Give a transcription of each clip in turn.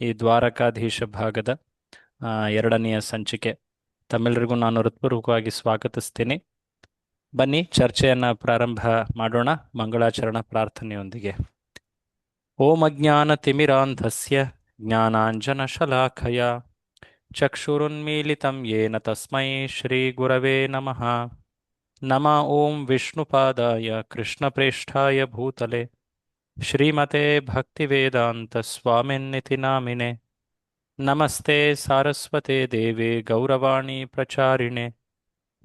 ಈ ದ್ವಾರಕಾಧೀಶ ಭಾಗದ ಎರಡನೆಯ ಸಂಚಿಕೆ. ತಮ್ಮೆಲ್ಲರಿಗೂ ನಾನು ಹೃತ್ಪೂರ್ವಕವಾಗಿ ಸ್ವಾಗತಿಸ್ತೀನಿ. ಬನ್ನಿ ಚರ್ಚೆಯನ್ನು ಪ್ರಾರಂಭ ಮಾಡೋಣ ಮಂಗಳಾಚರಣ ಪ್ರಾರ್ಥನೆಯೊಂದಿಗೆ. ಓಂ ಅಜ್ಞಾನತಿಮಿರಾಂಧಸ್ಯ ಜ್ಞಾನಾಂಜನಶಲಾಖಯ ಚಕ್ಷುರುನ್ಮೀಲಿತಂ ಯೇನ ತಸ್ಮೈ ಶ್ರೀಗುರವೇ ನಮಃ. ನಮಃ ಓಂ ವಿಷ್ಣುಪಾದಾಯ ಕೃಷ್ಣಪ್ರೇಷ್ಠಾಯ ಭೂತಲೆ ಶ್ರೀಮತೆ ಭಕ್ತಿವೇದಾಂತ ಸ್ವಾಮಿನ್ನಿತಿ ನಾಮಿನೆ. ನಮಸ್ತೆ ಸಾರಸ್ವತೆ ದೇವೆ ಗೌರವಾಣಿ ಪ್ರಚಾರಿಣೆ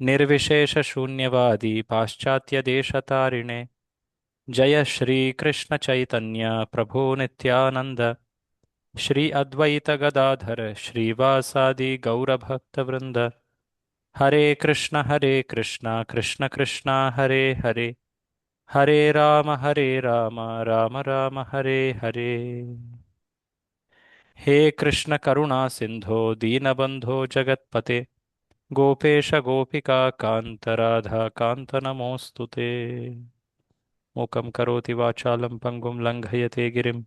ನಿರ್ವಿಶೇಷ ಶೂನ್ಯವಾದಿ ಪಾಶ್ಚಾತ್ಯ ದೇಶತಾರಿಣೆ. ಜಯ ಶ್ರೀ ಕೃಷ್ಣ ಚೈತನ್ಯ ಪ್ರಭೋ ನಿತ್ಯಾನಂದ ಶ್ರೀ ಅದ್ವೈತ ಗದಾಧರ ಶ್ರೀವಾಸಾದಿ ಗೌರಭಕ್ತವೃಂದ. ಹರೇ ಕೃಷ್ಣ ಕೃಷ್ಣ ಕೃಷ್ಣ ಹರೇ ಹರೇ ಹರೇ ರಾಮ ರಾಮ ರಾಮ ಹರೇ ಹರೇ. ಹೇ ಕೃಷ್ಣ ಕರುಣಾ ಸಿಂಧೋ ದೀನಬಂಧೋ ಜಗತ್ಪತೆ ಗೋಪೇಶ ಗೋಪಿಕಾ ಕಾಂತ ರಾಧಾ ಕಾಂತ ನಮೋಸ್ತುತೆ. ಮೂಕಂ ಕರೋತಿ ವಾಚಾಲಂ ಪಂಗುಂ ಲಂಘಯತೆ ಗಿರಿಂ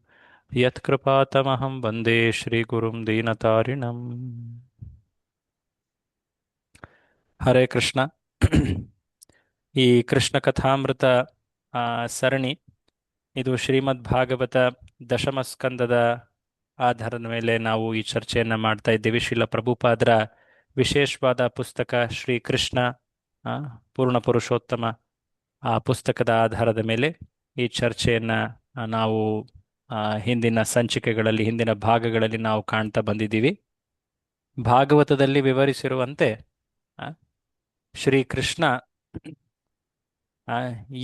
ಯತ್ಕೃಪಾತಮಹಂ ವಂದೇ ಶ್ರೀಗುರುಂ ದೀನತಾರಿಣಂ. ಹರೇ ಕೃಷ್ಣ. ಈ ಕೃಷ್ಣ ಕಥಾಮೃತ ಸರಣಿ ಇದು ಶ್ರೀಮದ್ ಭಾಗವತ ದಶಮ ಸ್ಕಂದದ ಆಧಾರದ ಮೇಲೆ ನಾವು ಈ ಚರ್ಚೆಯನ್ನು ಮಾಡ್ತಾ ಇದ್ದೀವಿ. ಶ್ರೀಲ ಪ್ರಭುಪಾದರ ವಿಶೇಷವಾದ ಪುಸ್ತಕ ಶ್ರೀಕೃಷ್ಣ ಪೂರ್ಣ ಪುರುಷೋತ್ತಮ, ಆ ಪುಸ್ತಕದ ಆಧಾರದ ಮೇಲೆ ಈ ಚರ್ಚೆಯನ್ನು ನಾವು ಹಿಂದಿನ ಸಂಚಿಕೆಗಳಲ್ಲಿ ಹಿಂದಿನ ಭಾಗಗಳಲ್ಲಿ ನಾವು ಕಾಣ್ತಾ ಬಂದಿದ್ದೀವಿ. ಭಾಗವತದಲ್ಲಿ ವಿವರಿಸಿರುವಂತೆ ಶ್ರೀಕೃಷ್ಣ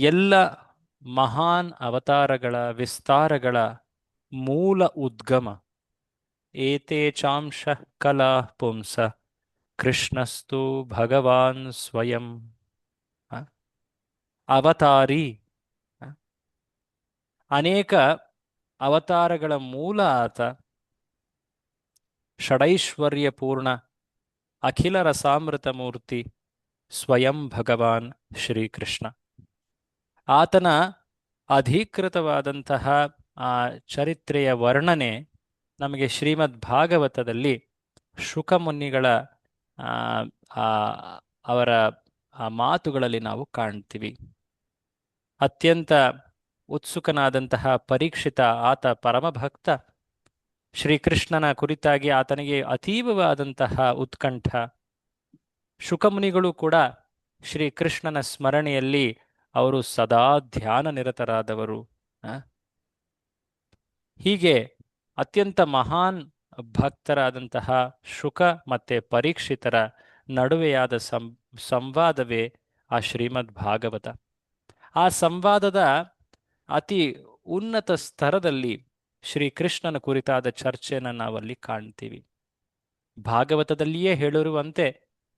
ಎಲ್ಲ ಮಹಾನ್ ಅವತಾರಗಳ ವಿಸ್ತಾರಗಳ ಮೂಲ ಉದ್ಗಮ ಏತೇ ಚಾಂಶ ಕಲಾ ಪುಂಸ ಕೃಷ್ಣಸ್ತು ಭಗವಾನ್ ಸ್ವಯಂ. ಅವತಾರಿ, ಅನೇಕ ಅವತಾರಗಳ ಮೂಲ ಆತ, ಷಡೈಶ್ವರ್ಯಪೂರ್ಣ ಅಖಿಲ ರಸಾಮೃತ ಮೂರ್ತಿ ಸ್ವಯಂ ಭಗವಾನ್ ಶ್ರೀಕೃಷ್ಣ. ಆತನ ಅಧಿಕೃತವಾದಂತಹ ಆ ಚರಿತ್ರೆಯ ವರ್ಣನೆ ನಮಗೆ ಶ್ರೀಮದ್ ಭಾಗವತದಲ್ಲಿ ಶುಕಮುನಿಗಳ ಅವರ ಮಾತುಗಳಲ್ಲಿ ನಾವು ಕಾಣ್ತೀವಿ. ಅತ್ಯಂತ ಉತ್ಸುಕನಾದಂತಹ ಪರೀಕ್ಷಿತ, ಆತ ಪರಮಭಕ್ತ. ಶ್ರೀಕೃಷ್ಣನ ಕುರಿತಾಗಿ ಆತನಿಗೆ ಅತೀವವಾದಂತಹ ಉತ್ಕಂಠ. ಶುಕಮುನಿಗಳು ಕೂಡ ಶ್ರೀಕೃಷ್ಣನ ಸ್ಮರಣೆಯಲ್ಲಿ ಅವರು ಸದಾ ಧ್ಯಾನ ನಿರತರಾದವರು. ಹೀಗೆ ಅತ್ಯಂತ ಮಹಾನ್ ಭಕ್ತರಾದಂತಹ ಶುಕ ಮತ್ತೆ ಪರೀಕ್ಷಿತರ ನಡುವೆಯಾದ ಸಂವಾದವೇ ಆ ಶ್ರೀಮದ್ ಭಾಗವತ. ಆ ಸಂವಾದದ ಅತಿ ಉನ್ನತ ಸ್ತರದಲ್ಲಿ ಶ್ರೀಕೃಷ್ಣನ ಕುರಿತಾದ ಚರ್ಚೆಯನ್ನು ನಾವಲ್ಲಿ ಕಾಣ್ತೀವಿ. ಭಾಗವತದಲ್ಲಿಯೇ ಹೇಳಿರುವಂತೆ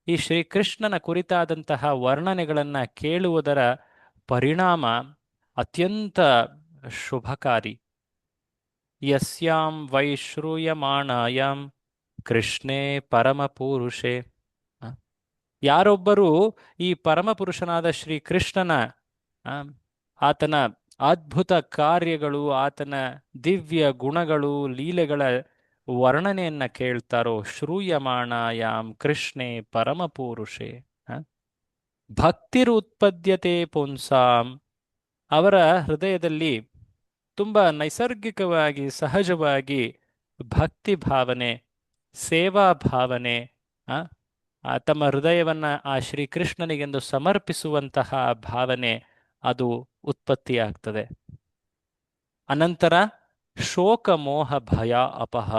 ಈ ಶ್ರೀಕೃಷ್ಣನ ಕುರಿತಾದಂತಹ ವರ್ಣನೆಗಳನ್ನು ಕೇಳುವುದರ ಪರಿಣಾಮ ಅತ್ಯಂತ ಶುಭಕಾರಿ. ಯಸ್ಯಾಂ ವೈಶ್ರೂಯಮಾಣಾಯಾಂ ಕೃಷ್ಣೇ ಪರಮಪುರುಷೇ. ಯಾರೊಬ್ಬರು ಈ ಪರಮಪುರುಷನಾದ ಶ್ರೀಕೃಷ್ಣನ ಆತನ ಅದ್ಭುತ ಕಾರ್ಯಗಳು, ಆತನ ದಿವ್ಯ ಗುಣಗಳು, ಲೀಲೆಗಳ ವರ್ಣನೆಯನ್ನ ಕೇಳ್ತಾರೋ, ಶ್ರೂಯಮಾಣಾಯಾಂ ಕೃಷ್ಣೇ ಪರಮಪುರುಷೇ ಭಕ್ತಿರುತ್ಪದ್ಯತೆ ಪುಂಸಾಂ. ಅವರ ಹೃದಯದಲ್ಲಿ ತುಂಬ ನೈಸರ್ಗಿಕವಾಗಿ ಸಹಜವಾಗಿ ಭಕ್ತಿ ಭಾವನೆ, ಸೇವಾ ಭಾವನೆ, ತಮ್ಮ ಹೃದಯವನ್ನು ಆ ಶ್ರೀಕೃಷ್ಣನಿಗೆಂದು ಸಮರ್ಪಿಸುವಂತಹ ಭಾವನೆ ಅದು ಉತ್ಪತ್ತಿಯಾಗ್ತದೆ. ಅನಂತರ ಶೋಕ ಮೋಹ ಭಯ ಅಪಹ.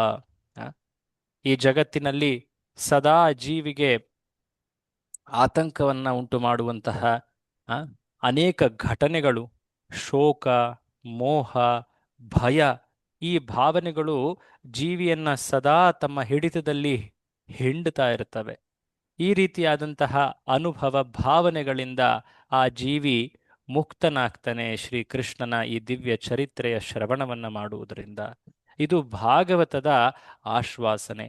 ಈ ಜಗತ್ತಿನಲ್ಲಿ ಸದಾ ಜೀವಿಗೆ ಆತಂಕವನ್ನು ಉಂಟು ಮಾಡುವಂತಹ ಅನೇಕ ಘಟನೆಗಳು, ಶೋಕ, ಮೋಹ, ಭಯ, ಈ ಭಾವನೆಗಳು ಜೀವಿಯನ್ನ ಸದಾ ತಮ್ಮ ಹಿಡಿತದಲ್ಲಿ ಹಿಂಡ್ತಾ ಇರ್ತವೆ. ಈ ರೀತಿಯಾದಂತಹ ಅನುಭವ ಭಾವನೆಗಳಿಂದ ಆ ಜೀವಿ ಮುಕ್ತನಾಗ್ತಾನೆ ಶ್ರೀಕೃಷ್ಣನ ಈ ದಿವ್ಯ ಚರಿತ್ರೆಯ ಶ್ರವಣವನ್ನು ಮಾಡುವುದರಿಂದ. ಇದು ಭಾಗವತದ ಆಶ್ವಾಸನೆ.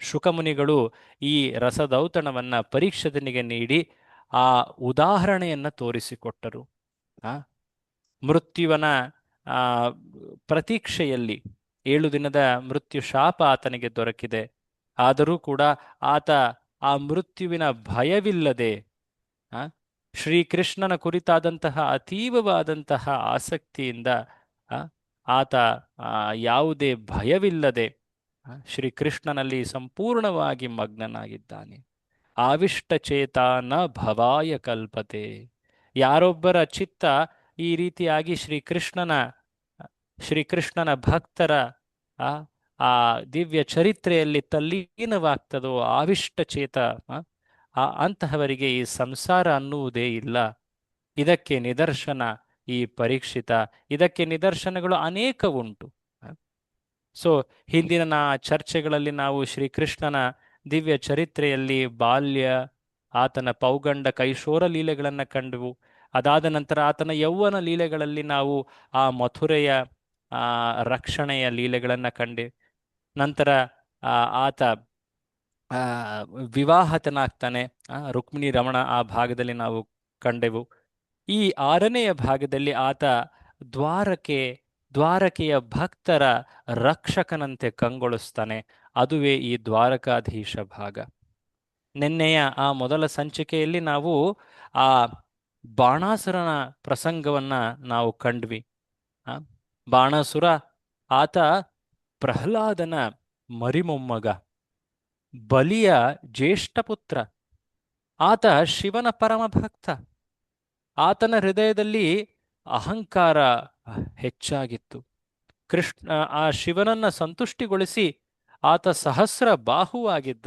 ಶುಕಮುನಿಗಳು ಈ ರಸದೌತಣವನ್ನು ಪರೀಕ್ಷಿತನಿಗೆ ನೀಡಿ ಆ ಉದಾಹರಣೆಯನ್ನು ತೋರಿಸಿಕೊಟ್ಟರು. ಮೃತ್ಯುವನ ಪ್ರತೀಕ್ಷೆಯಲ್ಲಿ 7 ದಿನದ ಮೃತ್ಯು ಶಾಪ ಆತನಿಗೆ ದೊರಕಿದೆ. ಆದರೂ ಕೂಡ ಆತ ಆ ಮೃತ್ಯುವಿನ ಭಯವಿಲ್ಲದೆ ಆ, ಶ್ರೀಕೃಷ್ಣನ ಕುರಿತಾದಂತಹ ಅತೀವವಾದಂತಹ ಆಸಕ್ತಿಯಿಂದ ಆ, ಆತ ಯಾವುದೇ ಭಯವಿಲ್ಲದೆ ಶ್ರೀಕೃಷ್ಣನಲ್ಲಿ ಸಂಪೂರ್ಣವಾಗಿ ಮಗ್ನನಾಗಿದ್ದಾನೆ. ಆವಿಷ್ಟಚೇತ ನ ಭವಾಯ ಕಲ್ಪತೆ. ಯಾರೊಬ್ಬರ ಚಿತ್ತ ಈ ರೀತಿಯಾಗಿ ಶ್ರೀಕೃಷ್ಣನ ಭಕ್ತರ ಆ ಆ ದಿವ್ಯ ಚರಿತ್ರೆಯಲ್ಲಿ ತಲ್ಲೀನವಾಗ್ತದೋ ಆವಿಷ್ಟಚೇತ ಅಂತಹವರಿಗೆ ಈ ಸಂಸಾರ ಅನ್ನುವುದೇ ಇಲ್ಲ. ಇದಕ್ಕೆ ನಿದರ್ಶನ ಈ ಪರೀಕ್ಷಿತ. ಇದಕ್ಕೆ ನಿದರ್ಶನಗಳು ಅನೇಕ ಉಂಟು. ಸೊ ಹಿಂದಿನ ಚರ್ಚೆಗಳಲ್ಲಿ ನಾವು ಶ್ರೀಕೃಷ್ಣನ ದಿವ್ಯ ಚರಿತ್ರೆಯಲ್ಲಿ ಬಾಲ್ಯ, ಆತನ ಪೌಗಂಡ ಕೈಶೋರ ಲೀಲೆಗಳನ್ನು ಕಂಡೆವು. ಅದಾದ ನಂತರ ಆತನ ಯೌವನ ಲೀಲೆಗಳಲ್ಲಿ ನಾವು ಆ ಮಥುರೆಯ ರಕ್ಷಣೆಯ ಲೀಲೆಗಳನ್ನು ಕಂಡೆ. ನಂತರ ಆತ ವಿವಾಹತನಾಗ್ತಾನೆ, ರುಕ್ಮಿಣಿ ರಮಣ ಆ ಭಾಗದಲ್ಲಿ ನಾವು ಕಂಡೆವು. ಈ 6ನೆಯ ಭಾಗದಲ್ಲಿ ಆತ ದ್ವಾರಕೆಯ ಭಕ್ತರ ರಕ್ಷಕನಂತೆ ಕಂಗೊಳಿಸ್ತಾನೆ. ಅದುವೇ ಈ ದ್ವಾರಕಾಧೀಶ ಭಾಗ. ನಿನ್ನೆಯ ಆ ಮೊದಲ ಸಂಚಿಕೆಯಲ್ಲಿ ನಾವು ಆ ಬಾಣಾಸುರನ ಪ್ರಸಂಗವನ್ನ ನಾವು ಕಂಡ್ವಿ. ಬಾಣಾಸುರ ಆತ ಪ್ರಹ್ಲಾದನ ಮರಿಮೊಮ್ಮಗ, ಬಲಿಯ ಜ್ಯೇಷ್ಠ ಪುತ್ರ. ಆತ ಶಿವನ ಪರಮ ಭಕ್ತ. ಆತನ ಹೃದಯದಲ್ಲಿ ಅಹಂಕಾರ ಹೆಚ್ಚಾಗಿತ್ತು. ಆ ಶಿವನನ್ನ ಸಂತುಷ್ಟಿಗೊಳಿಸಿ ಆತ ಸಹಸ್ರ ಬಾಹುವಾಗಿದ್ದ.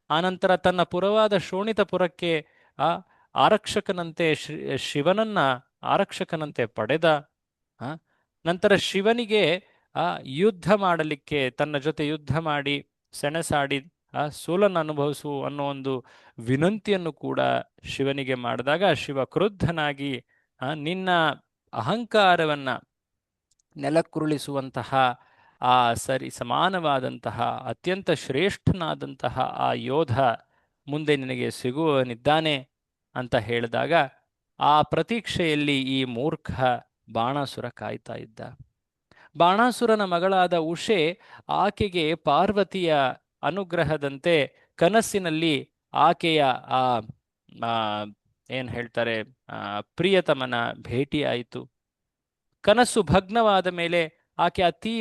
ಆನಂತರ ತನ್ನ ಪುರವಾದ ಶೋಣಿತಪುರಕ್ಕೆ ಆರಕ್ಷಕನಂತೆ ಶಿವನನ್ನ ಆರಕ್ಷಕನಂತೆ ಪಡೆದ. ನಂತರ ಶಿವನಿಗೆ ಯುದ್ಧ ಮಾಡಲಿಕ್ಕೆ, ತನ್ನ ಜೊತೆ ಯುದ್ಧ ಮಾಡಿ ಸೆಣಸಾಡಿ ಸೋಲನ್ನು ಅನುಭವಿಸು ಅನ್ನೋ ಒಂದು ವಿನಂತಿಯನ್ನು ಕೂಡ ಶಿವನಿಗೆ ಮಾಡಿದಾಗ ಶಿವ ಕ್ರುದ್ಧನಾಗಿ ನಿನ್ನ ಅಹಂಕಾರವನ್ನ ನೆಲಕ್ಕುರುಳಿಸುವಂತಹ ಆ ಸಮಾನವಾದಂತಹ ಅತ್ಯಂತ ಶ್ರೇಷ್ಠನಾದಂತಹ ಆ ಯೋಧ ಮುಂದೆ ನಿನಗೆ ಸಿಗುವನಿದ್ದಾನೆ ಅಂತ ಹೇಳಿದಾಗ ಆ ಪ್ರತೀಕ್ಷೆಯಲ್ಲಿ ಈ ಮೂರ್ಖ ಬಾಣಾಸುರ ಕಾಯ್ತಾ ಇದ್ದ. ಬಾಣಾಸುರನ ಮಗಳಾದ ಉಷೆ ಆಕೆಗೆ ಪಾರ್ವತಿಯ ಅನುಗ್ರಹದಂತೆ ಕನಸಿನಲ್ಲಿ ಆಕೆಯ ಏನ್ ಹೇಳ್ತಾರೆ ಪ್ರಿಯತಮನ ಭೇಟಿಯಾಯಿತು. ಕನಸು ಭಗ್ನವಾದ ಮೇಲೆ ಆಕೆ ಅತೀ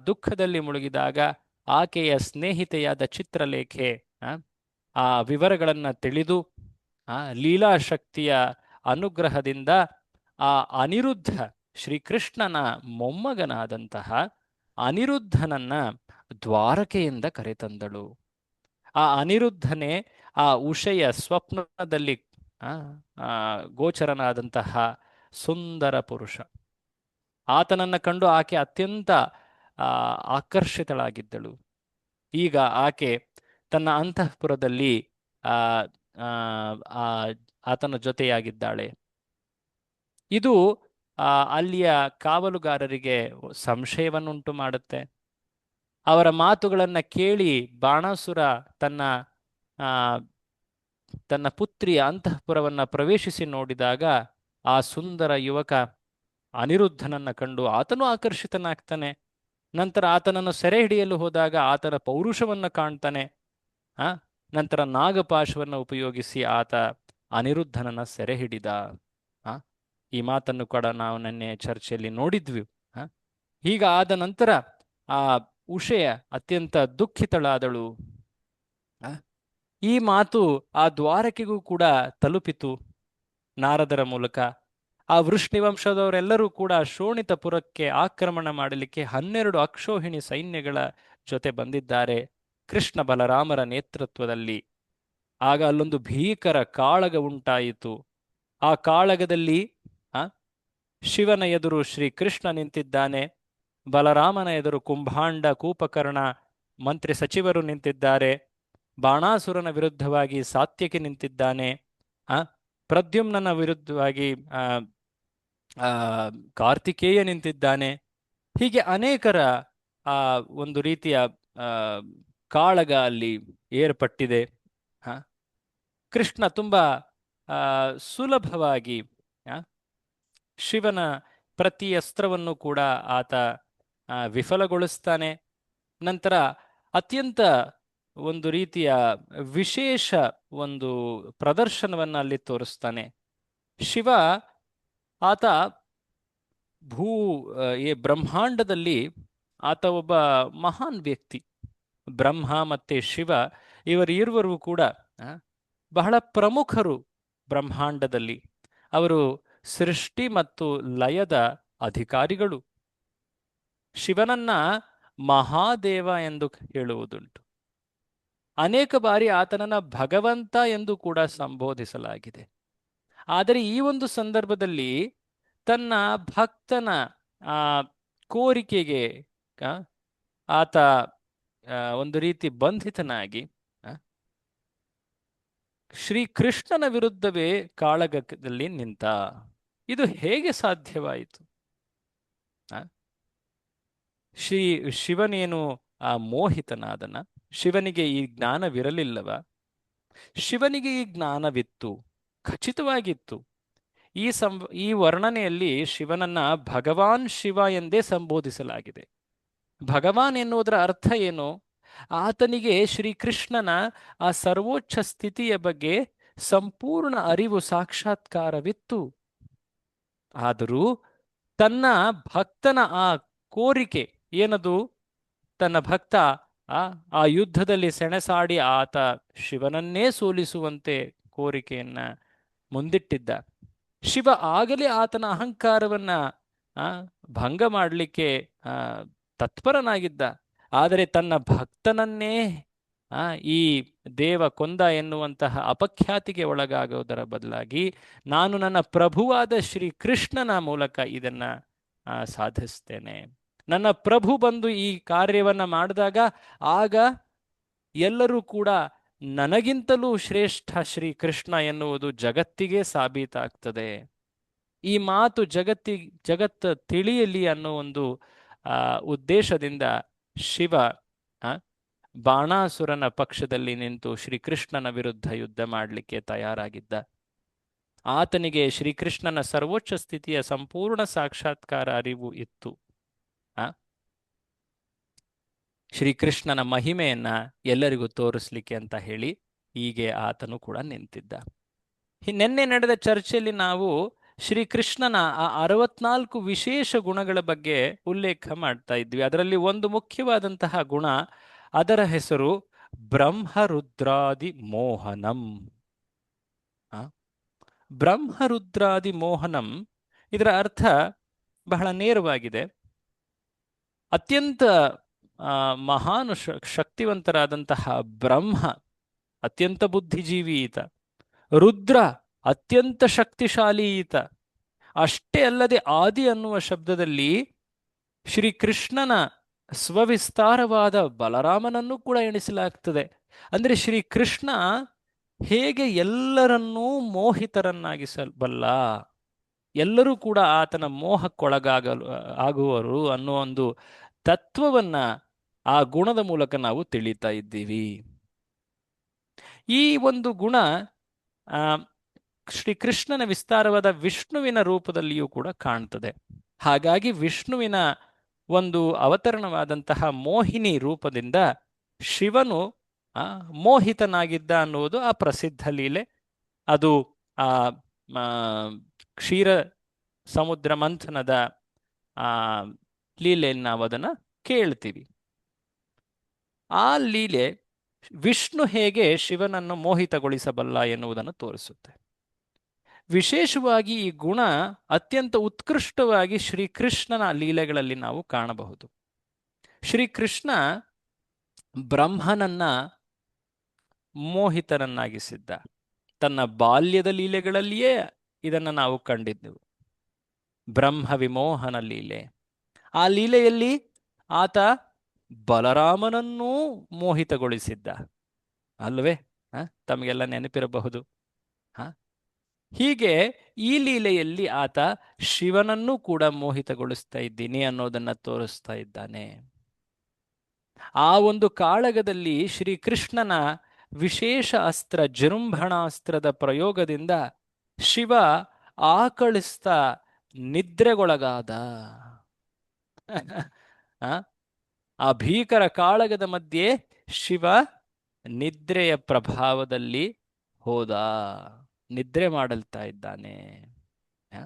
ದುಃಖದಲ್ಲಿ ಮುಳುಗಿದಾಗ ಆಕೆಯ ಸ್ನೇಹಿತೆಯಾದ ಚಿತ್ರಲೇಖೆ ಆ ವಿವರಗಳನ್ನು ತಿಳಿದು ಲೀಲಾಶಕ್ತಿಯ ಅನುಗ್ರಹದಿಂದ ಆ ಅನಿರುದ್ಧ, ಶ್ರೀಕೃಷ್ಣನ ಮೊಮ್ಮಗನಾದಂತಹ ಅನಿರುದ್ಧನನ್ನ ದ್ವಾರಕೆಯಿಂದ ಕರೆತಂದಳು. ಆ ಅನಿರುದ್ಧನೇ ಆ ಉಷೆಯ ಸ್ವಪ್ನದಲ್ಲಿ ಗೋಚರನಾದಂತಹ ಸುಂದರ ಪುರುಷ. ಆತನನ್ನ ಕಂಡು ಆಕೆ ಅತ್ಯಂತ ಆಕರ್ಷಿತಳಾಗಿದ್ದಳು. ಈಗ ಆಕೆ ತನ್ನ ಅಂತಃಪುರದಲ್ಲಿ ಆತನ ಜೊತೆಯಾಗಿದ್ದಾಳೆ. ಇದು ಅಲ್ಲಿಯ ಕಾವಲುಗಾರರಿಗೆ ಸಂಶಯವನ್ನುಂಟು ಮಾಡುತ್ತೆ. ಅವರ ಮಾತುಗಳನ್ನು ಕೇಳಿ ಬಾಣಾಸುರ ತನ್ನ ಪುತ್ರಿಯ ಅಂತಃಪುರವನ್ನು ಪ್ರವೇಶಿಸಿ ನೋಡಿದಾಗ ಆ ಸುಂದರ ಯುವಕ ಅನಿರುದ್ಧನನ್ನ ಕಂಡು ಆತನೂ ಆಕರ್ಷಿತನಾಗ್ತಾನೆ. ನಂತರ ಆತನನ್ನು ಸೆರೆ ಹಿಡಿಯಲು ಹೋದಾಗ ಆತನ ಪೌರುಷವನ್ನು ಕಾಣ್ತಾನೆ. ನಂತರ ನಾಗಪಾಶವನ್ನು ಉಪಯೋಗಿಸಿ ಆತ ಅನಿರುದ್ಧನನ್ನ ಸೆರೆ ಹಿಡಿದ. ಈ ಮಾತನ್ನು ಕೂಡ ನಾವು ನಿನ್ನೆ ಚರ್ಚೆಯಲ್ಲಿ ನೋಡಿದ್ವಿ. ಹೀಗ ಆದ ನಂತರ ಆ ಉಷೆಯ ಅತ್ಯಂತ ದುಃಖಿತಳಾದಳು. ಈ ಮಾತು ಆ ದ್ವಾರಕೆಗೂ ಕೂಡ ತಲುಪಿತು ನಾರದರ ಮೂಲಕ. ಆ ವೃಷ್ಣಿವಂಶದವರೆಲ್ಲರೂ ಕೂಡ ಶೋಣಿತಪುರಕ್ಕೆ ಆಕ್ರಮಣ ಮಾಡಲಿಕ್ಕೆ 12 ಅಕ್ಷೋಹಿಣಿ ಸೈನ್ಯಗಳ ಜೊತೆ ಬಂದಿದ್ದಾರೆ ಕೃಷ್ಣ ಬಲರಾಮರ ನೇತೃತ್ವದಲ್ಲಿ. ಆಗ ಅಲ್ಲೊಂದು ಭೀಕರ ಕಾಳಗ ಉಂಟಾಯಿತು. ಆ ಕಾಳಗದಲ್ಲಿ ಶಿವನ ಎದುರು ಶ್ರೀಕೃಷ್ಣ ನಿಂತಿದ್ದಾನೆ, ಬಲರಾಮನ ಎದುರು ಕುಂಭಾಂಡ, ಕೂಪಕರ್ಣ ಮಂತ್ರಿ ಸಚಿವರು ನಿಂತಿದ್ದಾರೆ. ಬಾಣಾಸುರನ ವಿರುದ್ಧವಾಗಿ ಸಾತ್ಯಕಿ ನಿಂತಿದ್ದಾನೆ. ಪ್ರದ್ಯುಮ್ನನ ವಿರುದ್ಧವಾಗಿ ಕಾರ್ತಿಕೇಯ ನಿಂತಿದ್ದಾನೆ. ಹೀಗೆ ಅನೇಕರ ಒಂದು ರೀತಿಯ ಕಾಳಗ ಅಲ್ಲಿ ಏರ್ಪಟ್ಟಿದೆ. ಕೃಷ್ಣ ತುಂಬಾ ಸುಲಭವಾಗಿ ಶಿವನ ಪ್ರತಿ ಅಸ್ತ್ರವನ್ನು ಕೂಡ ಆತ ವಿಫಲಗೊಳಿಸ್ತಾನೆ. ನಂತರ ಅತ್ಯಂತ ಒಂದು ರೀತಿಯ ವಿಶೇಷ ಒಂದು ಪ್ರದರ್ಶನವನ್ನು ಅಲ್ಲಿ ತೋರಿಸ್ತಾನೆ. ಶಿವ ಆತ ಭೂ ಈ ಬ್ರಹ್ಮಾಂಡದಲ್ಲಿ ಆತ ಒಬ್ಬ ಮಹಾನ್ ವ್ಯಕ್ತಿ. ಬ್ರಹ್ಮ ಮತ್ತೆ ಶಿವ ಇವರಿರುವರು ಕೂಡ ಆ, ಬಹಳ ಪ್ರಮುಖರು ಬ್ರಹ್ಮಾಂಡದಲ್ಲಿ. ಅವರು ಸೃಷ್ಟಿ ಮತ್ತು ಲಯದ ಅಧಿಕಾರಿಗಳು. ಶಿವನನ್ನ ಮಹಾದೇವ ಎಂದು ಹೇಳುವುದುಂಟು. ಅನೇಕ ಬಾರಿ ಆತನನ್ನ ಭಗವಂತ ಎಂದು ಕೂಡ ಸಂಬೋಧಿಸಲಾಗಿದೆ. ಆದರೆ ಈ ಒಂದು ಸಂದರ್ಭದಲ್ಲಿ ತನ್ನ ಭಕ್ತನ ಆ ಕೋರಿಕೆಗೆ ಆ, ಆತ ಒಂದು ರೀತಿ ಬಂಧಿತನಾಗಿ ಶ್ರೀಕೃಷ್ಣನ ವಿರುದ್ಧವೇ ಕಾಳಗದಲ್ಲಿ ನಿಂತ. ಇದು ಹೇಗೆ ಸಾಧ್ಯವಾಯಿತು? ಶಿವನೇನು ಮೋಹಿತನಾದನ? ಶಿವನಿಗೆ ಈ ಜ್ಞಾನವಿರಲಿಲ್ಲವ? ಶಿವನಿಗೆ ಈ ಜ್ಞಾನವಿತ್ತು, ಖಚಿತವಾಗಿತ್ತು. ಈ ವರ್ಣನೆಯಲ್ಲಿ ಶಿವನನ್ನ ಭಗವಾನ್ ಶಿವ ಎಂದೇ ಸಂಬೋಧಿಸಲಾಗಿದೆ. ಭಗವಾನ್ ಎನ್ನುವುದರ ಅರ್ಥ ಏನು? ಆತನಿಗೆ ಶ್ರೀಕೃಷ್ಣನ ಆ ಸರ್ವೋಚ್ಚ ಸ್ಥಿತಿಯ ಬಗ್ಗೆ ಸಂಪೂರ್ಣ ಅರಿವು, ಸಾಕ್ಷಾತ್ಕಾರವಿತ್ತು. ಆದರೂ ತನ್ನ ಭಕ್ತನ ಆ ಕೋರಿಕೆ ಏನದು? ತನ್ನ ಭಕ್ತ ಆ ಯುದ್ಧದಲ್ಲಿ ಸೆಣಸಾಡಿ ಆತ ಶಿವನನ್ನೇ ಸೋಲಿಸುವಂತೆ ಕೋರಿಕೆಯನ್ನ ಮುಂದಿಟ್ಟಿದ್ದ. ಶಿವ ಆಗಲೇ ಆತನ ಅಹಂಕಾರವನ್ನ ಭಂಗ ಮಾಡಲಿಕ್ಕೆ ತತ್ಪರನಾಗಿದ್ದ. ಆದರೆ ತನ್ನ ಭಕ್ತನನ್ನೇ ಈ ದೇವ ಕೊಂದ ಎನ್ನುವಂತಹ ಅಪಖ್ಯಾತಿಗೆ ಒಳಗಾಗೋದರ ಬದಲಾಗಿ ನಾನು ನನ್ನ ಪ್ರಭುವಾದ ಶ್ರೀಕೃಷ್ಣನ ಮೂಲಕ ಇದನ್ನ ಸಾಧಿಸ್ತೇನೆ. ನನ್ನ ಪ್ರಭು ಬಂದು ಈ ಕಾರ್ಯವನ್ನ ಮಾಡಿದಾಗ ಆಗ ಎಲ್ಲರೂ ಕೂಡ ನನಗಿಂತಲೂ ಶ್ರೇಷ್ಠ ಶ್ರೀಕೃಷ್ಣ ಎನ್ನುವುದು ಜಗತ್ತಿಗೆ ಸಾಬೀತಾಗ್ತದೆ. ಈ ಮಾತು ಜಗತ್ತು ತಿಳಿಯಲಿ ಅನ್ನೋ ಒಂದು ಉದ್ದೇಶದಿಂದ ಶಿವ ಬಾಣಾಸುರನ ಪಕ್ಷದಲ್ಲಿ ನಿಂತು ಶ್ರೀಕೃಷ್ಣನ ವಿರುದ್ಧ ಯುದ್ಧ ಮಾಡಲಿಕ್ಕೆ ತಯಾರಾಗಿದ್ದ. ಆತನಿಗೆ ಶ್ರೀಕೃಷ್ಣನ ಸರ್ವೋಚ್ಚ ಸ್ಥಿತಿಯ ಸಂಪೂರ್ಣ ಸಾಕ್ಷಾತ್ಕಾರ ಅರಿವು ಇತ್ತು. ಶ್ರೀಕೃಷ್ಣನ ಮಹಿಮೆಯನ್ನ ಎಲ್ಲರಿಗೂ ತೋರಿಸ್ಲಿಕ್ಕೆ ಅಂತ ಹೇಳಿ ಹೀಗೆ ಆತನು ಕೂಡ ನಿಂತಿದ್ದ. ನಿನ್ನೆ ನಡೆದ ಚರ್ಚೆಯಲ್ಲಿ ನಾವು ಶ್ರೀಕೃಷ್ಣನ ಆ 64 ವಿಶೇಷ ಗುಣಗಳ ಬಗ್ಗೆ ಉಲ್ಲೇಖ ಮಾಡ್ತಾ ಇದ್ವಿ. ಅದರಲ್ಲಿ ಒಂದು ಮುಖ್ಯವಾದಂತಹ ಗುಣ, ಅದರ ಹೆಸರು ಬ್ರಹ್ಮರುದ್ರಾದಿ ಮೋಹನಂ. ಬ್ರಹ್ಮರುದ್ರಾದಿ ಮೋಹನಂ, ಇದರ ಅರ್ಥ ಬಹಳ ನೇರವಾಗಿದೆ. ಅತ್ಯಂತ ಮಹಾನು ಶಕ್ತಿವಂತರಾದಂತಹ ಬ್ರಹ್ಮ ಅತ್ಯಂತ ಬುದ್ಧಿಜೀವಿ ಈತ. ರುದ್ರ ಅತ್ಯಂತ ಶಕ್ತಿಶಾಲಿ ಈತ. ಅಷ್ಟೇ ಅಲ್ಲದೆ ಆದಿ ಅನ್ನುವ ಶಬ್ದದಲ್ಲಿ ಶ್ರೀಕೃಷ್ಣನ ಸ್ವವಿಸ್ತಾರವಾದ ಬಲರಾಮನನ್ನು ಕೂಡ ಎಣಿಸಲಾಗ್ತದೆ. ಅಂದರೆ ಶ್ರೀಕೃಷ್ಣ ಹೇಗೆ ಎಲ್ಲರನ್ನೂ ಮೋಹಿತರನ್ನಾಗಿಸಬಲ್ಲ, ಎಲ್ಲರೂ ಕೂಡ ಆತನ ಆಗುವರು ಅನ್ನೋ ಒಂದು ತತ್ವವನ್ನ ಆ ಗುಣದ ಮೂಲಕ ನಾವು ತಿಳಿತಾ ಇದ್ದೀವಿ. ಈ ಒಂದು ಗುಣ ಶ್ರೀಕೃಷ್ಣನ ವಿಸ್ತಾರವಾದ ವಿಷ್ಣುವಿನ ರೂಪದಲ್ಲಿಯೂ ಕೂಡ ಕಾಣ್ತದೆ. ಹಾಗಾಗಿ ವಿಷ್ಣುವಿನ ಒಂದು ಅವತರಣವಾದಂತಹ ಮೋಹಿನಿ ರೂಪದಿಂದ ಶಿವನು ಮೋಹಿತನಾಗಿದ್ದ ಅನ್ನುವುದು ಆ ಪ್ರಸಿದ್ಧ ಲೀಲೆ. ಅದು ಆ ಕ್ಷೀರ ಸಮುದ್ರ ಮಂಥನದ ಲೀಲೆಯನ್ನು ನಾವು ಅದನ್ನು ಕೇಳ್ತೀವಿ. ಆ ಲೀಲೆ ವಿಷ್ಣು ಹೇಗೆ ಶಿವನನ್ನು ಮೋಹಿತಗೊಳಿಸಬಲ್ಲ ಎನ್ನುವುದನ್ನು ತೋರಿಸುತ್ತೆ. ವಿಶೇಷವಾಗಿ ಈ ಗುಣ ಅತ್ಯಂತ ಉತ್ಕೃಷ್ಟವಾಗಿ ಶ್ರೀಕೃಷ್ಣನ ಲೀಲೆಗಳಲ್ಲಿ ನಾವು ಕಾಣಬಹುದು. ಶ್ರೀಕೃಷ್ಣ ಬ್ರಹ್ಮನನ್ನ ಮೋಹಿತನನ್ನಾಗಿಸಿದ್ದ. ತನ್ನ ಬಾಲ್ಯದ ಲೀಲೆಗಳಲ್ಲಿಯೇ ಇದನ್ನು ನಾವು ಕಂಡಿದ್ದೆವು. ಬ್ರಹ್ಮ ವಿಮೋಹನ ಲೀಲೆ. ಆ ಲೀಲೆಯಲ್ಲಿ ಆತ ಬಲರಾಮನನ್ನೂ ಮೋಹಿತಗೊಳಿಸಿದ್ದ ಅಲ್ವೇ? ತಮಗೆಲ್ಲ ನೆನಪಿರಬಹುದು. ಹೀಗೆ ಈ ಲೀಲೆಯಲ್ಲಿ ಆತ ಶಿವನನ್ನೂ ಕೂಡ ಮೋಹಿತಗೊಳಿಸ್ತಾ ಇದ್ದೀನಿ ಅನ್ನೋದನ್ನ ತೋರಿಸ್ತಾ ಇದ್ದಾನೆ. ಆ ಒಂದು ಕಾಳಗದಲ್ಲಿ ಶ್ರೀಕೃಷ್ಣನ ವಿಶೇಷ ಅಸ್ತ್ರ ಜೃಂಭಣಾಸ್ತ್ರದ ಪ್ರಯೋಗದಿಂದ ಶಿವ ಆಕಳಿಸ್ತಾ ನಿದ್ರೆಗೊಳಗಾದ. ಆ ಆ ಭೀಕರ ಕಾಳಗದ ಮಧ್ಯೆ ಶಿವ ನಿದ್ರೆಯ ಪ್ರಭಾವದಲ್ಲಿ ಹೋದ, ನಿದ್ರೆ ಮಾಡಲ್ತಾ ಇದ್ದಾನೆ. ಆ?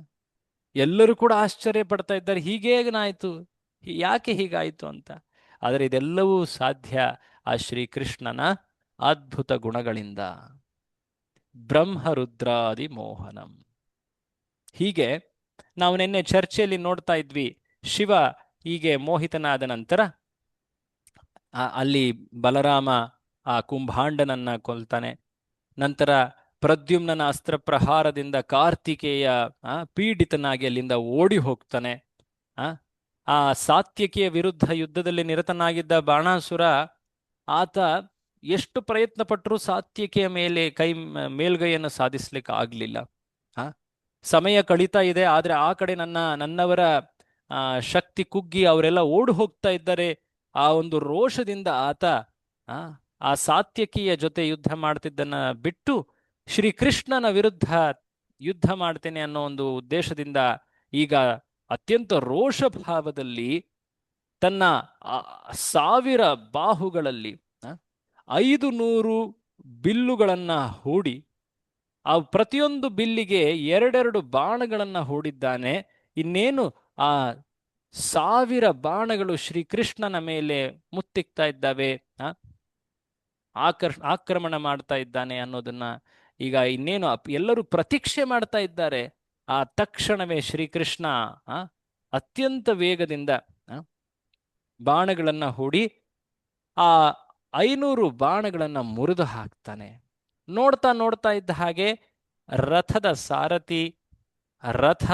ಎಲ್ಲರೂ ಕೂಡ ಆಶ್ಚರ್ಯ ಪಡ್ತಾ ಇದ್ದಾರೆ, ಹೀಗೇನಾಯ್ತು, ಯಾಕೆ ಹೀಗಾಯ್ತು ಅಂತ. ಆದರೆ ಇದೆಲ್ಲವೂ ಸಾಧ್ಯ ಆ ಶ್ರೀಕೃಷ್ಣನ ಅದ್ಭುತ ಗುಣಗಳಿಂದ. ಬ್ರಹ್ಮರುದ್ರಾದಿ ಮೋಹನಂ. ಹೀಗೆ ನಾವು ನಿನ್ನೆ ಚರ್ಚೆಯಲ್ಲಿ ನೋಡ್ತಾ ಇದ್ವಿ, ಶಿವ ಹೀಗೆ ಮೋಹಿತನಾದ ನಂತರ ಅಲ್ಲಿ ಬಲರಾಮ ಆ ಕುಂಭಾಂಡನನ್ನ ಕೊಲ್ತಾನೆ. ನಂತರ ಪ್ರದ್ಯುಮ್ನನ ಅಸ್ತ್ರ ಪ್ರಹಾರದಿಂದ ಕಾರ್ತಿಕೇಯ ಪೀಡಿತನಾಗಿ ಅಲ್ಲಿಂದ ಓಡಿ ಹೋಗ್ತಾನೆ. ಆ ಸಾತ್ಯಕಿಯ ವಿರುದ್ಧ ಯುದ್ಧದಲ್ಲಿ ನಿರತನಾಗಿದ್ದ ಬಾಣಾಸುರ, ಆತ ಎಷ್ಟು ಪ್ರಯತ್ನ ಪಟ್ಟರೂ ಸಾತ್ಯಕಿಯ ಮೇಲೆ ಮೇಲ್ಗೈಯನ್ನು ಸಾಧಿಸ್ಲಿಕ್ಕೆ ಆಗ್ಲಿಲ್ಲ. ಸಮಯ ಕಳೀತಾ ಇದೆ, ಆದ್ರೆ ಆ ಕಡೆ ನನ್ನವರ ಶಕ್ತಿ ಕುಗ್ಗಿ ಅವರೆಲ್ಲ ಓಡಿ ಹೋಗ್ತಾ ಇದ್ದಾರೆ. ಆ ಒಂದು ರೋಷದಿಂದ ಆತ ಆ ಸಾತ್ಯಕಿಯ ಜೊತೆ ಯುದ್ಧ ಮಾಡ್ತಿದ್ದನ್ನ ಬಿಟ್ಟು ಶ್ರೀಕೃಷ್ಣನ ವಿರುದ್ಧ ಯುದ್ಧ ಮಾಡ್ತೇನೆ ಅನ್ನೋ ಒಂದು ಉದ್ದೇಶದಿಂದ ಈಗ ಅತ್ಯಂತ ರೋಷಭಾವದಲ್ಲಿ ತನ್ನ 1000 ಬಾಹುಗಳಲ್ಲಿ 500 ಬಿಲ್ಲುಗಳನ್ನ ಹೂಡಿ, ಆ ಪ್ರತಿಯೊಂದು ಬಿಲ್ಲಿಗೆ 2 ಬಾಣಗಳನ್ನ ಹೂಡಿದ್ದಾನೆ. ಇನ್ನೇನು ಆ 1000 ಬಾಣಗಳು ಶ್ರೀಕೃಷ್ಣನ ಮೇಲೆ ಮುತ್ತಿಕ್ತಾ ಇದ್ದಾವೆ, ಆಕ್ರಮಣ ಮಾಡ್ತಾ ಇದ್ದಾನೆ ಅನ್ನೋದನ್ನ ಈಗ ಇನ್ನೇನು ಎಲ್ಲರೂ ಪ್ರತೀಕ್ಷೆ ಮಾಡ್ತಾ ಇದ್ದಾರೆ. ಆ ತಕ್ಷಣವೇ ಶ್ರೀಕೃಷ್ಣ ಅತ್ಯಂತ ವೇಗದಿಂದ ಬಾಣಗಳನ್ನ ಹೂಡಿ ಆ 500 ಬಾಣಗಳನ್ನ ಮುರಿದು ಹಾಕ್ತಾನೆ. ನೋಡ್ತಾ ನೋಡ್ತಾ ಇದ್ದ ಹಾಗೆ ರಥದ ಸಾರಥಿ, ರಥ,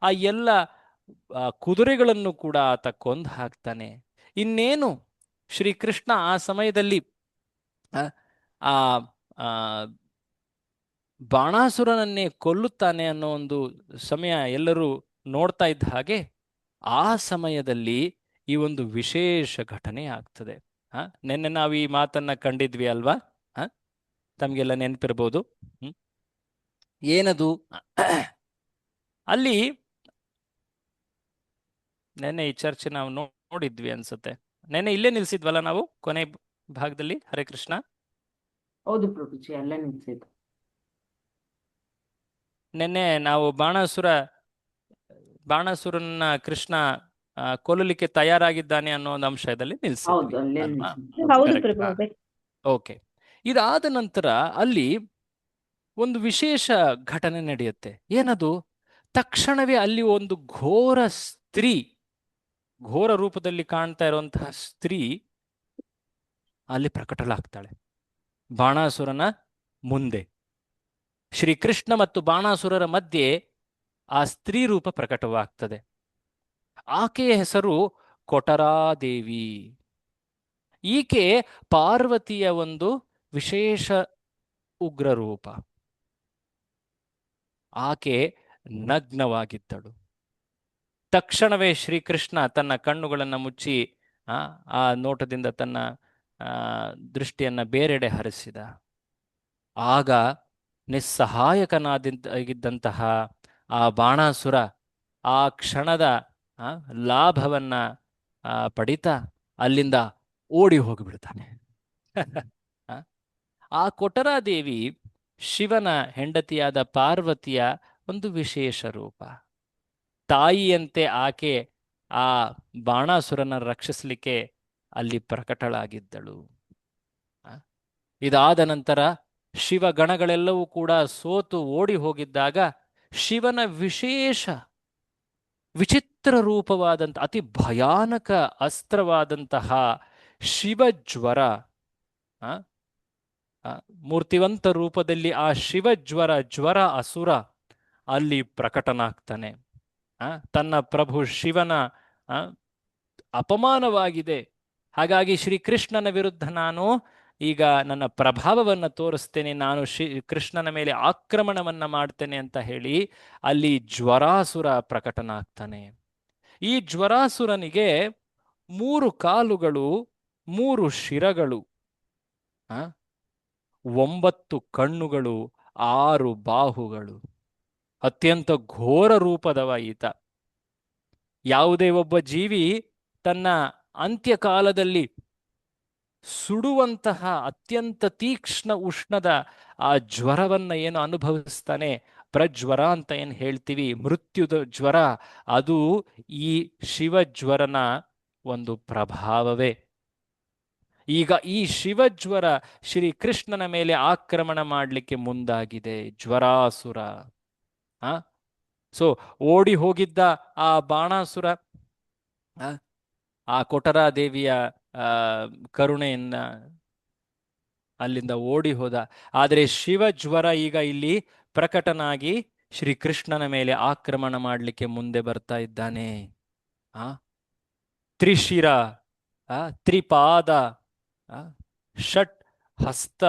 ಆ ಎಲ್ಲ ಕುದುರೆಗಳನ್ನು ಕೂಡ ಆತ ಕೊಂದು ಹಾಕ್ತಾನೆ. ಇನ್ನೇನು ಶ್ರೀಕೃಷ್ಣ ಆ ಸಮಯದಲ್ಲಿ ಆ ಬಾಣಾಸುರನನ್ನೇ ಕೊಲ್ಲುತ್ತಾನೆ ಅನ್ನೋ ಒಂದು ಸಮಯ ಎಲ್ಲರೂ ನೋಡ್ತಾ ಇದ್ದ ಹಾಗೆ ಆ ಸಮಯದಲ್ಲಿ ಈ ಒಂದು ವಿಶೇಷ ಘಟನೆ ಆಗ್ತದೆ. ನಿನ್ನೆ ನಾವು ಈ ಮಾತನ್ನ ಕಂಡಿದ್ವಿ ಅಲ್ವಾ? ತಮಗೆಲ್ಲ ನೆನಪಿರ್ಬೋದು. ಏನದು? ಅಲ್ಲಿ ನೆನ್ನೆ ಈ ಚರ್ಚೆ ನಾವು ನೋಡಿದ್ವಿ ಅನ್ಸುತ್ತೆ. ನೆನ್ನೆ ಇಲ್ಲೇ ನಿಲ್ಸಿದ್ವಲ್ಲ ನಾವು ಕೊನೆ ಭಾಗದಲ್ಲಿ. ಹರೇ ಕೃಷ್ಣ. ಹೌದು ಪ್ರಭುಜಿ, ಅಲ್ಲೇ ನಿಲ್ಸಿದ್ದು. ನೆನ್ನೆ ನಾವು ಬಾಣಾಸುರನ್ನ ಕೃಷ್ಣ ಕೊಲ್ಲಲಿಕ್ಕೆ ತಯಾರಾಗಿದ್ದಾನೆ ಅನ್ನೋ ಒಂದು ಅಂಶದಲ್ಲಿ ನಿಲ್ಸಿದ್ವಿ. ಓಕೆ. ಇದಾದ ನಂತರ ಅಲ್ಲಿ ಒಂದು ವಿಶೇಷ ಘಟನೆ ನಡೆಯುತ್ತೆ. ಏನದು? ತಕ್ಷಣವೇ ಅಲ್ಲಿ ಒಂದು ಘೋರ ರೂಪದಲ್ಲಿ ಕಾಣ್ತಾ ಇರುವಂತಹ ಸ್ತ್ರೀ ಅಲ್ಲಿ ಪ್ರಕಟಲಾಗ್ತಾಳೆ ಬಾಣಾಸುರನ ಮುಂದೆ. ಶ್ರೀಕೃಷ್ಣ ಮತ್ತು ಬಾಣಾಸುರರ ಮಧ್ಯೆ ಆ ಸ್ತ್ರೀ ರೂಪ ಪ್ರಕಟವಾಗ್ತದೆ. ಆಕೆಯ ಹೆಸರು ಕೊಟರಾದೇವಿ. ಈಕೆ ಪಾರ್ವತಿಯ ಒಂದು ವಿಶೇಷ ಉಗ್ರ ರೂಪ. ಆಕೆ ನಗ್ನವಾಗಿದ್ದಳು. ತಕ್ಷಣವೇ ಶ್ರೀಕೃಷ್ಣ ತನ್ನ ಕಣ್ಣುಗಳನ್ನು ಮುಚ್ಚಿ ಆ ನೋಟದಿಂದ ತನ್ನ ದೃಷ್ಟಿಯನ್ನ ಬೇರೆಡೆ ಹರಿಸಿದ. ಆಗ ನಿಸ್ಸಹಾಯಕನಾಗಿದ್ದಂತಹ ಆ ಬಾಣಾಸುರ ಆ ಕ್ಷಣದ ಲಾಭವನ್ನ ಪಡಿತಾ ಅಲ್ಲಿಂದ ಓಡಿ ಹೋಗಿಬಿಡ್ತಾನೆ. ಆ ಕೊಟರಾದೇವಿ ಶಿವನ ಹೆಂಡತಿಯಾದ ಪಾರ್ವತಿಯ ಒಂದು ವಿಶೇಷ ರೂಪ. ತಾಯಿಯಂತೆ ಆಕೆ ಆ ಬಾಣಾಸುರನ ರಕ್ಷಿಸಲಿಕ್ಕೆ ಅಲ್ಲಿ ಪ್ರಕಟಳಾಗಿದ್ದಳು. ಇದಾದ ನಂತರ ಶಿವಗಣಗಳೆಲ್ಲವೂ ಕೂಡ ಸೋತು ಓಡಿ ಹೋಗಿದ್ದಾಗ ಶಿವನ ವಿಶೇಷ ವಿಚಿತ್ರ ರೂಪವಾದಂಥ ಅತಿ ಭಯಾನಕ ಅಸ್ತ್ರವಾದಂತಹ ಶಿವಜ್ವರ, ಮೂರ್ತಿವಂತ ರೂಪದಲ್ಲಿ ಆ ಜ್ವರ ಅಸುರ ಅಲ್ಲಿ ಪ್ರಕಟನಾಗ್ತಾನೆ. ತನ್ನ ಪ್ರಭು ಶಿವನ ಅಪಮಾನವಾಗಿದೆ, ಹಾಗಾಗಿ ಶ್ರೀಕೃಷ್ಣನ ವಿರುದ್ಧ ನಾನು ಈಗ ನನ್ನ ಪ್ರಭಾವವನ್ನು ತೋರಿಸ್ತೇನೆ, ನಾನು ಕೃಷ್ಣನ ಮೇಲೆ ಆಕ್ರಮಣವನ್ನ ಮಾಡ್ತೇನೆ ಅಂತ ಹೇಳಿ ಅಲ್ಲಿ ಜ್ವರಾಸುರ ಪ್ರಕಟನಾಗ್ತಾನೆ. ಈ ಜ್ವರಾಸುರನಿಗೆ 3 ಕಾಲುಗಳು, 3 ಶಿರಗಳು, 9 ಕಣ್ಣುಗಳು, 6 ಬಾಹುಗಳು. ಅತ್ಯಂತ ಘೋರ ರೂಪದವ ಈತ. ಯಾವುದೇ ಒಬ್ಬ ಜೀವಿ ತನ್ನ ಅಂತ್ಯಕಾಲದಲ್ಲಿ ಸುಡುವಂತಹ ಅತ್ಯಂತ ತೀಕ್ಷ್ಣ ಉಷ್ಣದ ಆ ಜ್ವರವನ್ನ ಏನು ಅನುಭವಿಸ್ತಾನೆ, ಪ್ರಜ್ವರ ಅಂತ ಏನು ಹೇಳ್ತೀವಿ, ಮೃತ್ಯುದ ಜ್ವರ, ಅದು ಈ ಶಿವಜ್ವರನ ಒಂದು ಪ್ರಭಾವವೇ. ಈಗ ಈ ಶಿವಜ್ವರ ಶ್ರೀಕೃಷ್ಣನ ಮೇಲೆ ಆಕ್ರಮಣ ಮಾಡಲಿಕ್ಕೆ ಮುಂದಾಗಿದೆ, ಜ್ವರಾಸುರ. ಆ ಸೊ ಓಡಿ ಹೋಗಿದ್ದ ಆ ಬಾಣಾಸುರ ಆ ಕೊಟರಾದೇವಿಯ ಕರುಣೆಯನ್ನ ಅಲ್ಲಿಂದ ಓಡಿ ಹೋದ. ಆದರೆ ಶಿವಜ್ವರ ಈಗ ಇಲ್ಲಿ ಪ್ರಕಟನಾಗಿ ಶ್ರೀಕೃಷ್ಣನ ಮೇಲೆ ಆಕ್ರಮಣ ಮಾಡಲಿಕ್ಕೆ ಮುಂದೆ ಬರ್ತಾ ಇದ್ದಾನೆ. ತ್ರಿಶಿರ, ತ್ರಿಪಾದ, ಷಟ್ ಹಸ್ತ,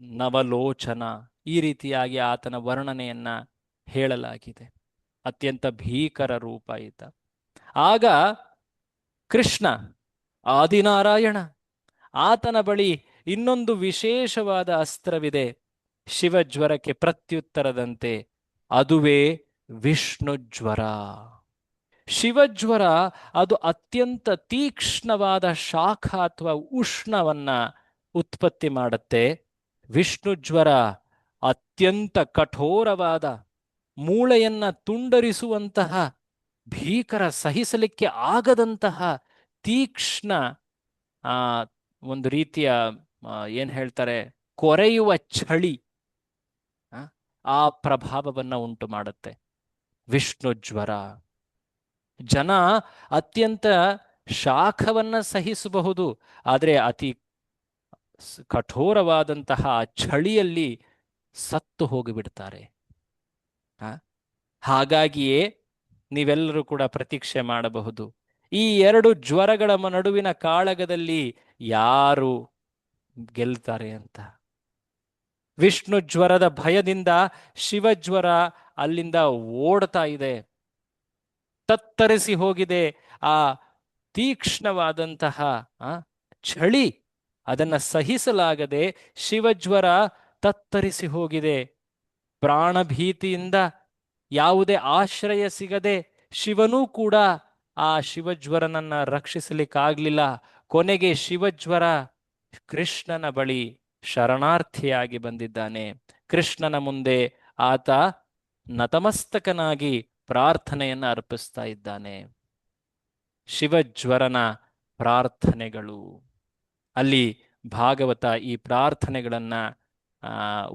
ನವಲೋಚನ, ಈ ರೀತಿಯಾಗಿ ಆತನ ವರ್ಣನೆಯನ್ನ ಹೇಳಲಾಗಿದೆ. ಅತ್ಯಂತ ಭೀಕರ ರೂಪ ಈತ. ಆಗ ಕೃಷ್ಣ ಆದಿನಾರಾಯಣ, ಆತನ ಬಳಿ ಇನ್ನೊಂದು ವಿಶೇಷವಾದ ಅಸ್ತ್ರವಿದೆ ಶಿವಜ್ವರಕ್ಕೆ ಪ್ರತ್ಯುತ್ತರದಂತೆ, ಅದುವೇ ವಿಷ್ಣುಜ್ವರ. ಶಿವಜ್ವರ ಅದು ಅತ್ಯಂತ ತೀಕ್ಷ್ಣವಾದ ಶಾಖ ಅಥವಾ ಉಷ್ಣವನ್ನ ಉತ್ಪತ್ತಿ ಮಾಡುತ್ತೆ. ವಿಷ್ಣುಜ್ವರ ಅತ್ಯಂತ ಕಠೋರವಾದ, ಮೂಳೆಯನ್ನ ತುಂಡರಿಸುವಂತಹ, ಭೀಕರ, ಸಹಿಸಲಿಕ್ಕೆ ಆಗದಂತಹ ತೀಕ್ಷ್ಣ ಒಂದು ರೀತಿಯ ಏನ್ ಹೇಳ್ತಾರೆ, ಕೊರೆಯುವ ಚಳಿ, ಆ ಪ್ರಭಾವವನ್ನ ಉಂಟು ಮಾಡುತ್ತೆ ವಿಷ್ಣುಜ್ವರ. ಜನ ಅತ್ಯಂತ ಶಾಖವನ್ನ ಸಹಿಸಬಹುದು, ಆದರೆ ಅತಿ ಕಠೋರವಾದಂತಹ ಚಳಿಯಲ್ಲಿ ಸತ್ತು ಹೋಗಿಬಿಡ್ತಾರೆ. ಹಾಗಾಗಿಯೇ ನೀವೆಲ್ಲರೂ ಕೂಡ ಪ್ರತೀಕ್ಷೆ ಮಾಡಬಹುದು, ಈ ಎರಡು ಜ್ವರಗಳ ನಡುವಿನ ಕಾಳಗದಲ್ಲಿ ಯಾರು ಗೆಲ್ತಾರೆ ಅಂತ. ವಿಷ್ಣು ಜ್ವರದ ಭಯದಿಂದ ಶಿವಜ್ವರ ಅಲ್ಲಿಂದ ಓಡ್ತಾ ಇದೆ, ತತ್ತರಿಸಿ ಹೋಗಿದೆ. ಆ ತೀಕ್ಷ್ಣವಾದಂತಹ ಚಳಿ ಅದನ್ನ ಸಹಿಸಲಾಗದೆ ಶಿವಜ್ವರ ತತ್ತರಿಸಿ ಹೋಗಿದೆ. ಪ್ರಾಣಭೀತಿಯಿಂದ ಯಾವುದೇ ಆಶ್ರಯ ಸಿಗದೆ ಶಿವನೂ ಕೂಡ ಆ ಶಿವಜ್ವರನನ್ನ ರಕ್ಷಿಸಲಿಕ್ಕಾಗ್ಲಿಲ್ಲ. ಕೊನೆಗೆ ಶಿವಜ್ವರ ಕೃಷ್ಣನ ಬಳಿ ಶರಣಾರ್ಥಿಯಾಗಿ ಬಂದಿದ್ದಾನೆ. ಕೃಷ್ಣನ ಮುಂದೆ ಆತ ನತಮಸ್ತಕನಾಗಿ ಪ್ರಾರ್ಥನೆಯನ್ನು ಅರ್ಪಿಸ್ತಾ ಇದ್ದಾನೆ. ಶಿವಜ್ವರನ ಪ್ರಾರ್ಥನೆಗಳು, ಅಲ್ಲಿ ಭಾಗವತ ಈ ಪ್ರಾರ್ಥನೆಗಳನ್ನ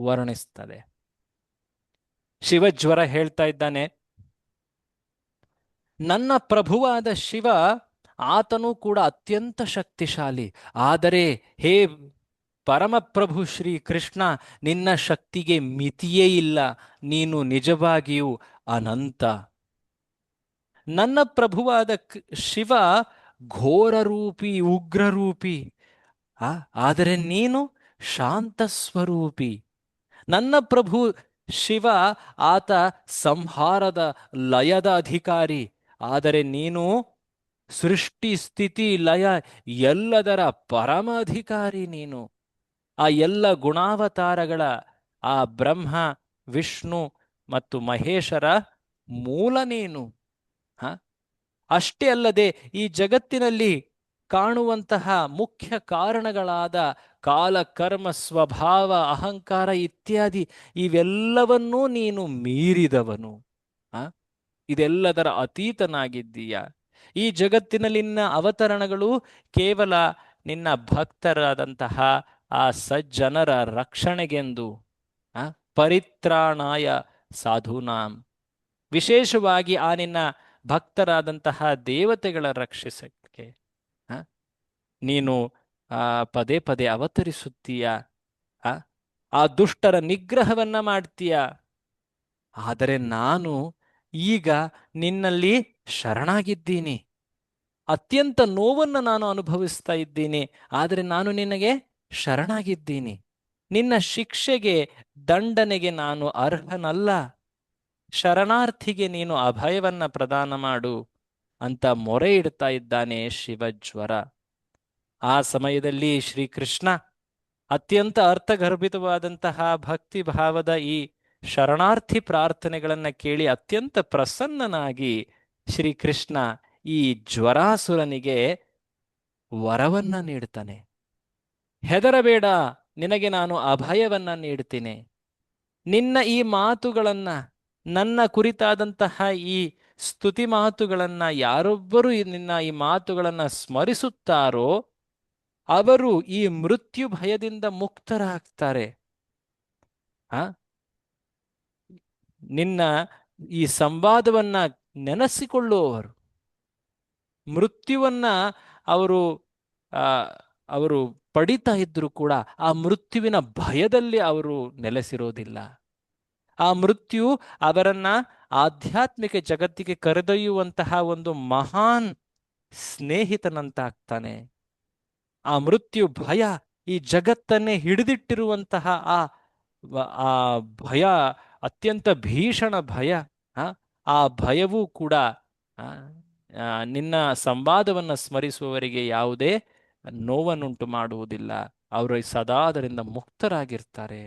ವರ್ಣಿಸ್ತದೆ. ಶಿವಜ್ವರ ಹೇಳ್ತಾ ಇದ್ದಾನೆ, ನನ್ನ ಪ್ರಭುವಾದ ಶಿವ ಆತನೂ ಕೂಡ ಅತ್ಯಂತ ಶಕ್ತಿಶಾಲಿ. ಆದರೆ ಹೇ ಪರಮಪ್ರಭು ಶ್ರೀ ಕೃಷ್ಣ, ನಿನ್ನ ಶಕ್ತಿಗೆ ಮಿತಿಯೇ ಇಲ್ಲ, ನೀನು ನಿಜವಾಗಿಯೂ ಅನಂತ. ನನ್ನ ಪ್ರಭುವಾದ ಶಿವ ಘೋರರೂಪಿ, ಉಗ್ರರೂಪಿ, ಆದರೆ ನೀನು ಶಾಂತ ಸ್ವರೂಪಿ. ನನ್ನ ಪ್ರಭು ಶಿವ ಆತ ಸಂಹಾರದ ಲಯದ ಅಧಿಕಾರಿ, ಆದರೆ ನೀನು ಸೃಷ್ಟಿ ಸ್ಥಿತಿ ಲಯ ಎಲ್ಲದರ ಪರಮ ಅಧಿಕಾರಿ. ನೀನು ಆ ಎಲ್ಲ ಗುಣಾವತಾರಗಳ, ಆ ಬ್ರಹ್ಮ ವಿಷ್ಣು ಮತ್ತು ಮಹೇಶರ ಮೂಲ ನೀನು. ಅಷ್ಟೇ ಅಲ್ಲದೆ ಈ ಜಗತ್ತಿನಲ್ಲಿ ಕಾಣುವಂತಹ ಮುಖ್ಯ ಕಾರಣಗಳಾದ ಕಾಲ, ಕರ್ಮ, ಸ್ವಭಾವ, ಅಹಂಕಾರ ಇತ್ಯಾದಿ ಇವೆಲ್ಲವನ್ನೂ ನೀನು ಮೀರಿದವನು. ಇದೆಲ್ಲದರ ಅತೀತನಾಗಿದ್ದೀಯ. ಈ ಜಗತ್ತಿನಲ್ಲಿ ನಿನ್ನ ಅವತರಣಗಳು ಕೇವಲ ನಿನ್ನ ಭಕ್ತರಾದಂತಹ ಆ ಸಜ್ಜನರ ರಕ್ಷಣೆಗೆಂದು, ಪರಿತ್ರಾಣಾಯ ಸಾಧೂನಾಂ, ವಿಶೇಷವಾಗಿ ಆ ನಿನ್ನ ಭಕ್ತರಾದಂತಹ ದೇವತೆಗಳ ರಕ್ಷಿಸಕ್ಕೆ ನೀನು ಪದೇ ಪದೇ ಅವತರಿಸುತ್ತೀಯ. ಆ ದುಷ್ಟರ ನಿಗ್ರಹವನ್ನ ಮಾಡ್ತೀಯ. ಆದರೆ ನಾನು ಈಗ ನಿನ್ನಲ್ಲಿ ಶರಣಾಗಿದ್ದೀನಿ. ಅತ್ಯಂತ ನೋವನ್ನು ನಾನು ಅನುಭವಿಸ್ತಾ ಇದ್ದೀನಿ, ಆದರೆ ನಾನು ನಿನಗೆ ಶರಣಾಗಿದ್ದೀನಿ. ನಿನ್ನ ಶಿಕ್ಷೆಗೆ, ದಂಡನೆಗೆ ನಾನು ಅರ್ಹನಲ್ಲ. ಶರಣಾರ್ಥಿಗೆ ನೀನು ಅಭಯವನ್ನ ಪ್ರದಾನ ಮಾಡು ಅಂತ ಮೊರೆ ಇಡ್ತಾ ಇದ್ದಾನೆ ಶಿವಜ್ವರ. ಆ ಸಮಯದಲ್ಲಿ ಶ್ರೀಕೃಷ್ಣ ಅತ್ಯಂತ ಅರ್ಥಗರ್ಭಿತವಾದಂತಹ ಭಕ್ತಿ ಭಾವದ ಈ ಶರಣಾರ್ಥಿ ಪ್ರಾರ್ಥನೆಗಳನ್ನ ಕೇಳಿ ಅತ್ಯಂತ ಪ್ರಸನ್ನನಾಗಿ ಶ್ರೀಕೃಷ್ಣ ಈ ಜ್ವರಾಸುರನಿಗೆ ವರವನ್ನ ನೀಡ್ತಾನೆ. ಹೆದರಬೇಡ, ನಿನಗೆ ನಾನು ಅಭಯವನ್ನ ನೀಡ್ತೀನಿ. ನಿನ್ನ ಈ ಮಾತುಗಳನ್ನ, ನನ್ನ ಕುರಿತಾದಂತಹ ಈ ಸ್ತುತಿ ಮಾತುಗಳನ್ನ ಯಾರೊಬ್ಬರು ನಿನ್ನ ಈ ಮಾತುಗಳನ್ನ ಸ್ಮರಿಸುತ್ತಾರೋ ಅವರು ಈ ಮೃತ್ಯು ಭಯದಿಂದ ಮುಕ್ತರಾಗ್ತಾರೆ. ಆ ನಿನ್ನ ಈ ಸಂವಾದವನ್ನ ನೆನೆಸಿಕೊಳ್ಳುವವರು ಮೃತ್ಯುವನ್ನ ಅವರು ಆ ಅವರು ಪಡಿತಾ ಇದ್ರು ಕೂಡ ಆ ಮೃತ್ಯುವಿನ ಭಯದಲ್ಲಿ ಅವರು ನೆಲೆಸಿರೋದಿಲ್ಲ. ಆ ಮೃತ್ಯು ಅವರನ್ನ ಆಧ್ಯಾತ್ಮಿಕ ಜಗತ್ತಿಗೆ ಕರೆದೊಯ್ಯುವಂತಹ ಒಂದು ಮಹಾನ್ ಸ್ನೇಹಿತನಂತಾಗ್ತಾನೆ. ಆ ಮೃತ್ಯು ಭಯ ಈ ಜಗತ್ತನ್ನೇ ಹಿಡಿದಿಟ್ಟಿರುವಂತಹ ಆ ಭಯ ಅತ್ಯಂತ ಭೀಷಣ ಭಯ. ಆ ಭಯವೂ ಕೂಡ ಆ, ನಿನ್ನ ಸಂವಾದವನ್ನು ಸ್ಮರಿಸುವವರಿಗೆ ಯಾವುದೇ ನೋವನ್ನುಂಟು ಮಾಡುವುದಿಲ್ಲ. ಅವರು ಸದಾ ಅದರಿಂದ ಮುಕ್ತರಾಗಿರ್ತಾರೆ.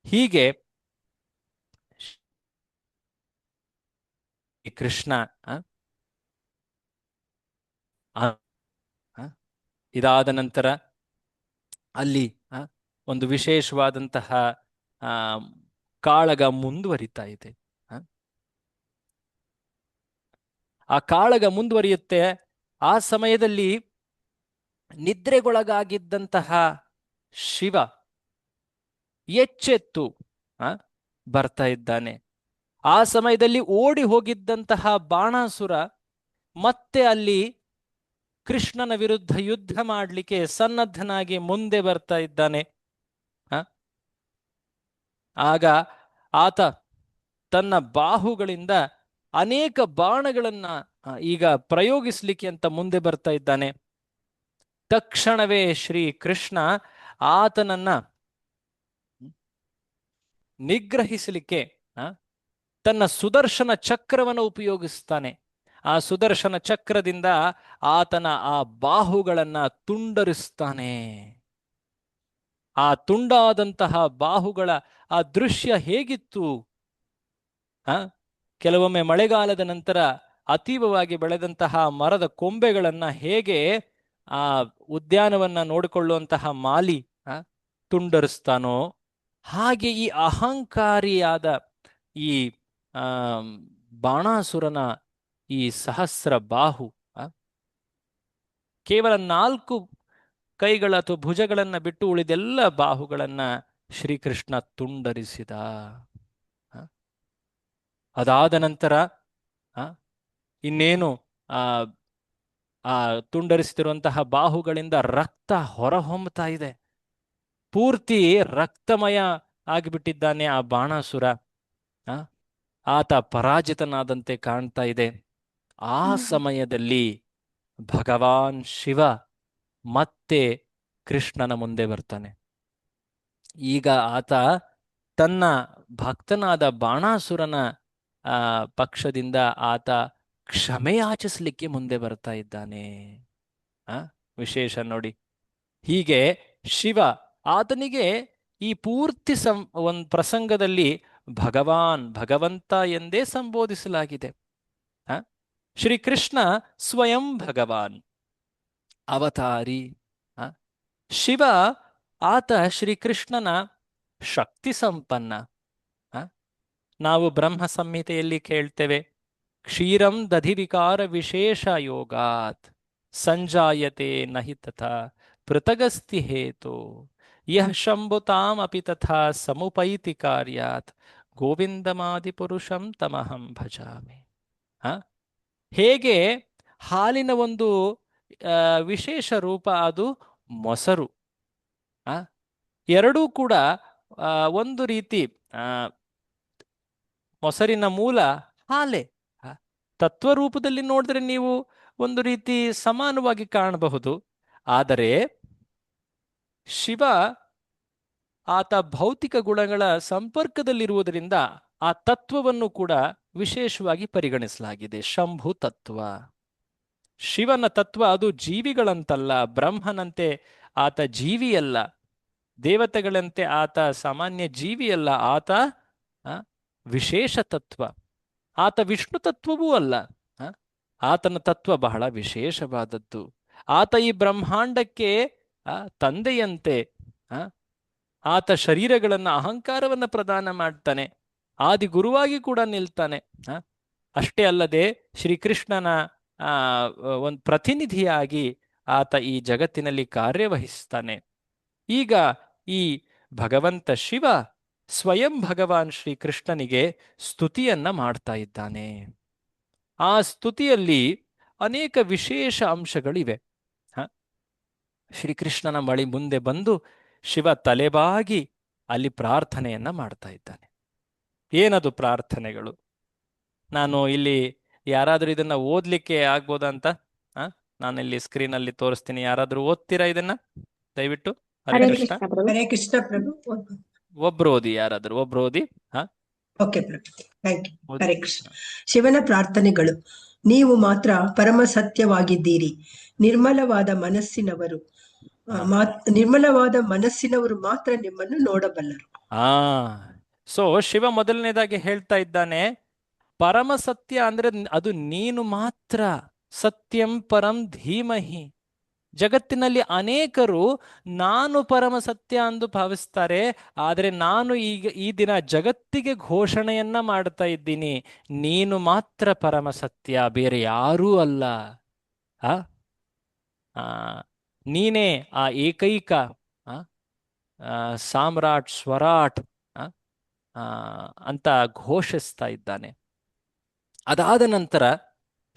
ಹೀಗೆ ಈ ಕೃಷ್ಣ ಇದಾದ ನಂತರ ಅಲ್ಲಿ ಒಂದು ವಿಶೇಷವಾದಂತಹ ಕಾಳಗ ಮುಂದುವರಿತಾ ಇದೆ. ಆ ಕಾಳಗ ಮುಂದುವರಿಯುತ್ತೆ. ಆ ಸಮಯದಲ್ಲಿ ನಿದ್ರೆಗೊಳಗಾಗಿದ್ದಂತಹ ಶಿವ ಎಚ್ಚೆತ್ತು ಬರ್ತಾ ಇದ್ದಾನೆ. ಆ ಸಮಯದಲ್ಲಿ ಓಡಿ ಹೋಗಿದ್ದಂತಹ ಬಾಣಾಸುರ ಮತ್ತೆ ಅಲ್ಲಿ ಕೃಷ್ಣನ ವಿರುದ್ಧ ಯುದ್ಧ ಮಾಡಲಿಕ್ಕೆ ಸನ್ನದ್ಧನಾಗಿ ಮುಂದೆ ಬರ್ತಾ ಇದ್ದಾನೆ. ಆಗ ಆತ ತನ್ನ ಬಾಹುಗಳಿಂದ ಅನೇಕ ಬಾಣಗಳನ್ನ ಈಗ ಪ್ರಯೋಗಿಸ್ಲಿಕ್ಕೆ ಅಂತ ಮುಂದೆ ಬರ್ತಾ ಇದ್ದಾನೆ. ತಕ್ಷಣವೇ ಶ್ರೀ ಕೃಷ್ಣ ಆತನನ್ನ ನಿಗ್ರಹಿಸಲಿಕ್ಕೆ ತನ್ನ ಸುದರ್ಶನ ಚಕ್ರವನ್ನು ಉಪಯೋಗಿಸ್ತಾನೆ. ಆ ಸುದರ್ಶನ ಚಕ್ರದಿಂದ ಆತನ ಆ ಬಾಹುಗಳನ್ನ ತುಂಡರಿಸ್ತಾನೆ. ಆ ತುಂಡಾದಂತಹ ಬಾಹುಗಳ ಆ ದೃಶ್ಯ ಹೇಗಿತ್ತು? ಕೆಲವೊಮ್ಮೆ ಮಳೆಗಾಲದ ನಂತರ ಅತೀವವಾಗಿ ಬೆಳೆದಂತಹ ಮರದ ಕೊಂಬೆಗಳನ್ನ ಹೇಗೆ ಆ ಉದ್ಯಾನವನ್ನ ನೋಡಿಕೊಳ್ಳುವಂತಹ ಮಾಲಿ ತುಂಡರಿಸ್ತಾನೋ ಹಾಗೆ ಈ ಅಹಂಕಾರಿಯಾದ ಈ ಬಾಣಾಸುರನ ಈ ಸಹಸ್ರ ಬಾಹು, ಕೇವಲ 4 ಕೈಗಳ ಅಥವಾ ಭುಜಗಳನ್ನ ಬಿಟ್ಟು ಉಳಿದೆಲ್ಲ ಬಾಹುಗಳನ್ನ ಶ್ರೀಕೃಷ್ಣ ತುಂಡರಿಸಿದ. ಅದಾದ ನಂತರ ಇನ್ನೇನು ಆ ತುಂಡರಿಸಿರುವಂತಹ ಬಾಹುಗಳಿಂದ ರಕ್ತ ಹೊರಹೊಮ್ಮತಾ ಇದೆ. ಪೂರ್ತಿ ರಕ್ತಮಯ ಆಗಿಬಿಟ್ಟಿದ್ದಾನೆ ಆ ಬಾಣಾಸುರ. ಆತ ಪರಾಜಿತನಾದಂತೆ ಕಾಣ್ತಾ ಇದೆ. ಆ ಸಮಯದಲ್ಲಿ ಭಗವಾನ್ ಶಿವ ಮತ್ತೆ ಕೃಷ್ಣನ ಮುಂದೆ ಬರ್ತಾನೆ. ಈಗ ಆತ ತನ್ನ ಭಕ್ತನಾದ ಬಾಣಾಸುರನ ಪಕ್ಷದಿಂದ ಆತ ಕ್ಷಮೆಯಾಚಿಸ್ಲಿಕ್ಕೆ ಮುಂದೆ ಬರ್ತಾ ಇದ್ದಾನೆ. ವಿಶೇಷ ನೋಡಿ. ಹೀಗೆ ಶಿವ ಆತನಿಗೆ ಈ ಪೂರ್ತಿ ಒಂದು ಪ್ರಸಂಗದಲ್ಲಿ ಭಗವಂತ ಎಂದೇ ಸಂಬೋಧಿಸಲಾಗಿದೆ. ಶ್ರೀಕೃಷ್ಣ ಸ್ವಯಂ ಭಗವಾನ್ ಅವತಾರಿ. ಶಿವ ಆತ ಶ್ರೀಕೃಷ್ಣನ ಶಕ್ತಿ ಸಂಪನ್ನ. ನಾವು ಬ್ರಹ್ಮ ಸಂಹಿತೆಯಲ್ಲಿ ಕೇಳ್ತೇವೆ, ಕ್ಷೀರಂ ದಧಿವಿಕಾರ ವಿಶೇಷ ಯೋಗಾತ್ ಸಂಜಾಯತೆ ನಹಿ ತಥಾ ಪೃಥಗಸ್ತಿ ಹೇತೋ ಯಃ ಶಂಭುತಾಂ ಅಪಿ ತಥಾ ಸಮುಪೈತಿ ಕಾರ್ಯಾತ್ ಗೋವಿಂದಮಾದಿ ಪುರುಷಂ ತಮಹಂ ಭಜಾಮಿ. ಹೇಗೆ ಹಾಲಿನ ಒಂದು ವಿಶೇಷ ರೂಪ ಅದು ಮೊಸರು. ಎರಡೂ ಕೂಡ ಒಂದು ರೀತಿ ಮೊಸರಿನ ಮೂಲ ಹಾಲೆ. ತತ್ವರೂಪದಲ್ಲಿ ನೋಡಿದ್ರೆ ನೀವು ಒಂದು ರೀತಿ ಸಮಾನವಾಗಿ ಕಾಣಬಹುದು. ಆದರೆ ಶಿವ ಆತ ಭೌತಿಕ ಗುಣಗಳ ಸಂಪರ್ಕದಲ್ಲಿರುವುದರಿಂದ ಆ ತತ್ವವನ್ನು ಕೂಡ ವಿಶೇಷವಾಗಿ ಪರಿಗಣಿಸಲಾಗಿದೆ. ಶಂಭು ತತ್ವ, ಶಿವನ ತತ್ವ ಅದು ಜೀವಿಗಳಂತಲ್ಲ. ಬ್ರಹ್ಮನಂತೆ ಆತ ಜೀವಿಯಲ್ಲ, ದೇವತೆಗಳಂತೆ ಆತ ಸಾಮಾನ್ಯ ಜೀವಿಯಲ್ಲ. ಆತ ವಿಶೇಷ ತತ್ವ. ಆತ ವಿಷ್ಣು ತತ್ವವೂ ಅಲ್ಲ. ಆತನ ತತ್ವ ಬಹಳ ವಿಶೇಷವಾದದ್ದು. ಆತ ಈ ಬ್ರಹ್ಮಾಂಡಕ್ಕೆ ತಂದೆಯಂತೆ. ಆ, ಆತ ಶರೀರಗಳನ್ನ ಅಹಂಕಾರವನ್ನ ಪ್ರದಾನ ಮಾಡ್ತಾನೆ, ಆದಿ ಗುರುವಾಗಿ ಕೂಡ ನಿಲ್ತಾನೆ. ಆ, ಅಷ್ಟೇ ಅಲ್ಲದೆ ಶ್ರೀಕೃಷ್ಣನ ಒಂದು ಪ್ರತಿನಿಧಿಯಾಗಿ ಆತ ಈ ಜಗತ್ತಿನಲ್ಲಿ ಕಾರ್ಯವಹಿಸ್ತಾನೆ. ಈಗ ಈ ಭಗವಂತ ಶಿವ ಸ್ವಯಂ ಭಗವಾನ್ ಶ್ರೀಕೃಷ್ಣನಿಗೆ ಸ್ತುತಿಯನ್ನ ಮಾಡ್ತಾ ಇದ್ದಾನೆ. ಆ ಸ್ತುತಿಯಲ್ಲಿ ಅನೇಕ ವಿಶೇಷ ಅಂಶಗಳಿವೆ. ಶ್ರೀಕೃಷ್ಣನ ಬಳಿ ಮುಂದೆ ಬಂದು ಶಿವ ತಲೆಬಾಗಿ ಅಲ್ಲಿ ಪ್ರಾರ್ಥನೆಯನ್ನ ಮಾಡ್ತಾ ಇದ್ದಾನೆ. ಏನದು ಪ್ರಾರ್ಥನೆಗಳು? ನಾನು ಇಲ್ಲಿ ಯಾರಾದರೂ ಇದನ್ನ ಓದ್ಲಿಕ್ಕೆ ಆಗ್ಬೋದಂತ ನಾನಿಲ್ಲಿ ಸ್ಕ್ರೀನಲ್ಲಿ ತೋರಿಸ್ತೀನಿ. ಯಾರಾದರೂ ಓದ್ತೀರಾ ಇದನ್ನ ದಯವಿಟ್ಟು? ಹರೇ ಹರೇ ಕೃಷ್ಣ. ಕೃಷ್ಣ ಪ್ರಭು. ಹರೇ ಕೃಷ್ಣ ಪ್ರಭು. ಒಬ್ರು ಓದಿ, ಯಾರಾದರೂ ಒಬ್ರು ಓದಿ. Okay Prabhu, thank you. ಓದಿ. ಹರೇ ಕೃಷ್ಣ. ಶಿವನ ಪ್ರಾರ್ಥನೆಗಳು. ನೀವು ಮಾತ್ರ ಪರಮ ಸತ್ಯವಾಗಿದ್ದೀರಿ. ನಿರ್ಮಲವಾದ ಮನಸ್ಸಿನವರು ನಿರ್ಮಲವಾದ ಮನಸ್ಸಿನವರು ಮಾತ್ರ ನಿಮ್ಮನ್ನು ನೋಡಬಲ್ಲರು. ಸೊ ಶಿವ ಮೊದಲನೇದಾಗಿ ಹೇಳ್ತಾ ಇದ್ದಾನೆ, ಪರಮ ಸತ್ಯ ಅಂದ್ರೆ ಅದು ನೀನು ಮಾತ್ರ. ಸತ್ಯಂ ಪರಂ ಧೀಮಹಿ. ಜಗತ್ತಿನಲ್ಲಿ ಅನೇಕರು ನಾನು ಪರಮ ಸತ್ಯ ಎಂದು ಭಾವಿಸ್ತಾರೆ, ಆದರೆ ನಾನು ಈಗ ಈ ದಿನ ಜಗತ್ತಿಗೆ ಘೋಷಣೆಯನ್ನ ಮಾಡ್ತಾ ಇದ್ದೀನಿ, ನೀನು ಮಾತ್ರ ಪರಮ ಸತ್ಯ, ಬೇರೆ ಯಾರೂ ಅಲ್ಲ. ನೀನೇ ಆ ಏಕೈಕ ಸಾಮ್ರಾಟ್ ಸ್ವರಾಟ್ ಅಂತ ಘೋಷಿಸ್ತಾ ಇದ್ದಾನೆ. ಅದಾದ ನಂತರ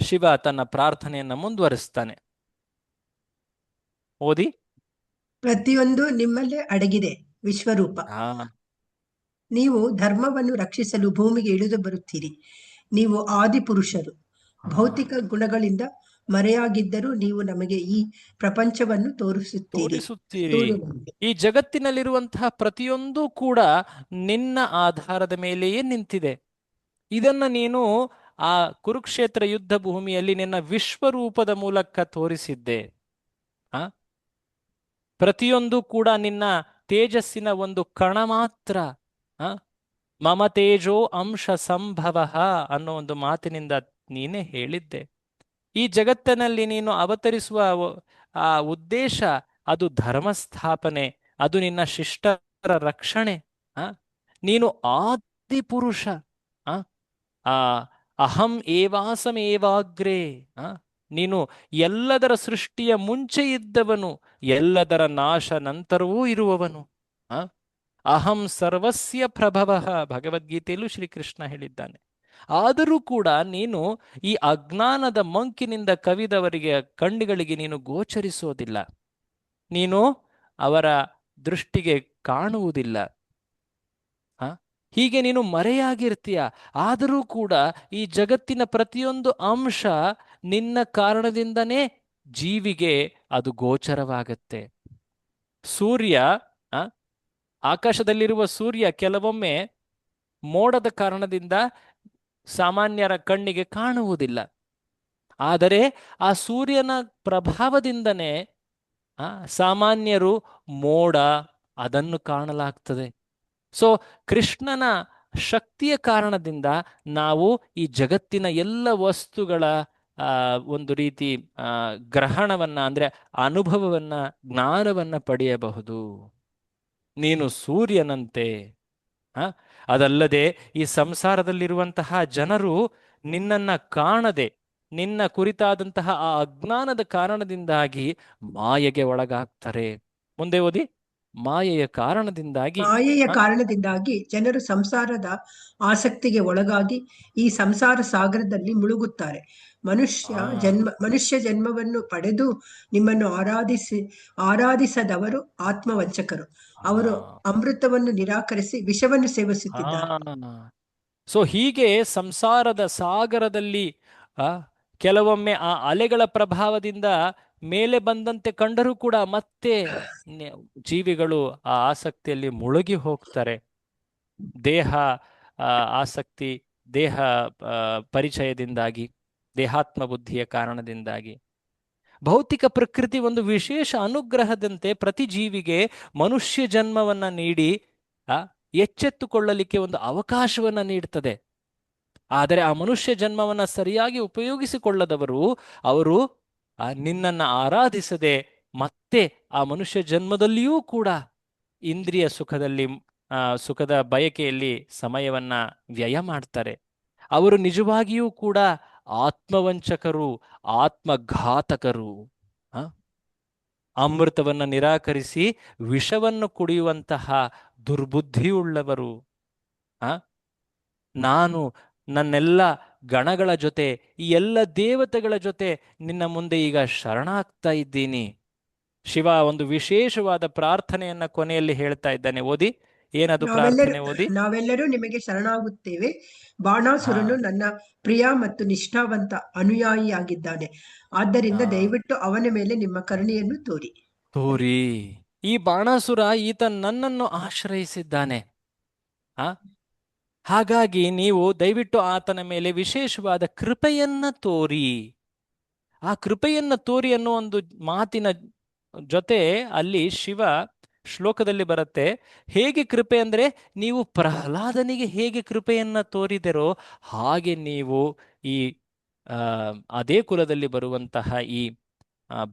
ಶಿವ ತನ್ನ ಪ್ರಾರ್ಥನೆಯನ್ನ ಮುಂದುವರಿಸ್ತಾನೆ. ಓದಿ. ಪ್ರತಿಯೊಂದು ನಿಮ್ಮಲ್ಲೇ ಅಡಗಿದೆ ವಿಶ್ವರೂಪ. ನೀವು ಧರ್ಮವನ್ನು ರಕ್ಷಿಸಲು ಭೂಮಿಗೆ ಇಳಿದು ಬರುತ್ತೀರಿ. ನೀವು ಆದಿಪುರುಷರು. ಭೌತಿಕ ಗುಣಗಳಿಂದ ಮರೆಯಾಗಿದ್ದರೂ ನೀವು ನಮಗೆ ಈ ಪ್ರಪಂಚವನ್ನು ತೋರಿಸುತ್ತೀರಿ. ಈ ಜಗತ್ತಿನಲ್ಲಿರುವಂತಹ ಪ್ರತಿಯೊಂದು ಕೂಡ ನಿನ್ನ ಆಧಾರದ ಮೇಲೆಯೇ ನಿಂತಿದೆ. ಇದನ್ನ ನೀನು ಆ ಕುರುಕ್ಷೇತ್ರ ಯುದ್ಧ ಭೂಮಿಯಲ್ಲಿ ನಿನ್ನ ವಿಶ್ವರೂಪದ ಮೂಲಕ ತೋರಿಸಿದ್ದೆ. ಪ್ರತಿಯೊಂದು ಕೂಡ ನಿನ್ನ ತೇಜಸ್ಸಿನ ಒಂದು ಕಣ ಮಾತ್ರ. ಮಮ ತೇಜೋ ಅಂಶ ಸಂಭವ ಅನ್ನೋ ಒಂದು ಮಾತಿನಿಂದ ನೀನೇ ಹೇಳಿದ್ದೆ. ಈ ಜಗತ್ತಿನಲ್ಲಿ ನೀನು ಅವತರಿಸುವ ಆ ಉದ್ದೇಶ ಅದು ಧರ್ಮ ಸ್ಥಾಪನೆ, ಅದು ನಿನ್ನ ಶಿಷ್ಟರ ರಕ್ಷಣೆ. ನೀನು ಆದಿಪುರುಷ. ಅಹಂ ಏವಾಸಮೇವಾಗ್ರೇ. ನೀನು ಎಲ್ಲದರ ಸೃಷ್ಟಿಯ ಮುಂಚೆ ಇದ್ದವನು, ಎಲ್ಲದರ ನಾಶ ನಂತರವೂ ಇರುವವನು. ಅಹಂ ಸರ್ವಸ್ಯ ಪ್ರಭವ ಭಗವದ್ಗೀತೆಯಲ್ಲೂ ಶ್ರೀಕೃಷ್ಣ ಹೇಳಿದ್ದಾನೆ. ಆದರೂ ಕೂಡ ನೀನು ಈ ಅಜ್ಞಾನದ ಮಂಕಿನಿಂದ ಕವಿದವರಿಗೆ ಕಣ್ಣುಗಳಿಗೆ ನೀನು ಗೋಚರಿಸೋದಿಲ್ಲ, ನೀನು ಅವರ ದೃಷ್ಟಿಗೆ ಕಾಣುವುದಿಲ್ಲ. ಹೀಗೆ ನೀನು ಮರೆಯಾಗಿರ್ತೀಯ. ಆದರೂ ಕೂಡ ಈ ಜಗತ್ತಿನ ಪ್ರತಿಯೊಂದು ಅಂಶ ನಿನ್ನ ಕಾರಣದಿಂದನೇ ಜೀವಿಗೆ ಅದು ಗೋಚರವಾಗತ್ತೆ. ಸೂರ್ಯ, ಆಕಾಶದಲ್ಲಿರುವ ಸೂರ್ಯ ಕೆಲವೊಮ್ಮೆ ಮೋಡದ ಕಾರಣದಿಂದ ಸಾಮಾನ್ಯರ ಕಣ್ಣಿಗೆ ಕಾಣುವುದಿಲ್ಲ. ಆದರೆ ಆ ಸೂರ್ಯನ ಪ್ರಭಾವದಿಂದನೇ ಸಾಮಾನ್ಯರು ಮೋಡ ಅದನ್ನು ಕಾಣಲಾಗ್ತದೆ. ಸೊ ಕೃಷ್ಣನ ಶಕ್ತಿಯ ಕಾರಣದಿಂದ ನಾವು ಈ ಜಗತ್ತಿನ ಎಲ್ಲ ವಸ್ತುಗಳ ಒಂದು ರೀತಿ ಗ್ರಹಣವನ್ನ, ಅಂದ್ರೆ ಅನುಭವವನ್ನ, ಜ್ಞಾನವನ್ನ ಪಡೆಯಬಹುದು. ನೀನು ಸೂರ್ಯನಂತೆ. ಅದಲ್ಲದೆ ಈ ಸಂಸಾರದಲ್ಲಿರುವಂತಹ ಜನರು ನಿನ್ನನ್ನ ಕಾಣದೆ, ನಿನ್ನ ಕುರಿತಾದಂತಹ ಆ ಅಜ್ಞಾನದ ಕಾರಣದಿಂದಾಗಿ ಮಾಯೆಗೆ ಒಳಗಾಗ್ತಾರೆ. ಮುಂದೆ ಓದಿ. ಮಾಯೆಯ ಕಾರಣದಿಂದಾಗಿ ಜನರು ಸಂಸಾರದ ಆಸಕ್ತಿಗೆ ಒಳಗಾಗಿ ಈ ಸಂಸಾರ ಸಾಗರದಲ್ಲಿ ಮುಳುಗುತ್ತಾರೆ. ಮನುಷ್ಯ ಜನ್ಮವನ್ನು ಪಡೆದು ನಿಮ್ಮನ್ನು ಆರಾಧಿಸದವರು ಆತ್ಮವಂಚಕರು. ಅವರು ಅಮೃತವನ್ನು ನಿರಾಕರಿಸಿ ವಿಷವನ್ನು ಸೇವಿಸುತ್ತಿದ್ದಾರೆ. ಸೊ ಹೀಗೆ ಸಂಸಾರದ ಸಾಗರದಲ್ಲಿ ಕೆಲವೊಮ್ಮೆ ಆ ಅಲೆಗಳ ಪ್ರಭಾವದಿಂದ ಮೇಲೆ ಬಂದಂತೆ ಕಂಡರೂ ಕೂಡ ಮತ್ತೆ ಜೀವಿಗಳು ಆ ಆಸಕ್ತಿಯಲ್ಲಿ ಮುಳುಗಿ ಹೋಗ್ತಾರೆ. ದೇಹ ಆಸಕ್ತಿ, ದೇಹ ಪರಿಚಯದಿಂದಾಗಿ, ದೇಹಾತ್ಮ ಬುದ್ಧಿಯ ಕಾರಣದಿಂದಾಗಿ. ಭೌತಿಕ ಪ್ರಕೃತಿ ಒಂದು ವಿಶೇಷ ಅನುಗ್ರಹದಂತೆ ಪ್ರತಿ ಜೀವಿಗೆ ಮನುಷ್ಯ ಜನ್ಮವನ್ನ ನೀಡಿ ಎಚ್ಚೆತ್ತುಕೊಳ್ಳಲಿಕ್ಕೆ ಒಂದು ಅವಕಾಶವನ್ನ ನೀಡ್ತದೆ. ಆದರೆ ಆ ಮನುಷ್ಯ ಜನ್ಮವನ್ನ ಸರಿಯಾಗಿ ಉಪಯೋಗಿಸಿಕೊಳ್ಳದವರು ಅವರು ನಿನ್ನನ್ನು ಆರಾಧಿಸದೆ ಮತ್ತೆ ಆ ಮನುಷ್ಯ ಜನ್ಮದಲ್ಲಿಯೂ ಕೂಡ ಇಂದ್ರಿಯ ಸುಖದಲ್ಲಿ ಸುಖದ ಬಯಕೆಯಲ್ಲಿ ಸಮಯವನ್ನ ವ್ಯಯ ಮಾಡ್ತಾರೆ. ಅವರು ನಿಜವಾಗಿಯೂ ಕೂಡ ಆತ್ಮವಂಚಕರು, ಆತ್ಮಘಾತಕರು. ಅಮೃತವನ್ನು ನಿರಾಕರಿಸಿ ವಿಷವನ್ನು ಕುಡಿಯುವಂತಹ ದುರ್ಬುದ್ಧಿಯುಳ್ಳವರು. ನಾನು ನನ್ನೆಲ್ಲ ಗಣಗಳ ಜೊತೆ, ಈ ಎಲ್ಲ ದೇವತೆಗಳ ಜೊತೆ ನಿನ್ನ ಮುಂದೆ ಈಗ ಶರಣಾಗ್ತಾ ಇದ್ದೀನಿ. ಶಿವ ಒಂದು ವಿಶೇಷವಾದ ಪ್ರಾರ್ಥನೆಯನ್ನ ಕೊನೆಯಲ್ಲಿ ಹೇಳ್ತಾ ಇದ್ದಾನೆ. ಓದಿ, ಏನದು ಪ್ರಾರ್ಥನೆ? ಓದಿ. ನಾವೆಲ್ಲರೂ ನಿಮಗೆ ಶರಣಾಗುತ್ತೇವೆ. ಬಾಣಾಸುರನು ನನ್ನ ಪ್ರಿಯ ಮತ್ತು ನಿಷ್ಠಾವಂತ ಅನುಯಾಯಿಯಾಗಿದ್ದಾನೆ. ಆದ್ದರಿಂದ ದಯವಿಟ್ಟು ಅವನ ಮೇಲೆ ನಿಮ್ಮ ಕರುಣೆಯನ್ನು ತೋರಿ. ಈ ಬಾಣಾಸುರ ಈತ ನನ್ನನ್ನು ಆಶ್ರಯಿಸಿದ್ದಾನೆ. ಹಾಗಾಗಿ ನೀವು ದಯವಿಟ್ಟು ಆತನ ಮೇಲೆ ವಿಶೇಷವಾದ ಕೃಪೆಯನ್ನ ತೋರಿ. ಆ ಕೃಪೆಯನ್ನ ತೋರಿ ಅನ್ನೋ ಒಂದು ಮಾತಿನ ಜೊತೆ ಅಲ್ಲಿ ಶಿವ ಶ್ಲೋಕದಲ್ಲಿ ಬರುತ್ತೆ. ಹೇಗೆ ಕೃಪೆ ಅಂದ್ರೆ, ನೀವು ಪ್ರಹ್ಲಾದನಿಗೆ ಹೇಗೆ ಕೃಪೆಯನ್ನ ತೋರಿದರೋ ಹಾಗೆ ನೀವು ಈ ಅದೇ ಕುಲದಲ್ಲಿ ಬರುವಂತಹ ಈ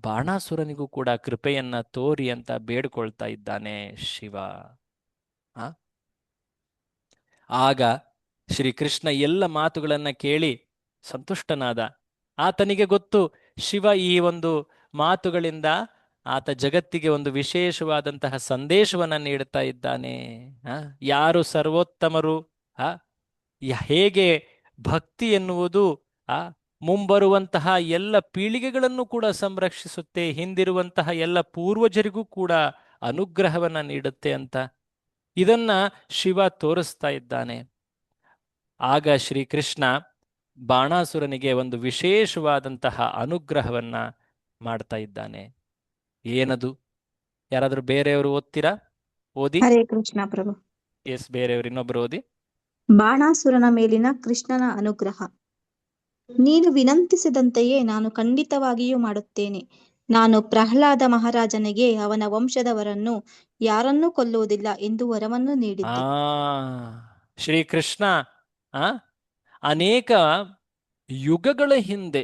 ಬಾಣಾಸುರನಿಗೂ ಕೂಡ ಕೃಪೆಯನ್ನ ತೋರಿ ಅಂತ ಬೇಡ್ಕೊಳ್ತಾ ಇದ್ದಾನೆ ಶಿವ. ಆಗ ಶ್ರೀಕೃಷ್ಣ ಎಲ್ಲ ಮಾತುಗಳನ್ನ ಕೇಳಿ ಸಂತುಷ್ಟನಾದ. ಆತನಿಗೆ ಗೊತ್ತು, ಶಿವ ಈ ಒಂದು ಮಾತುಗಳಿಂದ ಆತ ಜಗತ್ತಿಗೆ ಒಂದು ವಿಶೇಷವಾದಂತಹ ಸಂದೇಶವನ್ನ ನೀಡುತ್ತಾ ಇದ್ದಾನೆ. ಯಾರು ಸರ್ವೋತ್ತಮರು, ಹೇಗೆ ಭಕ್ತಿ ಎನ್ನುವುದು ಮುಂಬರುವಂತಹ ಎಲ್ಲ ಪೀಳಿಗೆಗಳನ್ನು ಕೂಡ ಸಂರಕ್ಷಿಸುತ್ತೆ, ಹಿಂದಿರುವಂತಹ ಎಲ್ಲ ಪೂರ್ವಜರಿಗೂ ಕೂಡ ಅನುಗ್ರಹವನ್ನ ನೀಡುತ್ತೆ ಅಂತ ಇದನ್ನ ಶಿವ ತೋರಿಸ್ತಾ ಇದ್ದಾನೆ. ಆಗ ಶ್ರೀಕೃಷ್ಣ ಬಾಣಾಸುರನಿಗೆ ಒಂದು ವಿಶೇಷವಾದಂತಹ ಅನುಗ್ರಹವನ್ನ ಮಾಡ್ತಾ ಇದ್ದಾನೆ. ಏನದು? ಯಾರಾದ್ರೂ ಬೇರೆಯವರು ಓದ್ತೀರಾ? ಓದಿ. ಹರೇ ಕೃಷ್ಣ ಪ್ರಭು. ಎಸ್, ಬೇರೆಯವರು ಇನ್ನೊಬ್ರು ಓದಿ. ಬಾಣಾಸುರನ ಮೇಲಿನ ಕೃಷ್ಣನ ಅನುಗ್ರಹ. ನೀನು ವಿನಂತಿಸಿದಂತೆಯೇ ನಾನು ಖಂಡಿತವಾಗಿಯೂ ಮಾಡುತ್ತೇನೆ. ನಾನು ಪ್ರಹ್ಲಾದ ಮಹಾರಾಜನಿಗೆ ಅವನ ವಂಶದವರನ್ನು ಯಾರನ್ನೂ ಕೊಲ್ಲುವುದಿಲ್ಲ ಎಂದು ವರವನ್ನು ನೀಡಿದ್ದೆ. ಶ್ರೀಕೃಷ್ಣ ಅನೇಕ ಯುಗಗಳ ಹಿಂದೆ,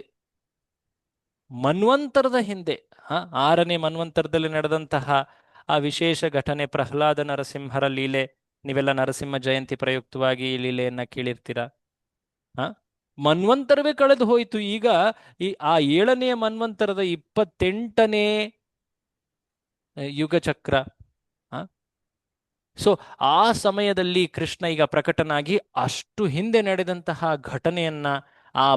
ಮನ್ವಂತರದ ಹಿಂದೆ, 6ನೇ ಮನ್ವಂತರದಲ್ಲಿ ನಡೆದಂತಹ ಆ ವಿಶೇಷ ಘಟನೆ ಪ್ರಹ್ಲಾದ ನರಸಿಂಹರ ಲೀಲೆ. ನೀವೆಲ್ಲ ನರಸಿಂಹ ಜಯಂತಿ ಪ್ರಯುಕ್ತವಾಗಿ ಈ ಲೀಲೆಯನ್ನ ಕೇಳಿರ್ತೀರ. ಮನ್ವಂತರವೇ ಕಳೆದು ಹೋಯಿತು. ಈಗ ಆ 7ನೇ ಮನ್ವಂತರದ 28ನೇ ಯುಗ ಚಕ್ರ. ಸೊ ಆ ಸಮಯದಲ್ಲಿ ಕೃಷ್ಣ ಈಗ ಪ್ರಕಟನಾಗಿ ಅಷ್ಟು ಹಿಂದೆ ನಡೆದಂತಹ ಘಟನೆಯನ್ನ, ಆ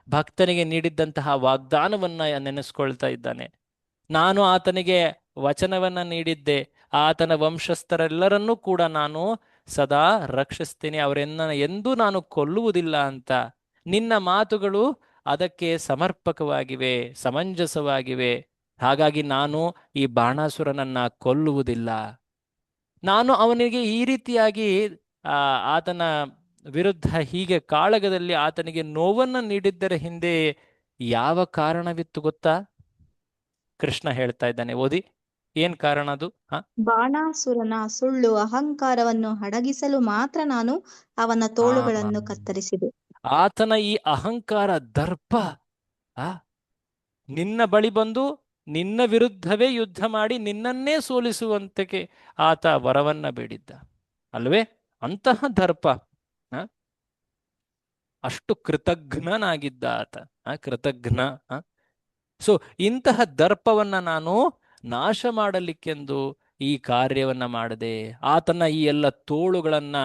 ಭಕ್ತನಿಗೆ ನೀಡಿದ್ದಂತಹ ವಾಗ್ದಾನವನ್ನ ನೆನೆಸ್ಕೊಳ್ತಾ ಇದ್ದಾನೆ. ನಾನು ಆತನಿಗೆ ವಚನವನ್ನ ನೀಡಿದ್ದೆ, ಆತನ ವಂಶಸ್ಥರೆಲ್ಲರನ್ನೂ ಕೂಡ ನಾನು ಸದಾ ರಕ್ಷಿಸ್ತೀನಿ, ಎಂದೂ ನಾನು ಕೊಲ್ಲುವುದಿಲ್ಲ ಅಂತ. ನಿನ್ನ ಮಾತುಗಳು ಅದಕ್ಕೆ ಸಮರ್ಪಕವಾಗಿವೆ, ಸಮಂಜಸವಾಗಿವೆ. ಹಾಗಾಗಿ ನಾನು ಈ ಬಾಣಾಸುರನನ್ನ ಕೊಲ್ಲುವುದಿಲ್ಲ. ನಾನು ಅವನಿಗೆ ಈ ರೀತಿಯಾಗಿ ಆತನ ವಿರುದ್ಧ ಹೀಗೆ ಕಾಳಗದಲ್ಲಿ ಆತನಿಗೆ ನೋವನ್ನ ನೀಡಿದ್ದರ ಹಿಂದೆ ಯಾವ ಕಾರಣವಿತ್ತು ಗೊತ್ತಾ? ಕೃಷ್ಣ ಹೇಳ್ತಾ ಇದ್ದಾನೆ. ಓದಿ, ಏನ್ ಕಾರಣ ಅದು? ಬಾಣಾಸುರನ ಸುಳ್ಳು ಅಹಂಕಾರವನ್ನು ಅಡಗಿಸಲು ಮಾತ್ರ ನಾನು ಅವನ ತೋಳುಗಳನ್ನು ಕತ್ತರಿಸಿದೆ. ಆತನ ಈ ಅಹಂಕಾರ, ದರ್ಪ ನಿನ್ನ ಬಳಿ ಬಂದು ನಿನ್ನ ವಿರುದ್ಧವೇ ಯುದ್ಧ ಮಾಡಿ ನಿನ್ನನ್ನೇ ಸೋಲಿಸುವಂತೆ ಆತ ವರವನ್ನ ಬೇಡಿದ್ದ ಅಲ್ವೇ? ಅಂತಹ ದರ್ಪ, ಅಷ್ಟು ಕೃತಜ್ಞನಾಗಿದ್ದ ಆತ, ಕೃತಜ್ಞ. ಸೊ ಇಂತಹ ದರ್ಪವನ್ನ ನಾನು ನಾಶ ಮಾಡಲಿಕ್ಕೆಂದು ಈ ಕಾರ್ಯವನ್ನ ಮಾಡದೆ, ಆತನ ಈ ಎಲ್ಲ ತೋಳುಗಳನ್ನ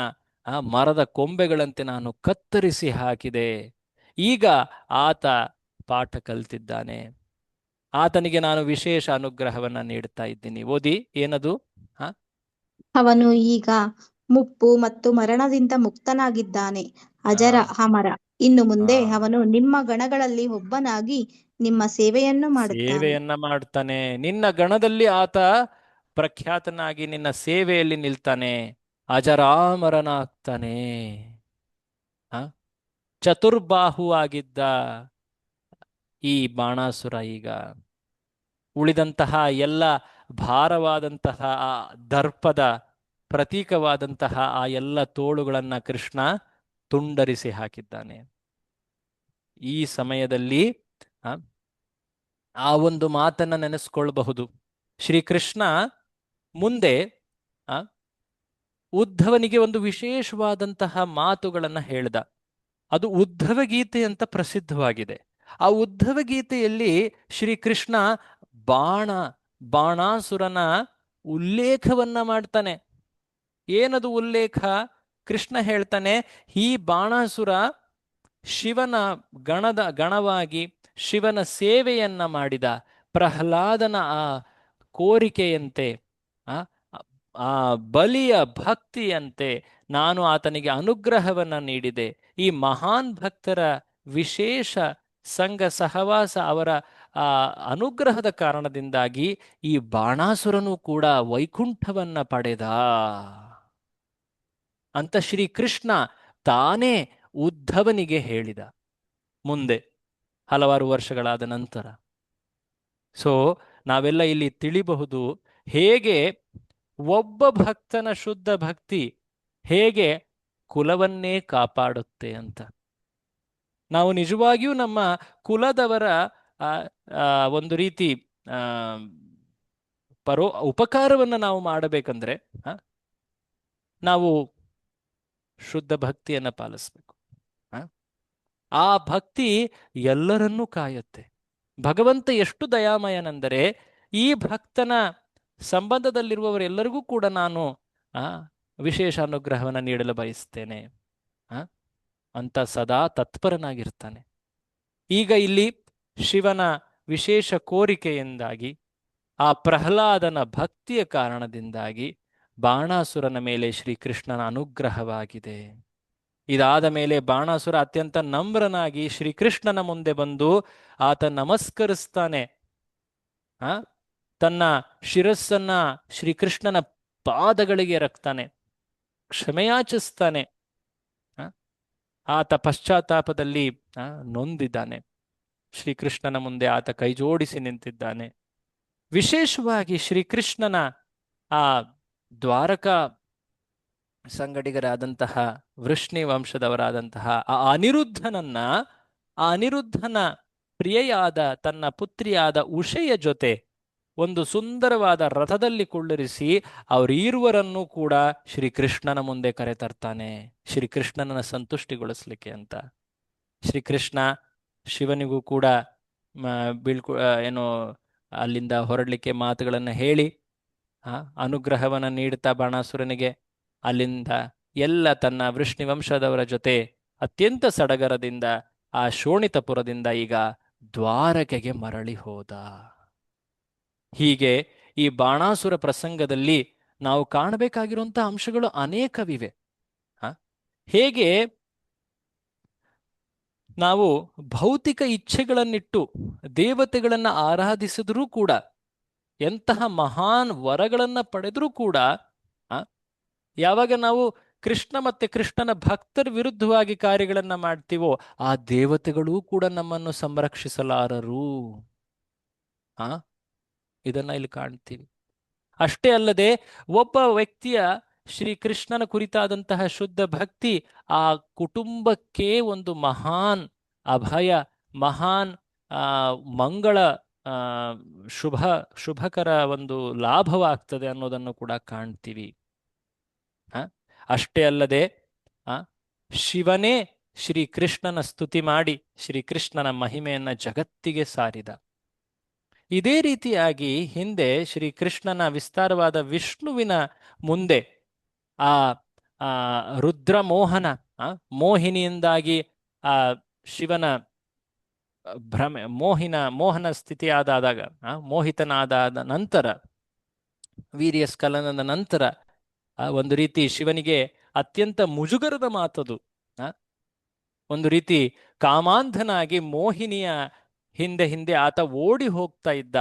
ಮರದ ಕೊಂಬೆಗಳಂತೆ ನಾನು ಕತ್ತರಿಸಿ ಹಾಕಿದೆ. ಈಗ ಆತ ಪಾಠ ಕಲ್ತಿದ್ದಾನೆ. ಆತನಿಗೆ ನಾನು ವಿಶೇಷ ಅನುಗ್ರಹವನ್ನ ನೀಡ್ತಾ ಇದ್ದೀನಿ. ಓದಿ, ಏನದು? ಅವನು ಈಗ ಮುಪ್ಪು ಮತ್ತು ಮರಣದಿಂದ ಮುಕ್ತನಾಗಿದ್ದಾನೆ, ಅಜರ ಅಮರ. ಇನ್ನು ಮುಂದೆ ಅವನು ನಿಮ್ಮ ಗಣಗಳಲ್ಲಿ ಒಬ್ಬನಾಗಿ ನಿಮ್ಮ ಸೇವೆಯನ್ನು ಮಾಡ್ತಾನೆ. ನಿನ್ನ ಗಣದಲ್ಲಿ ಆತ ಪ್ರಖ್ಯಾತನಾಗಿ ನಿನ್ನ ಸೇವೆಯಲ್ಲಿ ನಿಲ್ತಾನೆ, ಅಜರಾಮರನಾಗ್ತಾನೆ. ಚತುರ್ಬಾಹು ಆಗಿದ್ದ ಈ ಬಾಣಾಸುರ ಈಗ ಉಳಿದಂತಹ ಎಲ್ಲ ಭಾರವಾದಂತಹ ಆ ದರ್ಪದ ಪ್ರತೀಕವಾದಂತಹ ಆ ಎಲ್ಲ ತೋಳುಗಳನ್ನ ಕೃಷ್ಣ ತುಂಡರಿಸಿ ಹಾಕಿದ್ದಾನೆ. ಈ ಸಮಯದಲ್ಲಿ ಆ, ಆ ಒಂದು ಮಾತನ್ನ ನೆನೆಸ್ಕೊಳ್ಬಹುದು. ಶ್ರೀಕೃಷ್ಣ ಮುಂದೆ ಆ, ಉದ್ಧವನಿಗೆ ಒಂದು ವಿಶೇಷವಾದಂತಹ ಮಾತುಗಳನ್ನ ಹೇಳ್ದ. ಅದು ಉದ್ಧವ ಗೀತೆ ಅಂತ ಪ್ರಸಿದ್ಧವಾಗಿದೆ. ಆ ಉದ್ಧವ ಗೀತೆಯಲ್ಲಿ ಶ್ರೀಕೃಷ್ಣ ಬಾಣಾಸುರನ ಉಲ್ಲೇಖವನ್ನ ಮಾಡ್ತಾನೆ. ಏನದು ಉಲ್ಲೇಖ? ಕೃಷ್ಣ ಹೇಳ್ತಾನೆ, ಈ ಬಾಣಾಸುರ ಶಿವನ ಗಣವಾಗಿ ಶಿವನ ಸೇವೆಯನ್ನ ಮಾಡಿದ. ಪ್ರಹ್ಲಾದನ ಆ ಕೋರಿಕೆಯಂತೆ, ಆ ಆ ಬಲಿಯ ಭಕ್ತಿಯಂತೆ ನಾನು ಆತನಿಗೆ ಅನುಗ್ರಹವನ್ನ ನೀಡಿದೆ. ಈ ಮಹಾನ್ ಭಕ್ತರ ವಿಶೇಷ ಸಂಘ ಸಹವಾಸ, ಅವರ ಆ ಅನುಗ್ರಹದ ಕಾರಣದಿಂದಾಗಿ ಈ ಬಾಣಾಸುರನು ಕೂಡ ವೈಕುಂಠವನ್ನ ಪಡೆದ ಅಂತ ಶ್ರೀಕೃಷ್ಣ ತಾನೇ ಉದ್ಧವನಿಗೆ ಹೇಳಿದ. ಮುಂದೆ ಹಲವಾರು ವರ್ಷಗಳಾದ ನಂತರ ನಾವೆಲ್ಲ ಇಲ್ಲಿ ತಿಳಿಬಹುದು ಹೇಗೆ ಒಬ್ಬ ಭಕ್ತನ ಶುದ್ಧ ಭಕ್ತಿ ಹೇಗೆ ಕುಲವನ್ನೇ ಕಾಪಾಡುತ್ತೆ ಅಂತ. ನಾವು ನಿಜವಾಗಿಯೂ ನಮ್ಮ ಕುಲದವರ ಒಂದು ರೀತಿ ಉಪಕಾರವನ್ನು ನಾವು ಮಾಡಬೇಕಂದ್ರೆ ನಾವು ಶುದ್ಧ ಭಕ್ತಿಯನ್ನು ಪಾಲಿಸ್ಬೇಕು. ಆ ಭಕ್ತಿ ಎಲ್ಲರನ್ನೂ ಕಾಯುತ್ತೆ. ಭಗವಂತ ಎಷ್ಟು ದಯಾಮಯನೆಂದರೆ ಈ ಭಕ್ತನ ಸಂಬಂಧದಲ್ಲಿರುವವರೆಲ್ಲರಿಗೂ ಕೂಡ ನಾನು ವಿಶೇಷ ಅನುಗ್ರಹವನ್ನು ನೀಡಲು ಬಯಸ್ತೇನೆ ಅಂತ ಸದಾ ತತ್ಪರನಾಗಿರ್ತಾನೆ. ಈಗ ಇಲ್ಲಿ ಶಿವನ ವಿಶೇಷ ಕೋರಿಕೆಯಿಂದಾಗಿ, ಆ ಪ್ರಹ್ಲಾದನ ಭಕ್ತಿಯ ಕಾರಣದಿಂದಾಗಿ ಬಾಣಾಸುರನ ಮೇಲೆ ಶ್ರೀಕೃಷ್ಣನ ಅನುಗ್ರಹವಾಗಿದೆ. ಇದಾದ ಮೇಲೆ ಬಾಣಾಸುರ ಅತ್ಯಂತ ನಮ್ರನಾಗಿ ಶ್ರೀಕೃಷ್ಣನ ಮುಂದೆ ಬಂದು ಆತ ನಮಸ್ಕರಿಸ್ತಾನೆ. ತನ್ನ ಶಿರಸ್ಸನ್ನ ಶ್ರೀಕೃಷ್ಣನ ಪಾದಗಳಿಗೆ ರಕ್ತಾನೆ, ಕ್ಷಮೆಯಾಚಿಸ್ತಾನೆ. ಆತ ಪಶ್ಚಾತ್ತಾಪದಲ್ಲಿ ನೊಂದಿದ್ದಾನೆ. ಶ್ರೀಕೃಷ್ಣನ ಮುಂದೆ ಆತ ಕೈಜೋಡಿಸಿ ನಿಂತಿದ್ದಾನೆ. ವಿಶೇಷವಾಗಿ ಶ್ರೀಕೃಷ್ಣನ ಆ ದ್ವಾರಕಾ ಸಂಗಡಿಗರಾದಂತಹ ವೃಷ್ಣಿ ವಂಶದವರಾದಂತಹ ಆ ಅನಿರುದ್ಧನ ಪ್ರಿಯೆಯಾದ ತನ್ನ ಪುತ್ರಿಯಾದ ಉಷೆಯ ಜೊತೆ ಒಂದು ಸುಂದರವಾದ ರಥದಲ್ಲಿ ಕುಳ್ಳಿರಿಸಿ ಅವರೀರುವರನ್ನು ಕೂಡ ಶ್ರೀಕೃಷ್ಣನ ಮುಂದೆ ಕರೆತರ್ತಾನೆ, ಶ್ರೀಕೃಷ್ಣನನ್ನ ಸಂತುಷ್ಟಿಗೊಳಿಸ್ಲಿಕ್ಕೆ ಅಂತ. ಶ್ರೀಕೃಷ್ಣ ಶಿವನಿಗೂ ಕೂಡ ಅಲ್ಲಿಂದ ಹೊರಡ್ಲಿಕ್ಕೆ ಮಾತುಗಳನ್ನು ಹೇಳಿ ಅನುಗ್ರಹವನ್ನು ನೀಡುತ್ತಾ ಬಾಣಾಸುರನಿಗೆ ಅಲ್ಲಿಂದ ಎಲ್ಲ ತನ್ನ ವೃಷ್ಣಿ ವಂಶದವರ ಜೊತೆ ಅತ್ಯಂತ ಸಡಗರದಿಂದ ಆ ಶೋಣಿತಪುರದಿಂದ ಈಗ ದ್ವಾರಕೆಗೆ ಮರಳಿ ಹೋದ. ಹೀಗೆ ಈ ಬಾಣಾಸುರ ಪ್ರಸಂಗದಲ್ಲಿ ನಾವು ಕಾಣಬೇಕಾಗಿರುವಂತಹ ಅಂಶಗಳು ಅನೇಕವಿವೆ. ಹೇಗೆ ನಾವು ಭೌತಿಕ ಇಚ್ಛೆಗಳನ್ನಿಟ್ಟು ದೇವತೆಗಳನ್ನ ಆರಾಧಿಸಿದ್ರೂ ಕೂಡ, ಎಂತಹ ಮಹಾನ್ ವರಗಳನ್ನ ಪಡೆದ್ರೂ ಕೂಡ, ಯಾವಾಗ ನಾವು ಕೃಷ್ಣ ಮತ್ತೆ ಕೃಷ್ಣನ ಭಕ್ತರ ವಿರುದ್ಧವಾಗಿ ಕಾರ್ಯಗಳನ್ನ ಮಾಡ್ತೀವೋ ಆ ದೇವತೆಗಳೂ ಕೂಡ ನಮ್ಮನ್ನು ಸಂರಕ್ಷಿಸಲಾರರು. ಇದನ್ನ ಇಲ್ಲಿ ಕಾಣ್ತೀವಿ. ಅಷ್ಟೇ ಅಲ್ಲದೆ ಒಬ್ಬ ವ್ಯಕ್ತಿಯ ಶ್ರೀಕೃಷ್ಣನ ಕುರಿತಾದಂತಹ ಶುದ್ಧ ಭಕ್ತಿ ಆ ಕುಟುಂಬಕ್ಕೆ ಒಂದು ಮಹಾನ್ ಅಭಯ, ಮಹಾನ್ ಮಂಗಳ ಶುಭಕರ ಒಂದು ಲಾಭವಾಗ್ತದೆ ಅನ್ನೋದನ್ನು ಕೂಡ ಕಾಣ್ತೀವಿ. ಅಷ್ಟೇ ಅಲ್ಲದೆ ಶಿವನೇ ಶ್ರೀಕೃಷ್ಣನ ಸ್ತುತಿ ಮಾಡಿ ಶ್ರೀಕೃಷ್ಣನ ಮಹಿಮೆಯನ್ನ ಜಗತ್ತಿಗೆ ಸಾರಿದ. ಇದೇ ರೀತಿಯಾಗಿ ಹಿಂದೆ ಶ್ರೀಕೃಷ್ಣನ ವಿಸ್ತಾರವಾದ ವಿಷ್ಣುವಿನ ಮುಂದೆ ಆ ರುದ್ರಮೋಹನ ಮೋಹಿನಿಯಿಂದಾಗಿ ಆ ಶಿವನ ಮೋಹನ ಸ್ಥಿತಿಯಾದಾಗ ಮೋಹಿತನಾದ ನಂತರ, ವೀರ್ಯಸ್ಖಲನದ ನಂತರ ಒಂದು ರೀತಿ ಶಿವನಿಗೆ ಅತ್ಯಂತ ಮುಜುಗರದ ಮಾತದು. ಒಂದು ರೀತಿ ಕಾಮಾಂಧನಾಗಿ ಮೋಹಿನಿಯ ಹಿಂದೆ ಹಿಂದೆ ಆತ ಓಡಿ ಹೋಗ್ತಾ ಇದ್ದ.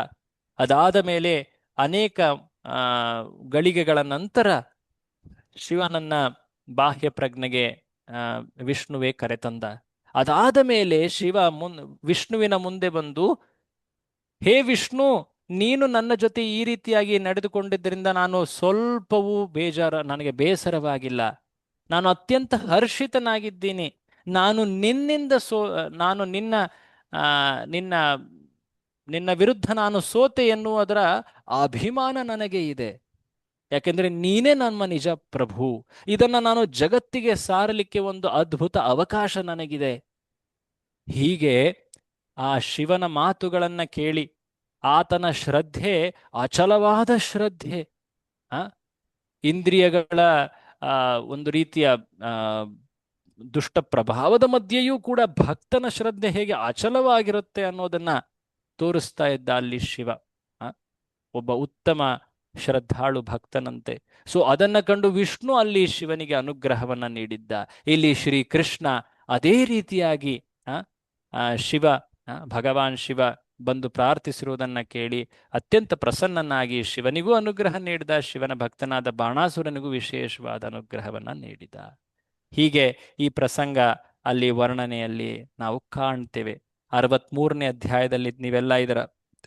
ಅದಾದ ಮೇಲೆ ಅನೇಕ ಗಳಿಗೆಗಳ ನಂತರ ಶಿವನನ್ನ ಬಾಹ್ಯ ಪ್ರಜ್ಞೆಗೆ ವಿಷ್ಣುವೇ ಕರೆತಂದ. ಅದಾದ ಮೇಲೆ ಶಿವ ವಿಷ್ಣುವಿನ ಮುಂದೆ ಬಂದು, ಹೇ ವಿಷ್ಣು, ನೀನು ನನ್ನ ಜೊತೆ ಈ ರೀತಿಯಾಗಿ ನಡೆದುಕೊಂಡಿದ್ದರಿಂದ ನಾನು ಸ್ವಲ್ಪವೂ ನನಗೆ ಬೇಸರವಾಗಿಲ್ಲ. ನಾನು ಅತ್ಯಂತ ಹರ್ಷಿತನಾಗಿದ್ದೀನಿ. ನಾನು ನಿನ್ನಿಂದ ನಾನು ಆ, ನಿನ್ನ ನಿನ್ನ ವಿರುದ್ಧ ನಾನು ಸೋತೆ ಎನ್ನುವುದರ ಅಭಿಮಾನ ನನಗೆ ಇದೆ. ಯಾಕೆಂದ್ರೆ ನೀನೇ ನಮ್ಮ ನಿಜ ಪ್ರಭು. ಇದನ್ನ ನಾನು ಜಗತ್ತಿಗೆ ಸಾರಲಿಕ್ಕೆ ಒಂದು ಅದ್ಭುತ ಅವಕಾಶ ನನಗಿದೆ. ಹೀಗೆ ಆ ಶಿವನ ಮಾತುಗಳನ್ನ ಕೇಳಿ ಆತನ ಶ್ರದ್ಧೆ ಅಚಲವಾದ ಶ್ರದ್ಧೆ. ಆ ಇಂದ್ರಿಯಗಳ ಒಂದು ರೀತಿಯ ಆ ದುಷ್ಟ ಪ್ರಭಾವದ ಮಧ್ಯೆಯೂ ಕೂಡ ಭಕ್ತನ ಶ್ರದ್ಧೆ ಹೇಗೆ ಅಚಲವಾಗಿರುತ್ತೆ ಅನ್ನೋದನ್ನ ತೋರಿಸ್ತಾ ಇದ್ದ ಅಲ್ಲಿ ಶಿವ. ಆ, ಒಬ್ಬ ಉತ್ತಮ ಶ್ರದ್ಧಾಳು ಭಕ್ತನಂತೆ. ಸೊ ಅದನ್ನ ಕಂಡು ವಿಷ್ಣು ಅಲ್ಲಿ ಶಿವನಿಗೆ ಅನುಗ್ರಹವನ್ನ ನೀಡಿದ್ದ. ಇಲ್ಲಿ ಶ್ರೀಕೃಷ್ಣ ಅದೇ ರೀತಿಯಾಗಿ ಆ ಶಿವ ಭಗವಾನ್ ಶಿವ ಬಂದು ಪ್ರಾರ್ಥಿಸಿರುವುದನ್ನ ಕೇಳಿ ಅತ್ಯಂತ ಪ್ರಸನ್ನನಾಗಿ ಶಿವನಿಗೂ ಅನುಗ್ರಹ ನೀಡಿದ. ಶಿವನ ಭಕ್ತನಾದ ಬಾಣಾಸುರನಿಗೂ ವಿಶೇಷವಾದ ಅನುಗ್ರಹವನ್ನ ನೀಡಿದ. ಹೀಗೆ ಈ ಪ್ರಸಂಗ ಅಲ್ಲಿ ವರ್ಣನೆಯಲ್ಲಿ ನಾವು ಕಾಣ್ತೇವೆ. 63ನೇ ಅಧ್ಯಾಯದಲ್ಲಿ ನೀವೆಲ್ಲ ಇದರ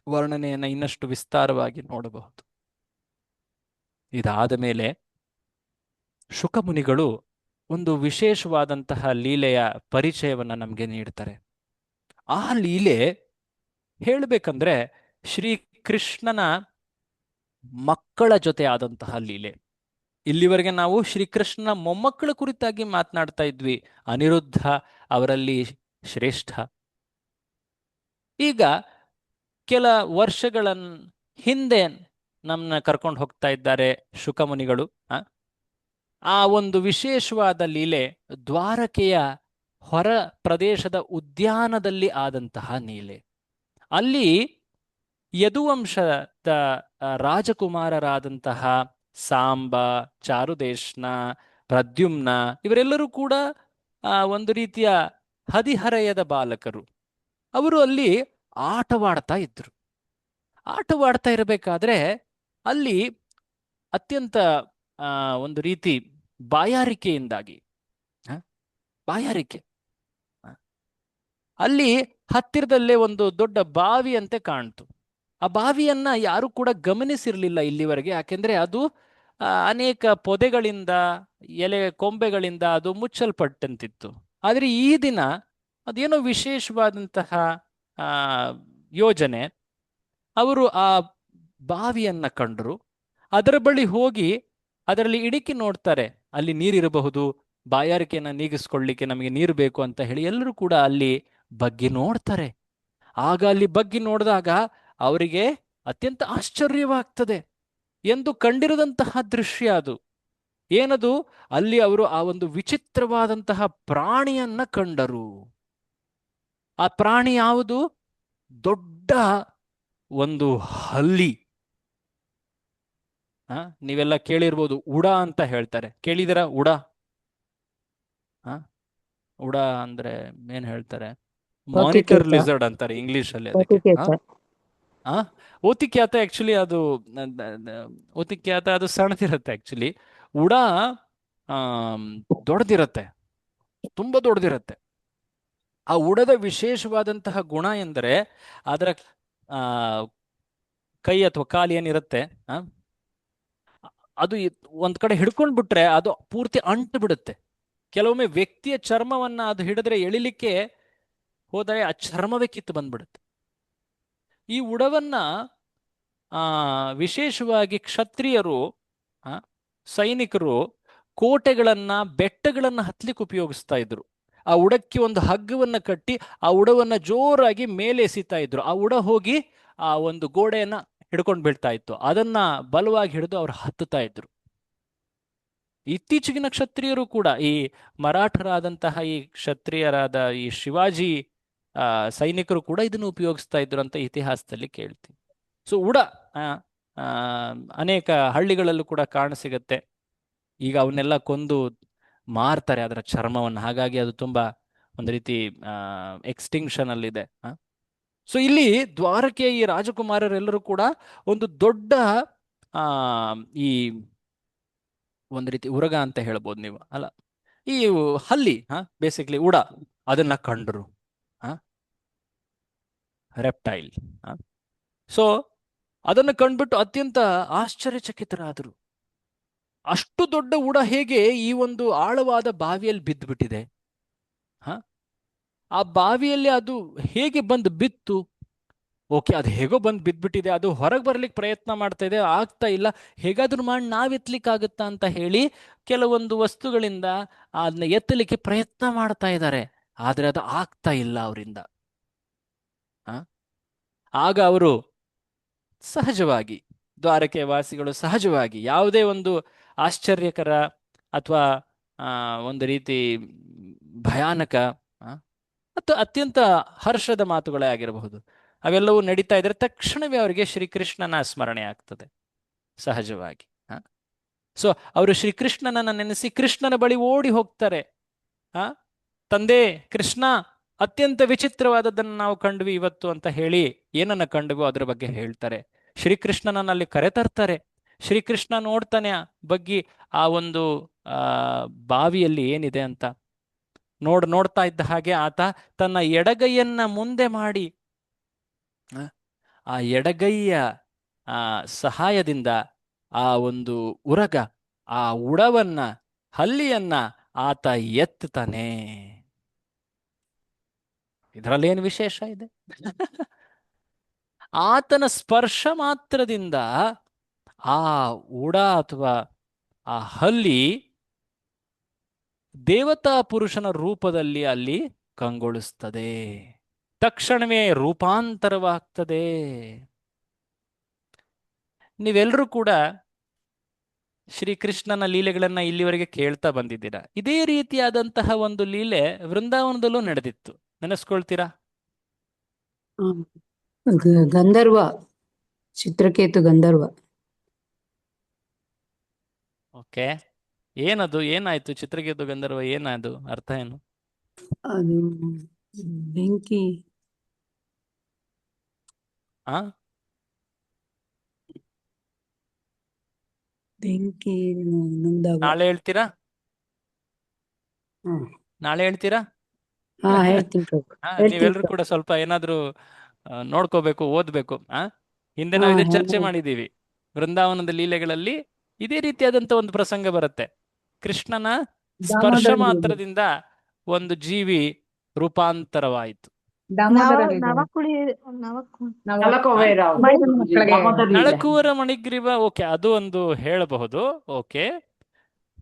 ವರ್ಣನೆಯನ್ನ ಇನ್ನಷ್ಟು ವಿಸ್ತಾರವಾಗಿ ನೋಡಬಹುದು. ಇದಾದ ಮೇಲೆ ಶುಕಮುನಿಗಳು ಒಂದು ವಿಶೇಷವಾದಂತಹ ಲೀಲೆಯ ಪರಿಚಯವನ್ನ ನಮಗೆ ನೀಡ್ತಾರೆ. ಆ ಲೀಲೆ ಹೇಳಬೇಕಂದ್ರೆ ಶ್ರೀಕೃಷ್ಣನ ಮಕ್ಕಳ ಜೊತೆ ಆದಂತಹ ಲೀಲೆ. ಇಲ್ಲಿವರೆಗೆ ನಾವು ಶ್ರೀಕೃಷ್ಣನ ಮೊಮ್ಮಕ್ಕಳ ಕುರಿತಾಗಿ ಮಾತನಾಡ್ತಾ ಇದ್ವಿ. ಅನಿರುದ್ಧ ಅವರಲ್ಲಿ ಶ್ರೇಷ್ಠ. ಈಗ ಕೆಲ ವರ್ಷಗಳ ಹಿಂದೆ ನಮ್ಮನ್ನ ಕರ್ಕೊಂಡು ಹೋಗ್ತಾ ಇದ್ದಾರೆ ಶುಕಮುನಿಗಳು. ಆ ಒಂದು ವಿಶೇಷವಾದ ಲೀಲೆ ದ್ವಾರಕೆಯ ಹೊರ ಪ್ರದೇಶದ ಉದ್ಯಾನದಲ್ಲಿ ಆದಂತಹ ಲೀಲೆ. ಅಲ್ಲಿ ಯದುವಂಶದ ರಾಜಕುಮಾರರಾದಂತಹ ಸಾಂಬ, ಚಾರುದೇಶ್ನ, ಪ್ರದ್ಯುಮ್ನ ಇವರೆಲ್ಲರೂ ಕೂಡ ಒಂದು ರೀತಿಯ ಹದಿಹರೆಯದ ಬಾಲಕರು. ಅವರು ಅಲ್ಲಿ ಆಟವಾಡ್ತಾ ಇದ್ರು. ಆಟವಾಡ್ತಾ ಇರಬೇಕಾದ್ರೆ ಅಲ್ಲಿ ಅತ್ಯಂತ ಒಂದು ರೀತಿ ಬಾಯಾರಿಕೆಯಿಂದಾಗಿ ಬಾಯಾರಿಕೆ ಅಲ್ಲಿ ಹತ್ತಿರದಲ್ಲೇ ಒಂದು ದೊಡ್ಡ ಬಾವಿಯಂತೆ ಕಾಣ್ತು. ಆ ಬಾವಿಯನ್ನ ಯಾರು ಕೂಡ ಗಮನಿಸಿರ್ಲಿಲ್ಲ ಇಲ್ಲಿವರೆಗೆ. ಯಾಕೆಂದ್ರೆ ಅದು ಅನೇಕ ಪೊದೆಗಳಿಂದ ಎಲೆ ಕೊಂಬೆಗಳಿಂದ ಅದು ಮುಚ್ಚಲ್ಪಟ್ಟಂತಿತ್ತು. ಆದರೆ ಈ ದಿನ ಅದೇನೋ ವಿಶೇಷವಾದಂತಹ ಯೋಜನೆ. ಅವರು ಆ ಬಾವಿಯನ್ನ ಕಂಡರು. ಅದರ ಬಳಿ ಹೋಗಿ ಅದರಲ್ಲಿ ಇಡುಕಿ ನೋಡ್ತಾರೆ. ಅಲ್ಲಿ ನೀರಿರಬಹುದು, ಬಾಯಾರಿಕೆಯನ್ನ ನೀಗಿಸ್ಕೊಳ್ಳಿಕ್ಕೆ ನಮಗೆ ನೀರು ಬೇಕು ಅಂತ ಹೇಳಿ ಎಲ್ಲರೂ ಕೂಡ ಅಲ್ಲಿ ಬಗ್ಗಿ ನೋಡ್ತಾರೆ. ಆಗ ಅಲ್ಲಿ ಬಗ್ಗಿ ನೋಡಿದಾಗ ಅವರಿಗೆ ಅತ್ಯಂತ ಆಶ್ಚರ್ಯವಾಗ್ತದೆ. ಎಂದು ಕಂಡಿರದಂತಹ ದೃಶ್ಯ ಅದು. ಏನದು? ಅಲ್ಲಿ ಅವರು ಆ ಒಂದು ವಿಚಿತ್ರವಾದಂತಹ ಪ್ರಾಣಿಯನ್ನ ಕಂಡರು. ಆ ಪ್ರಾಣಿ ಯಾವುದು? ದೊಡ್ಡ ಒಂದು ಹಲ್ಲಿ. ನೀವೆಲ್ಲ ಕೇಳಿರ್ಬೋದು, ಉಡ ಅಂತ ಹೇಳ್ತಾರೆ. ಕೇಳಿದಿರ ಉಡ? ಉಡ ಅಂದ್ರೆ ಏನ್ ಹೇಳ್ತಾರೆ? ಮಾನಿಟರ್ ಲಿಸರ್ಡ್ ಅಂತಾರೆ ಇಂಗ್ಲಿಷ್ ಅಲ್ಲಿ ಅದಕ್ಕೆ. ಓತಿಕ್ಯಾತ ಆಕ್ಚುಲಿ ಅದು ಓತಿಕ್ಯಾತ ಅದು ಸಣ್ಣದಿರುತ್ತೆ. ಆಕ್ಚುಲಿ ಉಡ ದೊಡ್ಡದಿರತ್ತೆ, ತುಂಬಾ ದೊಡ್ಡದಿರತ್ತೆ. ಆ ಉಡದ ವಿಶೇಷವಾದಂತಹ ಗುಣ ಎಂದರೆ ಅದರ ಕೈ ಅಥವಾ ಕಾಲು ಏನಿರುತ್ತೆ ಅದು ಒಂದ್ ಕಡೆ ಹಿಡ್ಕೊಂಡ್ ಬಿಟ್ರೆ ಅದು ಪೂರ್ತಿ ಅಂಟು ಬಿಡುತ್ತೆ. ಕೆಲವೊಮ್ಮೆ ವ್ಯಕ್ತಿಯ ಚರ್ಮವನ್ನ ಅದು ಹಿಡಿದ್ರೆ ಎಳಿಲಿಕ್ಕೆ ಹೋದರೆ ಆ ಚರ್ಮವೇ ಕಿತ್ತು ಬಂದ್ಬಿಡುತ್ತೆ. ಈ ಉಡವನ್ನ ವಿಶೇಷವಾಗಿ ಕ್ಷತ್ರಿಯರು, ಸೈನಿಕರು ಕೋಟೆಗಳನ್ನ ಬೆಟ್ಟಗಳನ್ನ ಹತ್ಲಿಕ್ಕೆ ಉಪಯೋಗಿಸ್ತಾ ಇದ್ರು. ಆ ಉಡಕ್ಕೆ ಒಂದು ಹಗ್ಗವನ್ನ ಕಟ್ಟಿ ಆ ಉಡವನ್ನ ಜೋರಾಗಿ ಮೇಲೆ ಎಸಿತಾ ಇದ್ರು. ಆ ಉಡ ಹೋಗಿ ಆ ಒಂದು ಗೋಡೆಯನ್ನ ಹಿಡ್ಕೊಂಡು ಬೀಳ್ತಾ ಇತ್ತು. ಅದನ್ನ ಬಲವಾಗಿ ಹಿಡಿದು ಅವ್ರು ಹತ್ತುತ್ತಾ ಇದ್ರು. ಇತ್ತೀಚೆಗಿನ ಕ್ಷತ್ರಿಯರು ಕೂಡ, ಈ ಮರಾಠರಾದಂತಹ ಈ ಕ್ಷತ್ರಿಯರಾದ ಈ ಶಿವಾಜಿ ಸೈನಿಕರು ಕೂಡ ಇದನ್ನು ಉಪಯೋಗಿಸ್ತಾ ಇದ್ರು ಅಂತ ಇತಿಹಾಸದಲ್ಲಿ ಕೇಳ್ತೀವಿ. ಸೊ ಉಡ ಅನೇಕ ಹಳ್ಳಿಗಳಲ್ಲೂ ಕೂಡ ಕಾಣಸಿಗತ್ತೆ. ಈಗ ಅವನ್ನೆಲ್ಲ ಕೊಂದು ಮಾರ್ತಾರೆ ಅದರ ಚರ್ಮವನ್ನು. ಹಾಗಾಗಿ ಅದು ತುಂಬಾ ಒಂದು ರೀತಿ ಎಕ್ಸ್ಟಿಂಕ್ಷನ್ ಅಲ್ಲಿದೆ. ಸೊ ಇಲ್ಲಿ ದ್ವಾರಕೆಯ ಈ ರಾಜಕುಮಾರರೆಲ್ಲರೂ ಕೂಡ ಒಂದು ದೊಡ್ಡ ಈ ಒಂದು ರೀತಿ ಉರಗ ಅಂತ ಹೇಳ್ಬೋದು ನೀವು, ಅಲ್ಲ, ಈ ಹಲ್ಲಿ, ಬೇಸಿಕ್ಲಿ ಉಡ, ಅದನ್ನ ಕಂಡ್ರು. ರೆಪ್ಟೈಲ್. ಸೊ ಅದನ್ನು ಕಂಡ್ಬಿಟ್ಟು ಅತ್ಯಂತ ಆಶ್ಚರ್ಯಚಕಿತರಾದರು. ಅಷ್ಟು ದೊಡ್ಡ ಉಡ ಹೇಗೆ ಈ ಒಂದು ಆಳವಾದ ಬಾವಿಯಲ್ಲಿ ಬಿದ್ದುಬಿಟ್ಟಿದೆ? ಹ ಆ ಬಾವಿಯಲ್ಲಿ ಅದು ಹೇಗೆ ಬಂದು ಬಿತ್ತು? ಓಕೆ, ಅದು ಹೇಗೋ ಬಂದು ಬಿದ್ದ್ಬಿಟ್ಟಿದೆ, ಅದು ಹೊರಗೆ ಬರ್ಲಿಕ್ಕೆ ಪ್ರಯತ್ನ ಮಾಡ್ತಾ ಇದೆ, ಆಗ್ತಾ ಇಲ್ಲ. ಹೇಗಾದ್ರೂ ಮಾಡಿ ನಾವೆತ್ತಲಿಕ್ಕಾಗುತ್ತಾ ಅಂತ ಹೇಳಿ ಕೆಲವೊಂದು ವಸ್ತುಗಳಿಂದ ಅದನ್ನ ಎತ್ತಲಿಕ್ಕೆ ಪ್ರಯತ್ನ ಮಾಡ್ತಾ ಇದ್ದಾರೆ, ಆದ್ರೆ ಅದು ಆಗ್ತಾ ಇಲ್ಲ ಅವರಿಂದ. ಆಗ ಅವರು ಸಹಜವಾಗಿ, ದ್ವಾರಕೆ ವಾಸಿಗಳು ಸಹಜವಾಗಿ ಯಾವುದೇ ಒಂದು ಆಶ್ಚರ್ಯಕರ ಅಥವಾ ಒಂದು ರೀತಿ ಭಯಾನಕ ಅಥವಾ ಅತ್ಯಂತ ಹರ್ಷದ ಮಾತುಗಳೇ ಆಗಿರಬಹುದು, ಅವೆಲ್ಲವೂ ನಡೀತಾ ಇದ್ರೆ ತಕ್ಷಣವೇ ಅವರಿಗೆ ಶ್ರೀಕೃಷ್ಣನ ಸ್ಮರಣೆ ಆಗ್ತದೆ ಸಹಜವಾಗಿ. ಸೊ ಅವರು ಶ್ರೀಕೃಷ್ಣನನ್ನ ನೆನೆಸಿ ಕೃಷ್ಣನ ಬಳಿ ಓಡಿ ಹೋಗ್ತಾರೆ. ತಂದೆ ಕೃಷ್ಣ, ಅತ್ಯಂತ ವಿಚಿತ್ರವಾದದ್ದನ್ನು ನಾವು ಕಂಡ್ವಿ ಇವತ್ತು ಅಂತ ಹೇಳಿ ಏನನ್ನ ಕಂಡ್ವೋ ಅದರ ಬಗ್ಗೆ ಹೇಳ್ತಾರೆ. ಶ್ರೀಕೃಷ್ಣನನ್ನ ಅಲ್ಲಿ ಕರೆತರ್ತಾರೆ. ಶ್ರೀಕೃಷ್ಣ ನೋಡ್ತಾನೆ ಬಗ್ಗಿ ಆ ಒಂದು ಬಾವಿಯಲ್ಲಿ ಏನಿದೆ ಅಂತ ನೋಡ್ತಾ ಇದ್ದ ಹಾಗೆ ಆತ ತನ್ನ ಎಡಗೈಯನ್ನ ಮುಂದೆ ಮಾಡಿ ಆ ಎಡಗೈಯ ಸಹಾಯದಿಂದ ಆ ಒಂದು ಉರಗ, ಆ ಉಡವನ್ನ, ಹಲ್ಲಿಯನ್ನ ಆತ ಎತ್ತಾನೆ. ಇದರಲ್ಲಿ ಏನು ವಿಶೇಷ ಇದೆ? ಆತನ ಸ್ಪರ್ಶ ಮಾತ್ರದಿಂದ ಆ ಉಡ ಅಥವಾ ಆ ಹಲ್ಲಿ ದೇವತಾ ಪುರುಷನ ರೂಪದಲ್ಲಿ ಅಲ್ಲಿ ಕಂಗೊಳಿಸ್ತದೆ. ತಕ್ಷಣವೇ ರೂಪಾಂತರವಾಗ್ತದೆ. ನೀವೆಲ್ಲರೂ ಕೂಡ ಶ್ರೀಕೃಷ್ಣನ ಲೀಲೆಗಳನ್ನ ಇಲ್ಲಿವರೆಗೆ ಕೇಳ್ತಾ ಬಂದಿದ್ದೀರಾ. ಇದೇ ರೀತಿಯಾದಂತಹ ಒಂದು ಲೀಲೆ ವೃಂದಾವನದಲ್ಲೂ ನಡೆದಿತ್ತು, ನೆನೆಸ್ಕೊಳ್ತೀರಾ? ಗಂಧರ್ವ, ಚಿತ್ರಕೇತು ಗಂಧರ್ವ. ಓಕೆ, ಏನದು? ಏನಾಯ್ತು ಚಿತ್ರಕೇತು ಗಂಧರ್ವ? ಏನದು? ಅರ್ಥ ಏನು? ಅದು ಬೆಂಕಿ. ಬೆಂಕಿ ನಾಳೆ ಹೇಳ್ತೀರಾ? ನಾಳೆ ಹೇಳ್ತೀರಾ? ನೀವೆಲ್ಲರೂ ಕೂಡ ಸ್ವಲ್ಪ ಏನಾದ್ರೂ ನೋಡ್ಕೋಬೇಕು, ಓದ್ಬೇಕು. ಹಿಂದೆ ನಾವು ಇದನ್ನ ಚರ್ಚೆ ಮಾಡಿದೀವಿ. ವೃಂದಾವನದ ಲೀಲೆಗಳಲ್ಲಿ ಇದೇ ರೀತಿಯಾದಂತ ಒಂದು ಪ್ರಸಂಗ ಬರುತ್ತೆ. ಕೃಷ್ಣನ ಸ್ಪರ್ಶ ಮಾತ್ರದಿಂದ ಒಂದು ಜೀವಿ ರೂಪಾಂತರವಾಯಿತು. ನಳಕುವರ ಮಣಿಗ್ರೀವ. ಓಕೆ, ಅದು ಒಂದು ಹೇಳಬಹುದು. ಓಕೆ,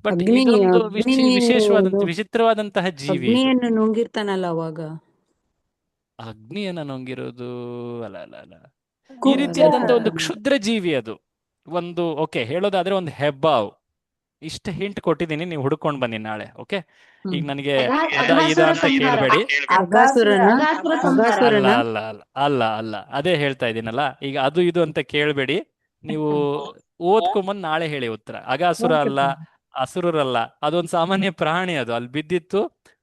ಬಟ್ ಇದೊಂದು ವಿಶೇಷವಾದಂತ ವಿಚಿತ್ರವಾದಂತಹ ಜೀವಿ. ನುಂಗಿರ್ತಾನಲ್ಲ ಅವಾಗ. ಅಗ್ನಿಯನ್ನ ನುಂಗಿರೋದು ಅಲ್ಲ ಅಲ್ಲ ಅಲ್ಲ, ಈ ರೀತಿಯಾದಂತ ಒಂದು ಕ್ಷುದ್ರ ಜೀವಿ ಅದು ಒಂದು. ಓಕೆ, ಹೇಳೋದಾದ್ರೆ ಒಂದು ಹೆಬ್ಬಾವು. ಇಷ್ಟ ಹಿಂಟ್ ಕೊಟ್ಟಿದ್ದೀನಿ, ನೀವು ಹುಡ್ಕೊಂಡ್ ಬನ್ನಿ ನಾಳೆ. ಓಕೆ, ಈಗ ನನಗೆ ಇದ ಅಂತ ಕೇಳಬೇಡಿ. ಅಲ್ಲ ಅಲ್ಲ ಅಲ್ಲ ಅಲ್ಲ ಅಲ್ಲ, ಅದೇ ಹೇಳ್ತಾ ಇದ್ದೀನಲ್ಲ. ಈಗ ಅದು ಇದು ಅಂತ ಕೇಳಬೇಡಿ, ನೀವು ಓದ್ಕೊಂಬಂದ್ ನಾಳೆ ಹೇಳಿ ಉತ್ತರ. ಅಗಾಸುರ ಅಲ್ಲ, ಅಸುರರಲ್ಲ, ಅದೊಂದು ಸಾಮಾನ್ಯ ಪ್ರಾಣಿ. ಅದು ಅಲ್ಲಿ ಬಿದ್ದಿತ್ತು,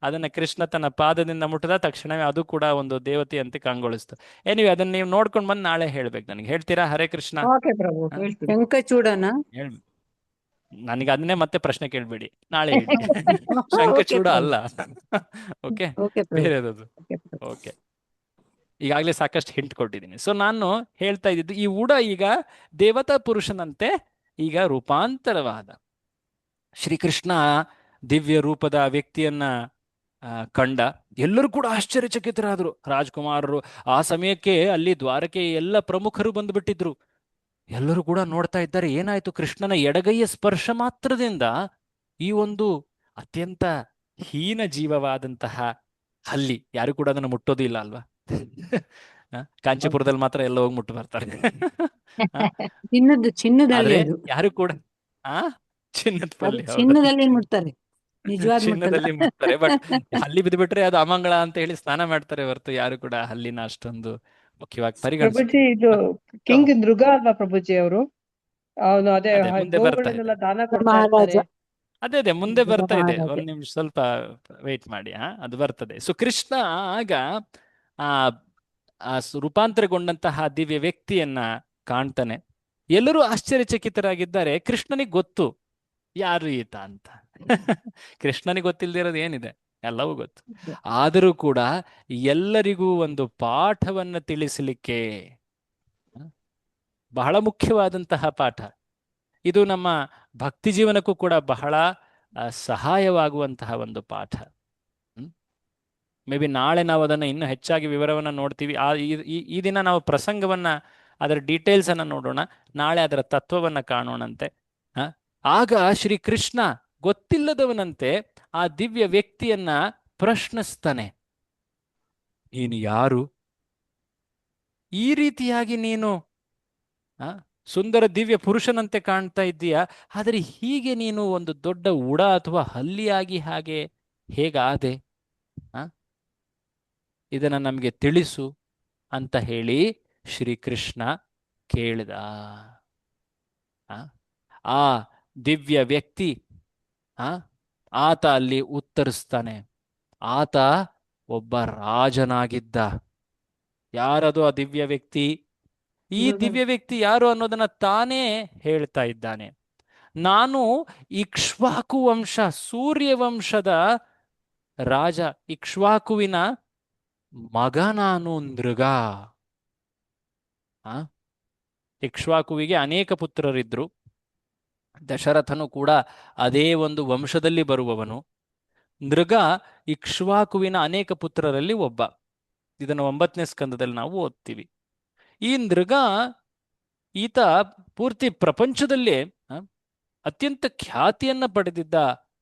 ಅದನ್ನ ಕೃಷ್ಣ ತನ್ನ ಪಾದದಿಂದ ಮುಟ್ಟದ ತಕ್ಷಣವೇ ಅದು ಕೂಡ ಒಂದು ದೇವತೆಯಂತೆ ಕಂಗೊಳಿಸ್ತು. ಎನಿವೆ, ಅದನ್ನ ನೀವು ನೋಡ್ಕೊಂಡ್ ಬಂದು ನಾಳೆ ಹೇಳ್ಬೇಕು ನನಗೆ. ಹೇಳ್ತೀರಾ? ಹರೇ ಕೃಷ್ಣ. ನನಗೆ ಅದನ್ನೇ ಮತ್ತೆ ಪ್ರಶ್ನೆ ಕೇಳ್ಬೇಡಿ, ನಾಳೆ ಹೇಳಿ. ಶಂಖಚೂಡ ಅಲ್ಲ. ಓಕೆ, ಬೇರೆದದು. ಓಕೆ, ಈಗಾಗಲೇ ಸಾಕಷ್ಟು ಹಿಂಟ್ ಕೊಟ್ಟಿದ್ದೀನಿ. ಸೊ ನಾನು ಹೇಳ್ತಾ ಇದ್ದಿದ್ದು, ಈ ಉಡ ಈಗ ದೇವತಾ ಪುರುಷನಂತೆ ಈಗ ರೂಪಾಂತರವಾದ. ಶ್ರೀಕೃಷ್ಣ ದಿವ್ಯ ರೂಪದ ವ್ಯಕ್ತಿಯನ್ನ ಕಂಡ. ಎಲ್ಲರೂ ಕೂಡ ಆಶ್ಚರ್ಯಚಕಿತರಾದರು. ರಾಜ್ಕುಮಾರರು ಆ ಸಮಯಕ್ಕೆ ಅಲ್ಲಿ ದ್ವಾರಕೆ ಎಲ್ಲ ಪ್ರಮುಖರು ಬಂದುಬಿಟ್ಟಿದ್ರು. ಎಲ್ಲರೂ ಕೂಡ ನೋಡ್ತಾ ಇದ್ದಾರೆ, ಏನಾಯ್ತು? ಕೃಷ್ಣನ ಎಡಗೈಯ ಸ್ಪರ್ಶ ಮಾತ್ರದಿಂದ ಈ ಒಂದು ಅತ್ಯಂತ ಹೀನ ಜೀವವಾದಂತಹ ಹಲ್ಲಿ, ಯಾರು ಕೂಡ ಅದನ್ನು ಮುಟ್ಟೋದು ಇಲ್ಲ ಅಲ್ವಾ? ಕಾಂಚೀಪುರದಲ್ಲಿ ಮಾತ್ರ ಎಲ್ಲ ಹೋಗಿ ಮುಟ್ಟು ಬರ್ತಾರೆ. ಯಾರು ಕೂಡ ಚಿನ್ನದ ಪಲ್ಲಿ, ಚಿನ್ನದಲ್ಲಿ ಮುಟ್ತಾರೆ, ಚಿನ್ನದಲ್ಲಿ ಮುಟ್ತಾರೆ. ಬಟ್ ಹಲ್ಲಿ ಬಿದ್ದುಬಿಟ್ರೆ ಅದು ಅಮಂಗಳ ಅಂತ ಹೇಳಿ ಸ್ನಾನ ಮಾಡ್ತಾರೆ ಹೊರತು ಯಾರು ಕೂಡ ಹಲ್ಲಿನ ಅಷ್ಟೊಂದು ಮುಖ್ಯವಾಗಿ ಪರಿಗಣಿಸಿ. ಇದು ಕಿಂಗ್ ಮೃಗ ಅಲ್ವಾ ಪ್ರಭುಜಿ ಅವರು? ಅವನು ಅದೇ ಮುಂದೆ ಬರ್ತಾ ಇದೆ, ದಾನ ಕೊಡ್ತಾ ಇರ್ತಾರೆ. ಅದೇ ಮುಂದೆ ಬರ್ತಾ ಇದೆ. ಒಂದ್ ನಿಮಿಷ ಸ್ವಲ್ಪ ವೇಟ್ ಮಾಡಿ, ಅದು ಬರ್ತದೆ. ಸೊ ಕೃಷ್ಣ ಆಗ ಆ ರೂಪಾಂತರಗೊಂಡಂತಹ ದಿವ್ಯ ವ್ಯಕ್ತಿಯನ್ನ ಕಾಣ್ತಾನೆ. ಎಲ್ಲರೂ ಆಶ್ಚರ್ಯಚಕಿತರಾಗಿದ್ದಾರೆ. ಕೃಷ್ಣನಿಗೆ ಗೊತ್ತು ಯಾರು ಈತ ಅಂತ. ಕೃಷ್ಣನಿಗೆ ಗೊತ್ತಿಲ್ದಿರೋದು ಏನಿದೆ? ಎಲ್ಲವೂ ಗೊತ್ತು. ಆದರೂ ಕೂಡ ಎಲ್ಲರಿಗೂ ಒಂದು ಪಾಠವನ್ನು ತಿಳಿಸಲಿಕ್ಕೆ, ಬಹಳ ಮುಖ್ಯವಾದಂತಹ ಪಾಠ, ಇದು ನಮ್ಮ ಭಕ್ತಿ ಜೀವನಕ್ಕೂ ಕೂಡ ಬಹಳ ಸಹಾಯವಾಗುವಂತಹ ಒಂದು ಪಾಠ. ಮೇ ಬಿ ನಾಳೆ ನಾವು ಅದನ್ನು ಇನ್ನೂ ಹೆಚ್ಚಾಗಿ ವಿವರವನ್ನು ನೋಡ್ತೀವಿ. ಈ ದಿನ ನಾವು ಪ್ರಸಂಗವನ್ನ, ಅದರ ಡೀಟೇಲ್ಸ್ ಅನ್ನ ನೋಡೋಣ, ನಾಳೆ ಅದರ ತತ್ವವನ್ನ ಕಾಣೋಣಂತೆ. ಆಗ ಶ್ರೀಕೃಷ್ಣ ಗೊತ್ತಿಲ್ಲದವನಂತೆ ಆ ದಿವ್ಯ ವ್ಯಕ್ತಿಯನ್ನ ಪ್ರಶ್ನಿಸ್ತಾನೆ. ನೀನು ಯಾರು? ಈ ರೀತಿಯಾಗಿ ನೀನು ಸುಂದರ ದಿವ್ಯ ಪುರುಷನಂತೆ ಕಾಣ್ತಾ ಇದ್ದೀಯಾ, ಆದರೆ ಹೀಗೆ ನೀನು ಒಂದು ದೊಡ್ಡ ಉಡ ಅಥವಾ ಹಲ್ಲಿಯಾಗಿ ಹಾಗೆ ಹೇಗಾದೆ? ಇದನ್ನ ನಮಗೆ ತಿಳಿಸು ಅಂತ ಹೇಳಿ ಶ್ರೀಕೃಷ್ಣ ಕೇಳಿದ. ಆ ದಿವ್ಯ ವ್ಯಕ್ತಿ ಆತ ಅಲ್ಲಿ ಉತ್ತರಿಸ್ತಾನೆ. ಆತ ಒಬ್ಬ ರಾಜನಾಗಿದ್ದ. ಯಾರದು ಆ ದಿವ್ಯ ವ್ಯಕ್ತಿ? ಈ ದಿವ್ಯ ವ್ಯಕ್ತಿ ಯಾರು ಅನ್ನೋದನ್ನ ತಾನೇ ಹೇಳ್ತಾ ಇದ್ದಾನೆ. ನಾನು ಇಕ್ಷ್ವಾಕು ವಂಶ, ಸೂರ್ಯವಂಶದ ರಾಜ, ಇಕ್ಷ್ವಾಕುವಿನ ಮಗ ನಾನು, ನೃಗ. ಇಕ್ಷ್ವಾಕುವಿಗೆ ಅನೇಕ ಪುತ್ರರಿದ್ರು. ದಶರಥನು ಕೂಡ ಅದೇ ಒಂದು ವಂಶದಲ್ಲಿ ಬರುವವನು. ನೃಗ ಇಕ್ಷ್ವಾಕುವಿನ ಅನೇಕ ಪುತ್ರರಲ್ಲಿ ಒಬ್ಬ. ಇದನ್ನು 9ನೇ ಸ್ಕಂದದಲ್ಲಿ ನಾವು ಓದ್ತೀವಿ. ಈ ನೃಗ ಈತ ಪೂರ್ತಿ ಪ್ರಪಂಚದಲ್ಲೇ ಅತ್ಯಂತ ಖ್ಯಾತಿಯನ್ನ ಪಡೆದಿದ್ದ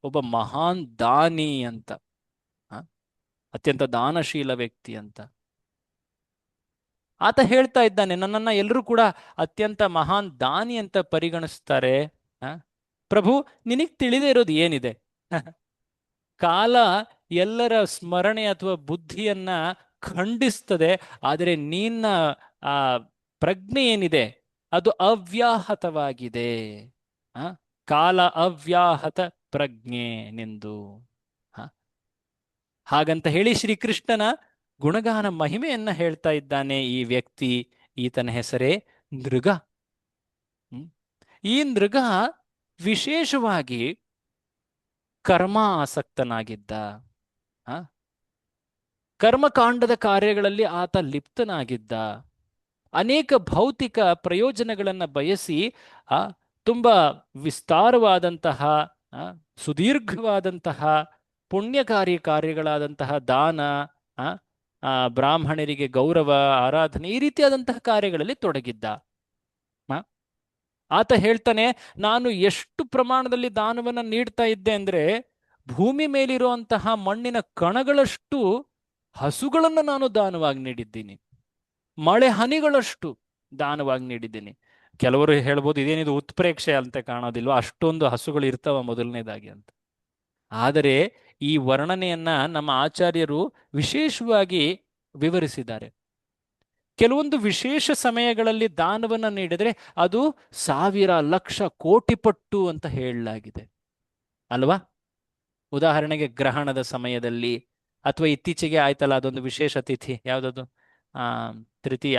ಒಬ್ಬ ಮಹಾನ್ ದಾನಿ ಅಂತ, ಅತ್ಯಂತ ದಾನಶೀಲ ವ್ಯಕ್ತಿ ಅಂತ ಆತ ಹೇಳ್ತಾ ಇದ್ದಾನೆ. ನನ್ನನ್ನ ಎಲ್ಲರೂ ಕೂಡ ಅತ್ಯಂತ ಮಹಾನ್ ದಾನಿ ಅಂತ ಪರಿಗಣಿಸ್ತಾರೆ. ಪ್ರಭು, ನಿನಗೆ ತಿಳಿದೇ ಇರೋದು ಏನಿದೆ? ಕಾಲ ಎಲ್ಲರ ಸ್ಮರಣೆ ಅಥವಾ ಬುದ್ಧಿಯನ್ನ ಖಂಡಿಸ್ತದೆ, ಆದರೆ ನಿನ್ನ ಆ ಪ್ರಜ್ಞೆ ಏನಿದೆ ಅದು ಅವ್ಯಾಹತವಾಗಿದೆ. ಕಾಲ ಅವ್ಯಾಹತ ಪ್ರಜ್ಞೆ ನಿಂದು. ಹಾಗಂತ ಹೇಳಿ ಶ್ರೀಕೃಷ್ಣನ ಗುಣಗಾನ ಮಹಿಮೆಯನ್ನ ಹೇಳ್ತಾ ಇದ್ದಾನೆ ಈ ವ್ಯಕ್ತಿ. ಈತನ ಹೆಸರೇ ನೃಗ. ಈ ನೃಗ ವಿಶೇಷವಾಗಿ ಕರ್ಮ ಆಸಕ್ತನಾಗಿದ್ದ. ಕರ್ಮಕಾಂಡದ ಕಾರ್ಯಗಳಲ್ಲಿ ಆತ ಲಿಪ್ತನಾಗಿದ್ದ. ಅನೇಕ ಭೌತಿಕ ಪ್ರಯೋಜನಗಳನ್ನ ಬಯಸಿ ತುಂಬಾ ವಿಸ್ತಾರವಾದಂತಹ ಸುದೀರ್ಘವಾದಂತಹ ಪುಣ್ಯಕಾರಿ ಕಾರ್ಯಗಳಾದಂತಹ ದಾನ, ಬ್ರಾಹ್ಮಣರಿಗೆ ಗೌರವ, ಆರಾಧನೆ, ಈ ರೀತಿಯಾದಂತಹ ಕಾರ್ಯಗಳಲ್ಲಿ ತೊಡಗಿದ್ದ. ಆತ ಹೇಳ್ತಾನೆ, ನಾನು ಎಷ್ಟು ಪ್ರಮಾಣದಲ್ಲಿ ದಾನವನ್ನ ನೀಡ್ತಾ ಇದ್ದೆ ಅಂದ್ರೆ ಭೂಮಿ ಮೇಲಿರುವಂತಹ ಮಣ್ಣಿನ ಕಣಗಳಷ್ಟು ಹಸುಗಳನ್ನು ನಾನು ದಾನವಾಗಿ ನೀಡಿದ್ದೀನಿ, ಮಳೆ ಹನಿಗಳಷ್ಟು ದಾನವಾಗಿ ನೀಡಿದ್ದೀನಿ. ಕೆಲವರು ಹೇಳ್ಬೋದು ಇದೇನಿದು ಉತ್ಪ್ರೇಕ್ಷೆ ಅಂತ ಕಾಣೋದಿಲ್ವ, ಅಷ್ಟೊಂದು ಹಸುಗಳು ಇರ್ತಾವ ಮೊದಲನೇದಾಗಿ ಅಂತ. ಆದರೆ ಈ ವರ್ಣನೆಯನ್ನ ನಮ್ಮ ಆಚಾರ್ಯರು ವಿಶೇಷವಾಗಿ ವಿವರಿಸಿದ್ದಾರೆ. ಕೆಲವೊಂದು ವಿಶೇಷ ಸಮಯಗಳಲ್ಲಿ ದಾನವನ್ನ ನೀಡಿದ್ರೆ ಅದು 1000 ಲಕ್ಷ ಕೋಟಿ ಪಟ್ಟು ಅಂತ ಹೇಳಲಾಗಿದೆ ಅಲ್ವಾ? ಉದಾಹರಣೆಗೆ ಗ್ರಹಣದ ಸಮಯದಲ್ಲಿ, ಅಥವಾ ಇತ್ತೀಚೆಗೆ ಆಯ್ತಲ್ಲ ಅದೊಂದು ವಿಶೇಷ ತಿಥಿ, ಯಾವುದದು, ತೃತೀಯ,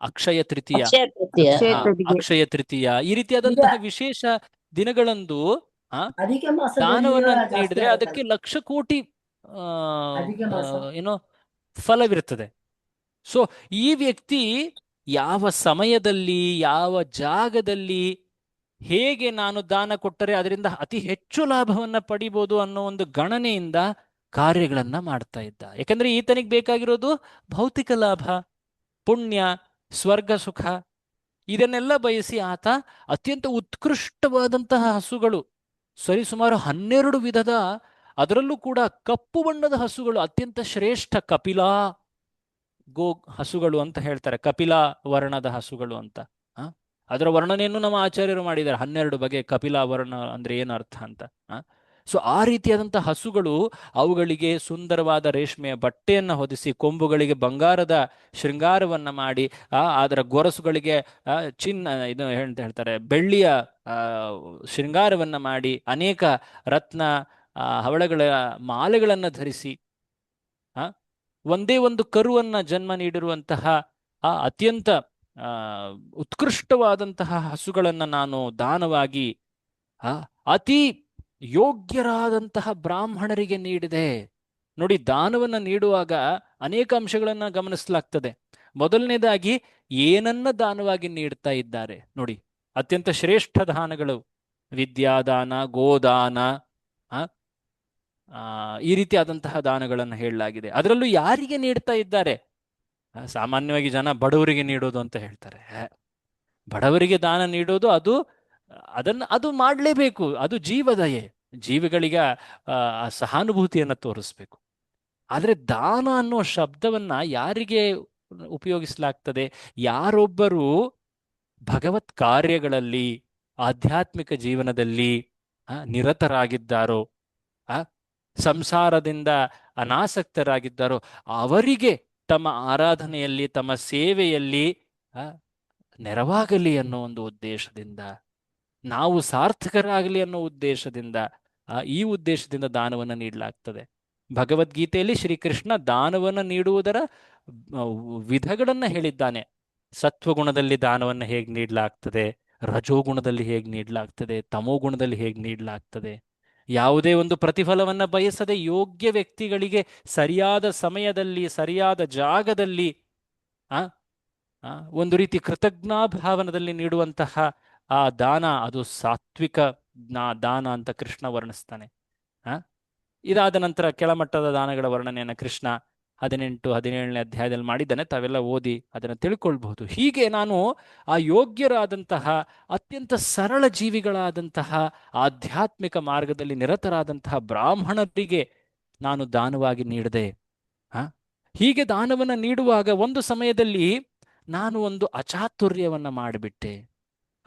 ಅಕ್ಷಯ ತೃತೀಯ, ಅಕ್ಷಯ ತೃತೀಯ, ಈ ರೀತಿಯಾದಂತಹ ವಿಶೇಷ ದಿನಗಳಂದು ದಾನವನ್ನ ನೀಡಿದ್ರೆ ಅದಕ್ಕೆ ಲಕ್ಷ ಕೋಟಿ ಏನೋ ಫಲವಿರ್ತದೆ. ಸೊ ಈ ವ್ಯಕ್ತಿ ಯಾವ ಸಮಯದಲ್ಲಿ, ಯಾವ ಜಾಗದಲ್ಲಿ, ಹೇಗೆ ನಾನು ದಾನ ಕೊಟ್ಟರೆ ಅದರಿಂದ ಅತಿ ಹೆಚ್ಚು ಲಾಭವನ್ನ ಪಡಿಬೋದು ಅನ್ನೋ ಒಂದು ಗಣನೆಯಿಂದ ಕಾರ್ಯಗಳನ್ನ ಮಾಡ್ತಾ ಇದ್ದ. ಯಾಕಂದ್ರೆ ಈತನಿಗೆ ಬೇಕಾಗಿರೋದು ಭೌತಿಕ ಲಾಭ, ಪುಣ್ಯ, ಸ್ವರ್ಗ ಸುಖ, ಇದನ್ನೆಲ್ಲ ಬಯಸಿ ಆತ ಅತ್ಯಂತ ಉತ್ಕೃಷ್ಟವಾದಂತಹ ಹಸುಗಳು, ಸರಿಸುಮಾರು 12 ವಿಧದ, ಅದರಲ್ಲೂ ಕೂಡ ಕಪ್ಪು ಬಣ್ಣದ ಹಸುಗಳು, ಅತ್ಯಂತ ಶ್ರೇಷ್ಠ ಕಪಿಲಾ ಗೋ ಹಸುಗಳು ಅಂತ ಹೇಳ್ತಾರೆ, ಕಪಿಲಾ ವರ್ಣದ ಹಸುಗಳು ಅಂತ. ಅದರ ವರ್ಣನೆಯನ್ನು ನಮ್ಮ ಆಚಾರ್ಯರು ಮಾಡಿದ್ದಾರೆ. 12 ಬಗೆ ಕಪಿಲಾ ವರ್ಣ ಅಂದ್ರೆ ಏನು ಅರ್ಥ ಅಂತ. ಸೊ ಆ ರೀತಿಯಾದಂತಹ ಹಸುಗಳು, ಅವುಗಳಿಗೆ ಸುಂದರವಾದ ರೇಷ್ಮೆಯ ಬಟ್ಟೆಯನ್ನು ಹೊದಿಸಿ, ಕೊಂಬುಗಳಿಗೆ ಬಂಗಾರದ ಶೃಂಗಾರವನ್ನ ಮಾಡಿ, ಅದರ ಗೊರಸುಗಳಿಗೆ ಇದು ಹೇಳ್ತಾರೆ ಬೆಳ್ಳಿಯ ಶೃಂಗಾರವನ್ನ ಮಾಡಿ, ಅನೇಕ ರತ್ನ ಹವಳಗಳ ಮಾಲೆಗಳನ್ನು ಧರಿಸಿ, ಒಂದೇ ಒಂದು ಕರುವನ್ನ ಜನ್ಮ ನೀಡಿರುವಂತಹ ಅತ್ಯಂತ ಉತ್ಕೃಷ್ಟವಾದಂತಹ ಹಸುಗಳನ್ನ ನಾನು ದಾನವಾಗಿ ಅತಿ ಯೋಗ್ಯರಾದಂತಹ ಬ್ರಾಹ್ಮಣರಿಗೆ ನೀಡಿದೆ. ನೋಡಿ, ದಾನವನ್ನ ನೀಡುವಾಗ ಅನೇಕ ಅಂಶಗಳನ್ನ ಗಮನಿಸಲಾಗ್ತದೆ. ಮೊದಲನೇದಾಗಿ ಏನನ್ನ ದಾನವಾಗಿ ನೀಡ್ತಾ ಇದ್ದಾರೆ ನೋಡಿ. ಅತ್ಯಂತ ಶ್ರೇಷ್ಠ ದಾನಗಳು ವಿದ್ಯಾದಾನ, ಗೋದಾನ, ಆ, ಆ, ಈ ರೀತಿಯಾದಂತಹ ದಾನಗಳನ್ನು ಹೇಳಲಾಗಿದೆ. ಅದರಲ್ಲೂ ಯಾರಿಗೆ ನೀಡ್ತಾ ಇದ್ದಾರೆ? ಸಾಮಾನ್ಯವಾಗಿ ಜನ ಬಡವರಿಗೆ ನೀಡೋದು ಅಂತ ಹೇಳ್ತಾರೆ. ಬಡವರಿಗೆ ದಾನ ನೀಡೋದು ಅದು ಮಾಡಲೇಬೇಕು. ಅದು ಜೀವದಯೆ, ಜೀವಿಗಳಿಗೆ ಆ ಸಹಾನುಭೂತಿಯನ್ನು ತೋರಿಸ್ಬೇಕು. ಆದರೆ ದಾನ ಅನ್ನೋ ಶಬ್ದವನ್ನ ಯಾರಿಗೆ ಉಪಯೋಗಿಸಲಾಗ್ತದೆ? ಯಾರೊಬ್ಬರು ಭಗವತ್ ಕಾರ್ಯಗಳಲ್ಲಿ, ಆಧ್ಯಾತ್ಮಿಕ ಜೀವನದಲ್ಲಿ ನಿರತರಾಗಿದ್ದಾರೋ, ಸಂಸಾರದಿಂದ ಅನಾಸಕ್ತರಾಗಿದ್ದಾರೋ ಅವರಿಗೆ ತಮ್ಮ ಆರಾಧನೆಯಲ್ಲಿ, ತಮ್ಮ ಸೇವೆಯಲ್ಲಿ ನೆರವಾಗಲಿ ಅನ್ನೋ ಒಂದು ಉದ್ದೇಶದಿಂದ, ನಾವು ಸಾರ್ಥಕರಾಗಲಿ ಅನ್ನೋ ಉದ್ದೇಶದಿಂದ, ಈ ಉದ್ದೇಶದಿಂದ ದಾನವನ್ನು ನೀಡಲಾಗ್ತದೆ. ಭಗವದ್ಗೀತೆಯಲ್ಲಿ ಶ್ರೀಕೃಷ್ಣ ದಾನವನ್ನು ನೀಡುವುದರ ವಿಧಗಳನ್ನು ಹೇಳಿದ್ದಾನೆ. ಸತ್ವಗುಣದಲ್ಲಿ ದಾನವನ್ನು ಹೇಗೆ ನೀಡಲಾಗ್ತದೆ, ರಜೋಗುಣದಲ್ಲಿ ಹೇಗೆ ನೀಡಲಾಗ್ತದೆ, ತಮೋಗುಣದಲ್ಲಿ ಹೇಗೆ ನೀಡಲಾಗ್ತದೆ. ಯಾವುದೇ ಒಂದು ಪ್ರತಿಫಲವನ್ನು ಬಯಸದೆ ಯೋಗ್ಯ ವ್ಯಕ್ತಿಗಳಿಗೆ ಸರಿಯಾದ ಸಮಯದಲ್ಲಿ, ಸರಿಯಾದ ಜಾಗದಲ್ಲಿ, ಒಂದು ರೀತಿ ಕೃತಜ್ಞಾಭಾವನದಲ್ಲಿ ನೀಡುವಂತಹ ಆ ದಾನ, ಅದು ಸಾತ್ವಿಕ ದಾನ ಅಂತ ಕೃಷ್ಣ ವರ್ಣಿಸ್ತಾನೆ. ಇದಾದ ನಂತರ ಕೆಳಮಟ್ಟದ ದಾನಗಳ ವರ್ಣನೆಯನ್ನು ಕೃಷ್ಣ 18, 17ನೇ ಅಧ್ಯಾಯದಲ್ಲಿ ಮಾಡಿದ್ದಾನೆ. ತಾವೆಲ್ಲ ಓದಿ ಅದನ್ನು ತಿಳ್ಕೊಳ್ಬಹುದು. ಹೀಗೆ ನಾನು ಆ ಯೋಗ್ಯರಾದಂತಹ, ಅತ್ಯಂತ ಸರಳ ಜೀವಿಗಳಾದಂತಹ, ಆಧ್ಯಾತ್ಮಿಕ ಮಾರ್ಗದಲ್ಲಿ ನಿರತರಾದಂತಹ ಬ್ರಾಹ್ಮಣರಿಗೆ ನಾನು ದಾನವಾಗಿ ನೀಡಿದೆ. ಹೀಗೆ ದಾನವನ್ನು ನೀಡುವಾಗ ಒಂದು ಸಮಯದಲ್ಲಿ ನಾನು ಒಂದು ಅಚಾತುರ್ಯವನ್ನು ಮಾಡಿಬಿಟ್ಟೆ.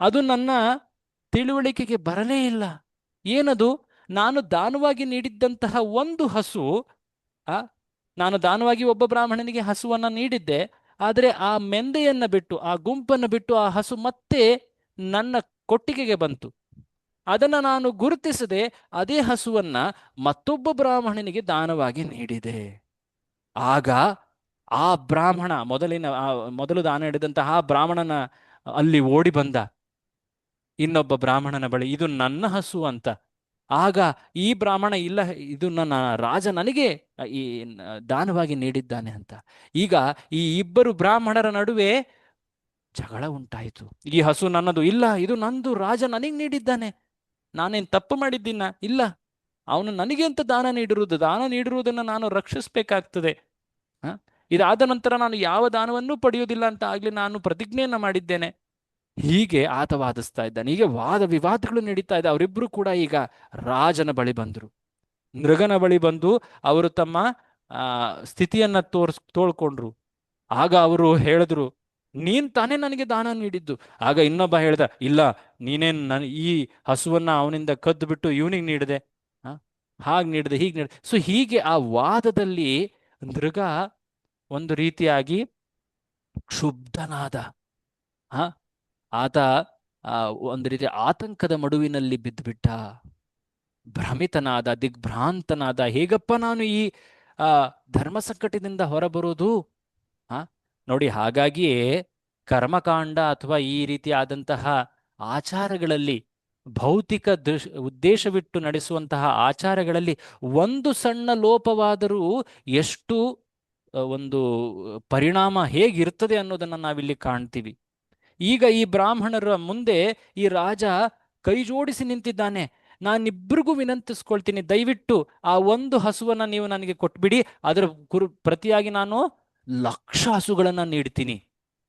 ಅದು ನನ್ನ ತಿಳುವಳಿಕೆಗೆ ಬರಲೇ ಇಲ್ಲ. ಏನದು? ನಾನು ದಾನವಾಗಿ ನೀಡಿದ್ದಂತಹ ಒಂದು ಹಸು, ನಾನು ದಾನವಾಗಿ ಒಬ್ಬ ಬ್ರಾಹ್ಮಣನಿಗೆ ಹಸುವನ್ನು ನೀಡಿದ್ದೆ. ಆದರೆ ಆ ಮೆಂದೆಯನ್ನು ಬಿಟ್ಟು, ಆ ಗುಂಪನ್ನು ಬಿಟ್ಟು ಆ ಹಸು ಮತ್ತೆ ನನ್ನ ಕೊಟ್ಟಿಗೆಗೆ ಬಂತು. ಅದನ್ನು ನಾನು ಗುರುತಿಸದೆ ಅದೇ ಹಸುವನ್ನ ಮತ್ತೊಬ್ಬ ಬ್ರಾಹ್ಮಣನಿಗೆ ದಾನವಾಗಿ ನೀಡಿದೆ. ಆಗ ಆ ಬ್ರಾಹ್ಮಣ, ಮೊದಲು ದಾನ ನೀಡಿದಂತಹ ಆ ಬ್ರಾಹ್ಮಣನ ಅಲ್ಲಿ ಓಡಿ ಬಂದ ಇನ್ನೊಬ್ಬ ಬ್ರಾಹ್ಮಣನ ಬಳಿ, ಇದು ನನ್ನ ಹಸು ಅಂತ. ಆಗ ಈ ಬ್ರಾಹ್ಮಣ, ಇಲ್ಲ, ಇದು ನನ್ನ ರಾಜ ನನಗೆ ಈ ದಾನವಾಗಿ ನೀಡಿದ್ದಾನೆ ಅಂತ. ಈಗ ಈ ಇಬ್ಬರು ಬ್ರಾಹ್ಮಣರ ನಡುವೆ ಜಗಳ ಉಂಟಾಯಿತು. ಈ ಹಸು ನನ್ನದು, ಇಲ್ಲ ಇದು ನಂದು, ರಾಜ ನನಗೆ ನೀಡಿದ್ದಾನೆ, ನಾನೇನು ತಪ್ಪು ಮಾಡಿದ್ದೀನ? ಇಲ್ಲ, ಅವನು ನನಗೆ ಅಂತ ದಾನ ನೀಡಿರುವುದನ್ನು ನಾನು ರಕ್ಷಿಸಬೇಕಾಗ್ತದೆ. ಇದಾದ ನಂತರ ನಾನು ಯಾವ ದಾನವನ್ನೂ ಪಡೆಯುವುದಿಲ್ಲ ಅಂತ ಆಗ್ಲಿ ನಾನು ಪ್ರತಿಜ್ಞೆಯನ್ನ ಮಾಡಿದ್ದೇನೆ. ಹೀಗೆ ಆತ ವಾದಿಸ್ತಾ ಇದ್ದಾನೆ. ಹೀಗೆ ವಾದ ವಿವಾದಗಳು ನಡೀತಾ ಇದೆ. ಅವರಿಬ್ರು ಕೂಡ ಈಗ ರಾಜನ ಬಳಿ ಬಂದರು, ಮೃಗನ ಬಳಿ ಬಂದು ಅವರು ತಮ್ಮ ಸ್ಥಿತಿಯನ್ನ ತೋಳ್ಕೊಂಡ್ರು. ಆಗ ಅವರು ಹೇಳಿದ್ರು, ನೀನ್ ತಾನೇ ನನಗೆ ದಾನ ನೀಡಿದ್ದು. ಆಗ ಇನ್ನೊಬ್ಬ ಹೇಳ್ದ, ಇಲ್ಲ, ನೀನೇನ್ ಈ ಹಸುವನ್ನ ಅವನಿಂದ ಕದ್ದು ಬಿಟ್ಟು ಇವನಿಗೆ ನೀಡಿದೆ, ಹಾಗೆ ನೀಡಿದೆ, ಹೀಗೆ ನೀಡಿದೆ. ಸೊ ಹೀಗೆ ಆ ವಾದದಲ್ಲಿ ಮೃಗ ಒಂದು ರೀತಿಯಾಗಿ ಕ್ಷುಬ್ಧನಾದ. ಆತ ಒಂದು ರೀತಿಯ ಆತಂಕದ ಮಡುವಿನಲ್ಲಿ ಬಿದ್ದುಬಿಟ್ಟ, ಭ್ರಮಿತನಾದ, ದಿಗ್ಭ್ರಾಂತನಾದ. ಹೇಗಪ್ಪ ನಾನು ಈ ಧರ್ಮ ಸಂಕಟದಿಂದ ಹೊರಬರುವುದು? ನೋಡಿ, ಹಾಗಾಗಿಯೇ ಕರ್ಮಕಾಂಡ ಅಥವಾ ಈ ರೀತಿಯಾದಂತಹ ಆಚಾರಗಳಲ್ಲಿ, ಭೌತಿಕ ಉದ್ದೇಶವಿಟ್ಟು ನಡೆಸುವಂತಹ ಆಚಾರಗಳಲ್ಲಿ ಒಂದು ಸಣ್ಣ ಲೋಪವಾದರೂ ಎಷ್ಟು ಒಂದು ಪರಿಣಾಮ ಹೇಗಿರ್ತದೆ ಅನ್ನೋದನ್ನು ನಾವಿಲ್ಲಿ ಕಾಣ್ತೀವಿ. ಈಗ ಈ ಬ್ರಾಹ್ಮಣರ ಮುಂದೆ ಈ ರಾಜ ಕೈ ಜೋಡಿಸಿ ನಿಂತಿದ್ದಾನೆ. ನಾನಿಬ್ಬರಿಗೂ ವಿನಂತಿಸ್ಕೊಳ್ತೀನಿ, ದಯವಿಟ್ಟು ಆ ಒಂದು ಹಸುವನ್ನ ನೀವು ನನಗೆ ಕೊಟ್ಬಿಡಿ, ಅದರ ಪ್ರತಿಯಾಗಿ ನಾನು 1,00,000 ಹಸುಗಳನ್ನ ನೀಡ್ತೀನಿ.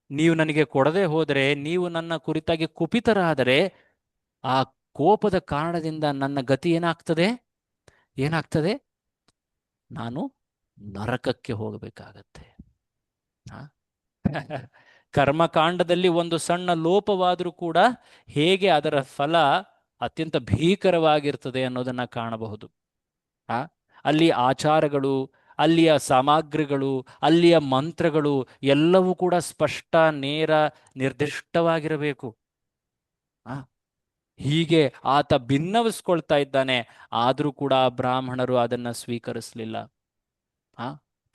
ನೀವು ನನಗೆ ಕೊಡದೆ ಹೋದರೆ, ನೀವು ನನ್ನ ಕುರಿತಾಗಿ ಕುಪಿತರಾದರೆ, ಆ ಕೋಪದ ಕಾರಣದಿಂದ ನನ್ನ ಗತಿ ಏನಾಗ್ತದೆ? ನಾನು ನರಕಕ್ಕೆ ಹೋಗಬೇಕಾಗತ್ತೆ. ಕರ್ಮಕಾಂಡದಲ್ಲಿ ಒಂದು ಸಣ್ಣ ಲೋಪವಾದರೂ ಕೂಡ ಹೇಗೆ ಅದರ ಫಲ ಅತ್ಯಂತ ಭೀಕರವಾಗಿರ್ತದೆ ಅನ್ನೋದನ್ನ ಕಾಣಬಹುದು. ಅಲ್ಲಿ ಆಚಾರಗಳು, ಅಲ್ಲಿಯ ಸಾಮಗ್ರಿಗಳು, ಅಲ್ಲಿಯ ಮಂತ್ರಗಳು ಎಲ್ಲವೂ ಕೂಡ ಸ್ಪಷ್ಟ, ನೇರ, ನಿರ್ದಿಷ್ಟವಾಗಿರಬೇಕು. ಹೀಗೆ ಆತ ಭಿನ್ನವಿಸ್ಕೊಳ್ತಾ ಇದ್ದಾನೆ. ಆದರೂ ಕೂಡ ಬ್ರಾಹ್ಮಣರು ಅದನ್ನ ಸ್ವೀಕರಿಸಲಿಲ್ಲ.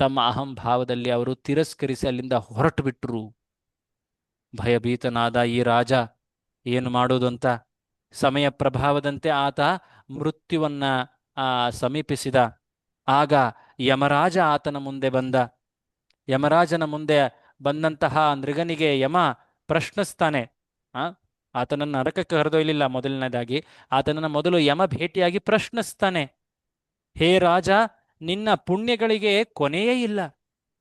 ತಮ್ಮ ಅಹಂಭಾವದಲ್ಲಿ ಅವರು ತಿರಸ್ಕರಿಸಿ ಅಲ್ಲಿಂದ ಹೊರಟು ಬಿಟ್ಟರು. ಭಯಭೀತನಾದ ಈ ರಾಜ ಏನು ಮಾಡೋದು ಅಂತ ಸಮಯ ಪ್ರಭಾವದಂತೆ ಆತ ಮೃತ್ಯುವನ್ನ ಸಮೀಪಿಸಿದ. ಆಗ ಯಮರಾಜ ಆತನ ಮುಂದೆ ಬಂದ. ಯಮರಾಜನ ಮುಂದೆ ಬಂದಂತಹ ನೃಗನಿಗೆ ಯಮ ಪ್ರಶ್ನಿಸ್ತಾನೆ. ಆ ಆತನನ್ನು ನರಕಕ್ಕೆ ಕರೆದೊಯ್ಯಲಿಲ್ಲ. ಮೊದಲನೇದಾಗಿ ಆತನನ್ನು ಮೊದಲು ಯಮ ಭೇಟಿಯಾಗಿ ಪ್ರಶ್ನಿಸ್ತಾನೆ, ಹೇ ರಾಜ, ನಿನ್ನ ಪುಣ್ಯಗಳಿಗೆ ಕೊನೆಯೇ ಇಲ್ಲ.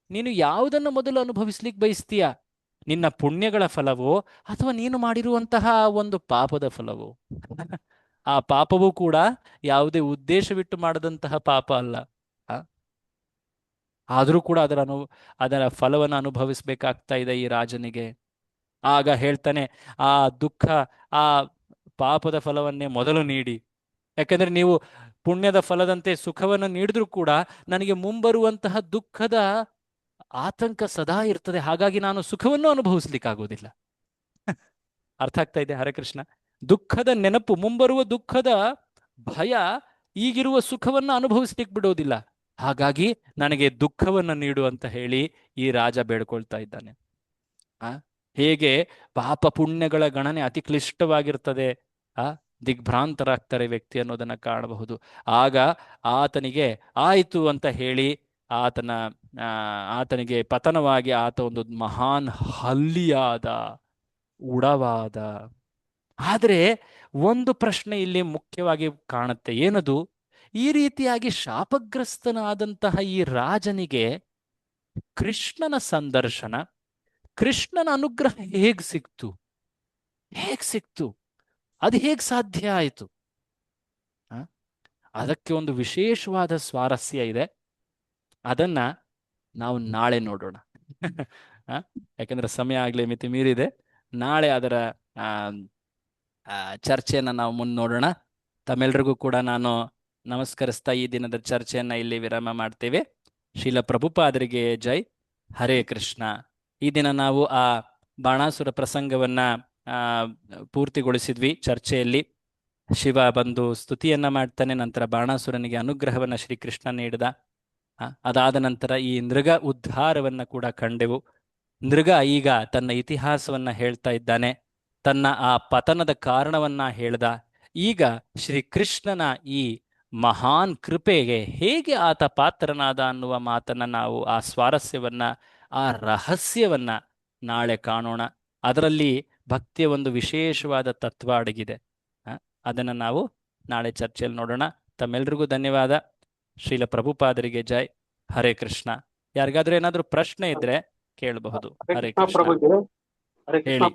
ನೀನು ಯಾವುದನ್ನು ಮೊದಲು ಅನುಭವಿಸ್ಲಿಕ್ಕೆ ಬಯಸ್ತೀಯ? ನಿನ್ನ ಪುಣ್ಯಗಳ ಫಲವೋ ಅಥವಾ ನೀನು ಮಾಡಿರುವಂತಹ ಒಂದು ಪಾಪದ ಫಲವೋ? ಆ ಪಾಪವೂ ಕೂಡ ಯಾವುದೇ ಉದ್ದೇಶವಿಟ್ಟು ಮಾಡದಂತಹ ಪಾಪ ಅಲ್ಲ. ಆದರೂ ಕೂಡ ಅದರ ಫಲವನ್ನು ಅನುಭವಿಸ್ಬೇಕಾಗ್ತಾ ಇದೆ ಈ ರಾಜನಿಗೆ. ಆಗ ಹೇಳ್ತಾನೆ, ಆ ದುಃಖ, ಆ ಪಾಪದ ಫಲವನ್ನೇ ಮೊದಲು ನೀಡಿ. ಯಾಕಂದ್ರೆ ನೀವು ಪುಣ್ಯದ ಫಲದಂತೆ ಸುಖವನ್ನು ನೀಡಿದ್ರೂ ಕೂಡ ನನಗೆ ಮುಂಬರುವಂತಹ ದುಃಖದ ಆತಂಕ ಸದಾ ಇರ್ತದೆ. ಹಾಗಾಗಿ ನಾನು ಸುಖವನ್ನು ಅನುಭವಿಸ್ಲಿಕ್ಕಾಗೋದಿಲ್ಲ. ಅರ್ಥ ಆಗ್ತಾ ಇದೆ? ಹರೇ ಕೃಷ್ಣ. ದುಃಖದ ನೆನಪು, ಮುಂಬರುವ ದುಃಖದ ಭಯ ಈಗಿರುವ ಸುಖವನ್ನು ಅನುಭವಿಸ್ಲಿಕ್ಕೆ ಬಿಡೋದಿಲ್ಲ. ಹಾಗಾಗಿ ನನಗೆ ದುಃಖವನ್ನು ನೀಡು ಅಂತ ಹೇಳಿ ಈ ರಾಜ ಬೇಡ್ಕೊಳ್ತಾ ಇದ್ದಾನೆ. ಹೇಗೆ ಪಾಪ ಪುಣ್ಯಗಳ ಗಣನೆ ಅತಿ ಕ್ಲಿಷ್ಟವಾಗಿರ್ತದೆ, ದಿಗ್ಭ್ರಾಂತರಾಗ್ತಾರೆ ವ್ಯಕ್ತಿ ಅನ್ನೋದನ್ನ ಕಾಣಬಹುದು. ಆಗ ಆತನಿಗೆ ಆಯಿತು ಅಂತ ಹೇಳಿ ಆತನಿಗೆ ಪತನವಾಗಿ ಆತ ಒಂದು ಮಹಾನ್ ಹಲ್ಲಿಯಾದ, ಉಡವಾದ. ಆದರೆ ಒಂದು ಪ್ರಶ್ನೆ ಇಲ್ಲಿ ಮುಖ್ಯವಾಗಿ ಕಾಣುತ್ತೆ. ಏನದು? ಈ ರೀತಿಯಾಗಿ ಶಾಪಗ್ರಸ್ತನಾದಂತಹ ಈ ರಾಜನಿಗೆ ಕೃಷ್ಣನ ಸಂದರ್ಶನ, ಕೃಷ್ಣನ ಅನುಗ್ರಹ ಹೇಗ್ ಸಿಕ್ತು? ಅದು ಹೇಗ್ ಸಾಧ್ಯ ಆಯಿತು? ಅದಕ್ಕೆ ಒಂದು ವಿಶೇಷವಾದ ಸ್ವಾರಸ್ಯ ಇದೆ. ಅದನ್ನ ನಾವು ನಾಳೆ ನೋಡೋಣ. ಯಾಕಂದ್ರೆ ಸಮಯ ಆಗ್ಲೇ ಮಿತಿ ಮೀರಿದೆ. ನಾಳೆ ಅದರ ಚರ್ಚೆಯನ್ನು ನಾವು ಮುಂದೆ ನೋಡೋಣ. ತಮ್ಮೆಲ್ರಿಗೂ ಕೂಡ ನಾನು ನಮಸ್ಕರಿಸ್ತಾ ಈ ದಿನದ ಚರ್ಚೆಯನ್ನ ಇಲ್ಲಿ ವಿರಾಮ ಮಾಡ್ತೇವೆ. ಶ್ರೀಲ ಪ್ರಭುಪಾದರಿಗೆ ಜೈ. ಹರೇ ಕೃಷ್ಣ. ಈ ದಿನ ನಾವು ಆ ಬಾಣಾಸುರ ಪ್ರಸಂಗವನ್ನ ಪೂರ್ತಿಗೊಳಿಸಿದ್ವಿ ಚರ್ಚೆಯಲ್ಲಿ. ಶಿವ ಬಂದು ಸ್ತುತಿಯನ್ನ ಮಾಡ್ತಾನೆ, ನಂತರ ಬಾಣಾಸುರನಿಗೆ ಅನುಗ್ರಹವನ್ನ ಶ್ರೀಕೃಷ್ಣ ನೀಡಿದ. ಅದಾದ ನಂತರ ಈ ನೃಗ ಉದ್ಧಾರವನ್ನ ಕೂಡ ಕಂಡೆವು. ನೃಗ ಈಗ ತನ್ನ ಇತಿಹಾಸವನ್ನ ಹೇಳ್ತಾ ಇದ್ದಾನೆ, ತನ್ನ ಆ ಪತನದ ಕಾರಣವನ್ನ ಹೇಳ್ದ. ಈಗ ಶ್ರೀಕೃಷ್ಣನ ಈ ಮಹಾನ್ ಕೃಪೆಗೆ ಹೇಗೆ ಆತ ಪಾತ್ರನಾದ ಅನ್ನುವ ಮಾತನ್ನ ನಾವು, ಆ ಸ್ವಾರಸ್ಯವನ್ನ, ಆ ರಹಸ್ಯವನ್ನ ನಾಳೆ ಕಾಣೋಣ. ಅದರಲ್ಲಿ ಭಕ್ತಿಯ ಒಂದು ವಿಶೇಷವಾದ ತತ್ವ ಅಡಗಿದೆ. ಅದನ್ನು ನಾವು ನಾಳೆ ಚರ್ಚೆಯಲ್ಲಿ ನೋಡೋಣ. ತಮ್ಮೆಲ್ರಿಗೂ ಧನ್ಯವಾದ. ಶ್ರೀಲ ಪ್ರಭುಪಾದರಿಗೆ ಜೈ. ಹರೇ ಕೃಷ್ಣ. ಯಾರಿಗಾದ್ರೂ ಏನಾದ್ರೂ ಪ್ರಶ್ನೆ ಇದ್ರೆ ಕೇಳಬಹುದು. ಹರೇ ಕೃಷ್ಣ. ಹೇಳಿ.